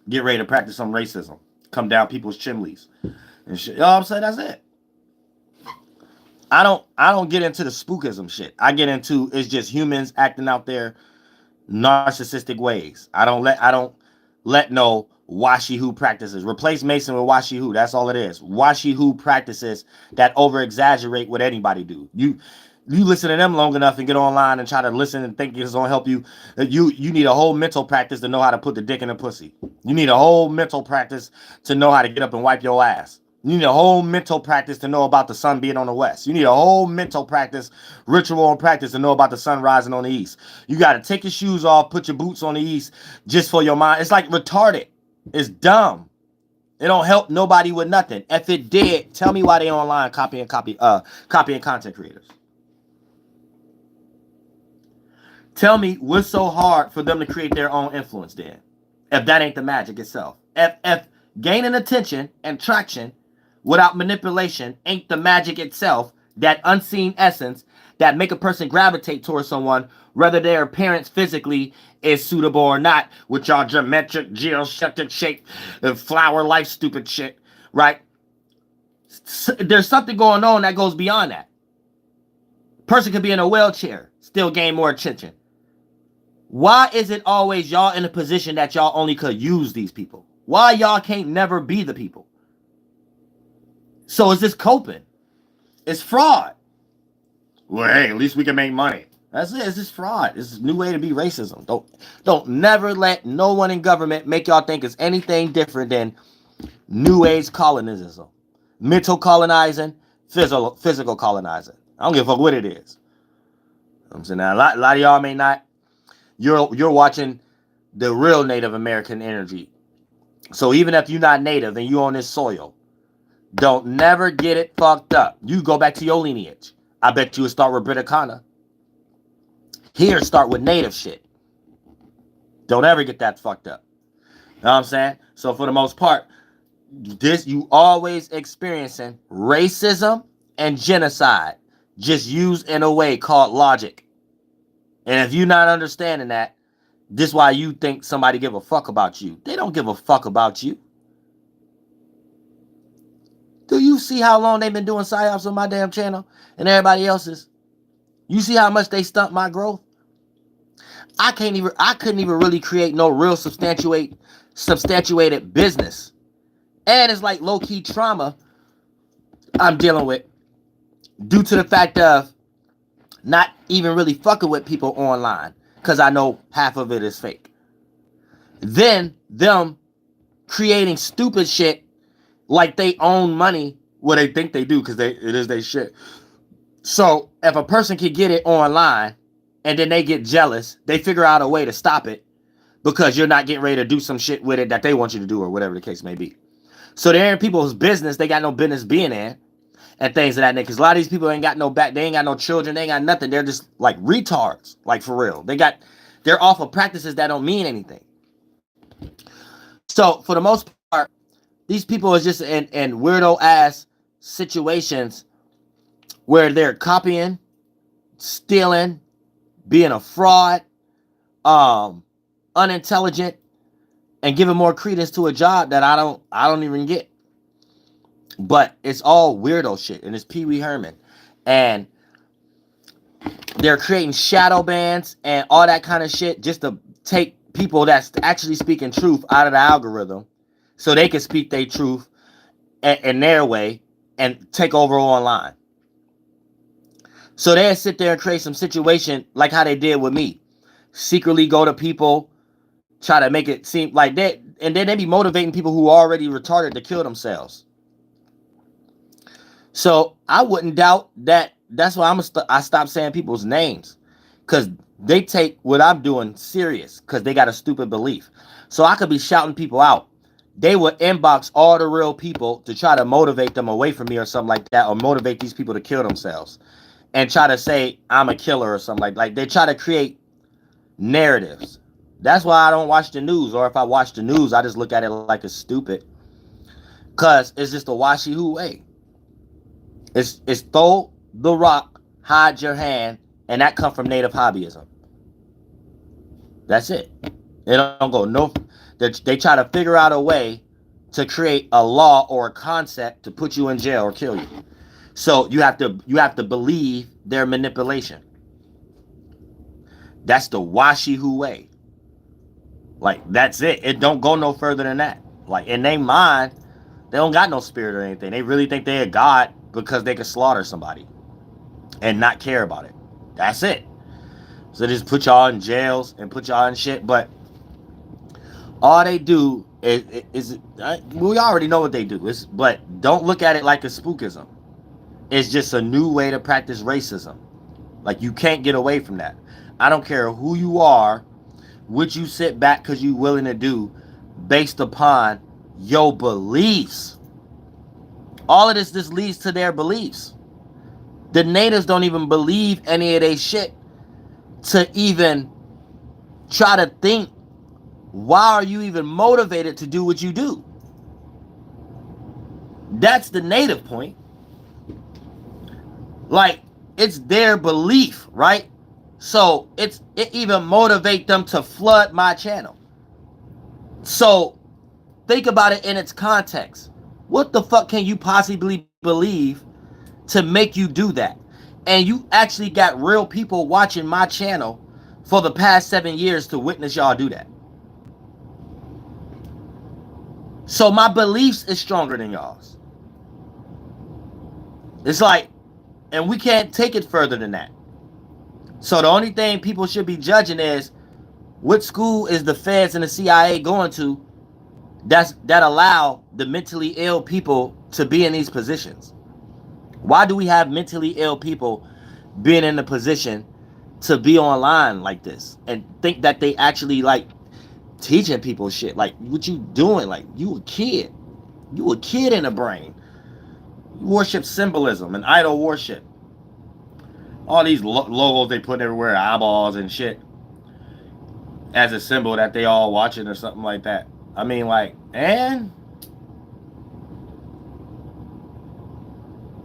Get ready to practice some racism. Come down people's chimneys and shit. You know what I'm saying? That's it. I don't get into the spookism shit. I get into it's just humans acting out their narcissistic ways. I don't let no washi-who practices. Replace Mason with washi-who. That's all it is. Washi-who practices that over-exaggerate what anybody do. You listen to them long enough and get online and try to listen and think it's gonna help you. You need a whole mental practice to know how to put the dick in the pussy. You need a whole mental practice to know how to get up and wipe your ass. You need a whole mental practice to know about the sun being on the west. You need a whole mental practice, ritual and practice to know about the sun rising on the east. You got to take your shoes off, put your boots on the east just for your mind. It's like retarded. It's dumb. It don't help nobody with nothing. If it did, tell me why they online copying content creators. Tell me what's so hard for them to create their own influence then, if that ain't the magic itself. If gaining attention and traction without manipulation ain't the magic itself, that unseen essence that make a person gravitate towards someone, whether their appearance physically is suitable or not, with y'all geometric, geocentric shape, flower life stupid shit, right? There's something going on that goes beyond that. Person could be in a wheelchair, still gain more attention. Why is it always y'all in a position that y'all only could use these people? Why y'all can't never be the people? So is this coping? It's fraud. Well, hey, at least we can make money. That's it. It's just fraud. It's a new way to be racism. Don't never let no one in government make y'all think it's anything different than New Age colonialism, mental colonizing, physical colonizing. I don't give a fuck what it is. I'm saying now, a lot of y'all may not. You're watching the real Native American energy. So even if you're not Native and you on this soil, don't never get it fucked up. You go back to your lineage. I bet you would start with Briticana. Here, start with Native shit. Don't ever get that fucked up. You know what I'm saying? So for the most part, you always experiencing racism and genocide, just used in a way called logic. And if you're not understanding that, this is why you think somebody give a fuck about you. They don't give a fuck about you. Do you see how long they've been doing psyops on my damn channel and everybody else's? You see how much they stunt my growth? I couldn't even really create no real substantiated business. And it's like low-key trauma I'm dealing with due to the fact of not even really fucking with people online because I know half of it is fake. Then them creating stupid shit like they own money. Well, they think they do because it is their shit. So if a person can get it online and then they get jealous, they figure out a way to stop it because you're not getting ready to do some shit with it that they want you to do or whatever the case may be. So they're in people's business they got no business being in and things of that nature. Because a lot of these people ain't got no back, they ain't got no children, they ain't got nothing. They're just like retards, like for real. They're off of practices that don't mean anything. So for the most part, these people are just in weirdo ass situations where they're copying, stealing, being a fraud, unintelligent, and giving more credence to a job that I don't even get. But it's all weirdo shit, and it's Pee Wee Herman, and they're creating shadow bans and all that kind of shit just to take people that's actually speaking truth out of the algorithm, so they can speak their truth in their way and take over online. So they'll sit there and create some situation like how they did with me. Secretly go to people, try to make it seem like that, and then they be motivating people who are already retarded to kill themselves. So I wouldn't doubt that. That's why I stopped saying people's names, because they take what I'm doing serious because they got a stupid belief. So I could be shouting people out. They would inbox all the real people to try to motivate them away from me or something like that, or motivate these people to kill themselves and try to say I'm a killer or something like they try to create narratives. That's why I don't watch the news, or if I watch the news, I just look at it like it's stupid, because it's just a washy-who way. It's throw the rock, hide your hand, and that come from native hobbyism. That's it. They don't go no. They try to figure out a way to create a law or a concept to put you in jail or kill you. So you have to believe their manipulation. That's the washy-who way. Like, that's it. It don't go no further than that. Like, in their mind, they don't got no spirit or anything. They really think they're a god because they can slaughter somebody and not care about it. That's it. So they just put y'all in jails and put y'all in shit. But all they do is we already know what they do. But don't look at it like a spookism. It's just a new way to practice racism. Like, you can't get away from that. I don't care who you are, what you sit back because you willing to do based upon your beliefs. All of this leads to their beliefs. The natives don't even believe any of their shit to even try to think, why are you even motivated to do what you do? That's the native point. Like, it's their belief, right? So it even motivates them to flood my channel. So think about it in its context. What the fuck can you possibly believe to make you do that? And you actually got real people watching my channel for the past 7 years to witness y'all do that. So my beliefs is stronger than y'all's. It's like, And we can't take it further than that. So the only thing people should be judging is what school is the feds and the CIA going to that allow the mentally ill people to be in these positions? Why do we have mentally ill people being in the position to be online like this and think that they actually like teaching people shit? Like, what you doing? Like, you a kid. You a kid in the brain. You worship symbolism and idol worship. All these logos they put everywhere, eyeballs and shit, as a symbol that they all watching or something like that. I mean, like, and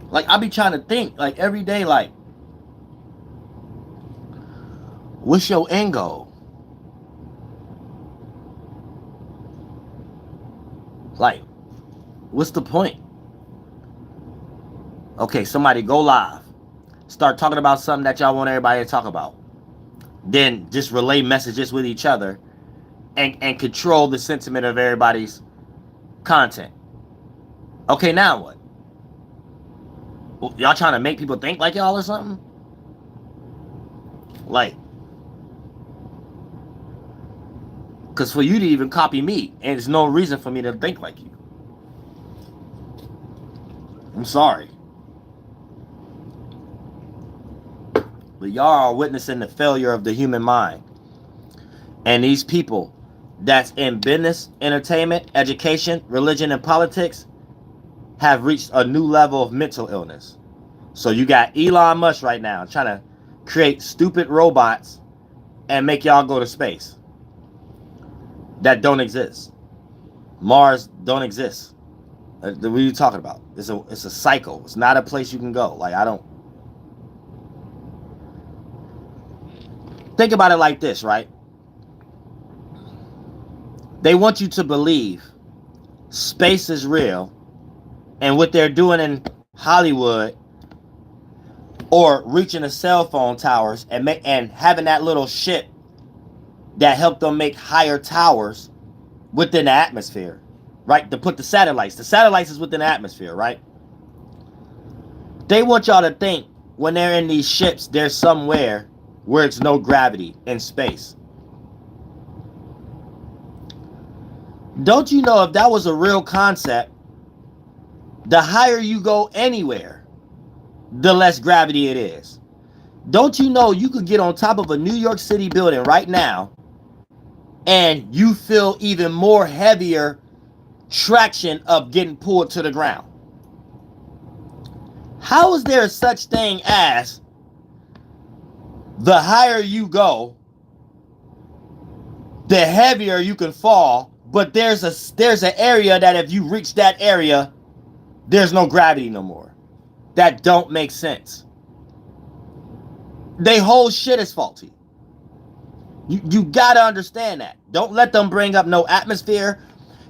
like, I be trying to think, like, every day, like, what's your end goal? Like, what's the point? Okay, somebody go live. Start talking about something that y'all want everybody to talk about. Then just relay messages with each other and control the sentiment of everybody's content. Okay, now what? Well, y'all trying to make people think like y'all or something? Like, because for you to even copy me, and there's no reason for me to think like you. I'm sorry. But y'all are witnessing the failure of the human mind. And these people that's in business, entertainment, education, religion, and politics have reached a new level of mental illness. So you got Elon Musk right now trying to create stupid robots and make y'all go to space that don't exist. Mars don't exist. What are you talking about? It's a cycle. It's not a place you can go. Like, I don't. Think about it like this, right? They want you to believe space is real, and what they're doing in Hollywood or reaching the cell phone towers and having that little ship that helped them make higher towers within the atmosphere, right? To put the satellites. The satellites is within the atmosphere, right? They want y'all to think when they're in these ships, they're somewhere where it's no gravity in space. Don't you know if that was a real concept, the higher you go anywhere, the less gravity it is? Don't you know you could get on top of a New York City building right now and you feel even more heavier traction of getting pulled to the ground? How is there such thing as the higher you go, the heavier you can fall, but there's an area that if you reach that area, there's no gravity no more? That don't make sense. They whole shit is faulty. You gotta understand that. Don't let them bring up no atmosphere,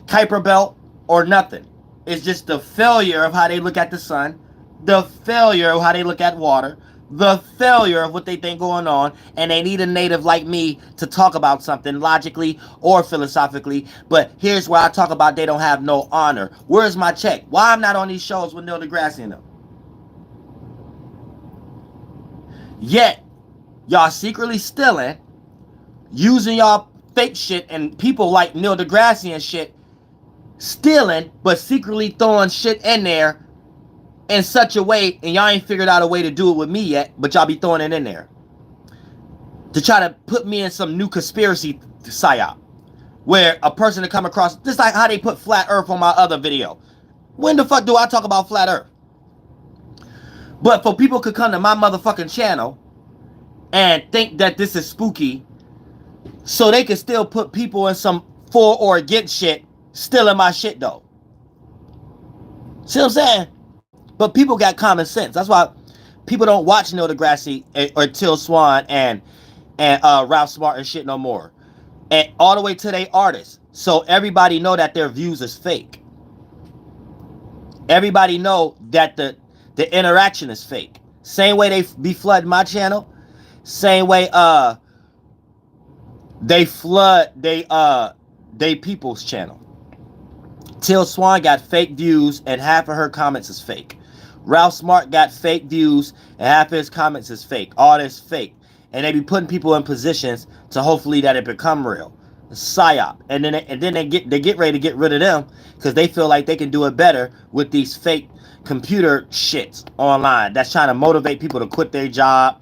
Kuiper belt, or nothing. It's just the failure of how they look at the sun, the failure of how they look at water, the failure of what they think going on, and they need a native like me to talk about something logically or philosophically. But here's where I talk about they don't have no honor. Where's my check? Why I'm not on these shows with Neil deGrasse in them? Yet, y'all secretly stealing, using y'all fake shit, and people like Neil deGrasse and shit, stealing, but secretly throwing shit in there in such a way, and y'all ain't figured out a way to do it with me yet, but y'all be throwing it in there to try to put me in some new conspiracy psyop where a person to come across, just like how they put flat earth on my other video. When the fuck do I talk about flat earth? But for people could come to my motherfucking channel and think that this is spooky, so they can still put people in some for or against shit, stealing my shit though. See what I'm saying? But people got common sense. That's why people don't watch Neil deGrasse or Till Swan and Ralph Smart and shit no more. And all the way to they artists. So everybody know that their views is fake. Everybody know that the interaction is fake. Same way they be flooding my channel. Same way they flood they people's channel. Till Swan got fake views and half of her comments is fake. Ralph Smart got fake views and half his comments is fake. All this fake. And they be putting people in positions to hopefully that it become real. PSYOP. And then they get ready to get rid of them because they feel like they can do it better with these fake computer shits online that's trying to motivate people to quit their job,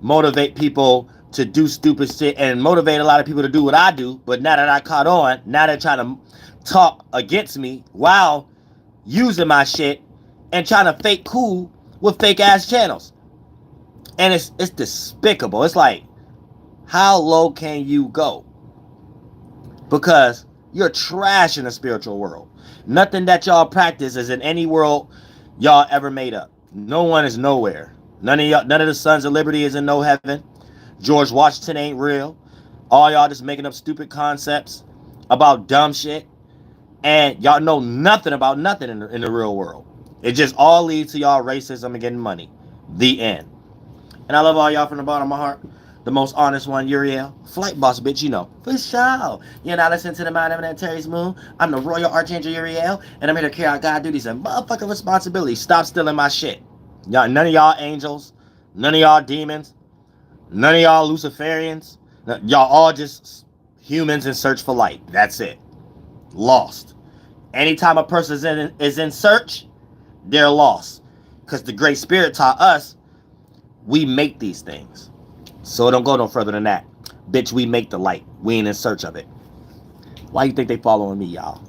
motivate people to do stupid shit, and motivate a lot of people to do what I do. But now that I caught on, now they're trying to talk against me while using my shit and trying to fake cool with fake ass channels. And it's despicable. It's like, how low can you go? Because you're trash in the spiritual world. Nothing that y'all practice is in any world y'all ever made up. No one is nowhere. None of the Sons of Liberty is in no heaven. George Washington ain't real. All y'all just making up stupid concepts about dumb shit. And y'all know nothing about nothing in the real world. It just all leads to y'all racism and getting money. The end. And I love all y'all from the bottom of my heart. The most honest one, Uriel. Flight boss, bitch, you know. For sure. You're not listening to the Mind Eminent Terry's Moon. I'm the Royal Archangel Uriel. And I'm here to carry out God duties and motherfucking responsibilities. Stop stealing my shit. Y'all, none of y'all angels. None of y'all demons. None of y'all Luciferians. Y'all all just humans in search for light. That's it. Lost. Anytime a person is in search, they're lost. Because the Great Spirit taught us, we make these things. So don't go no further than that. Bitch, we make the light. We ain't in search of it. Why you think they following me, y'all?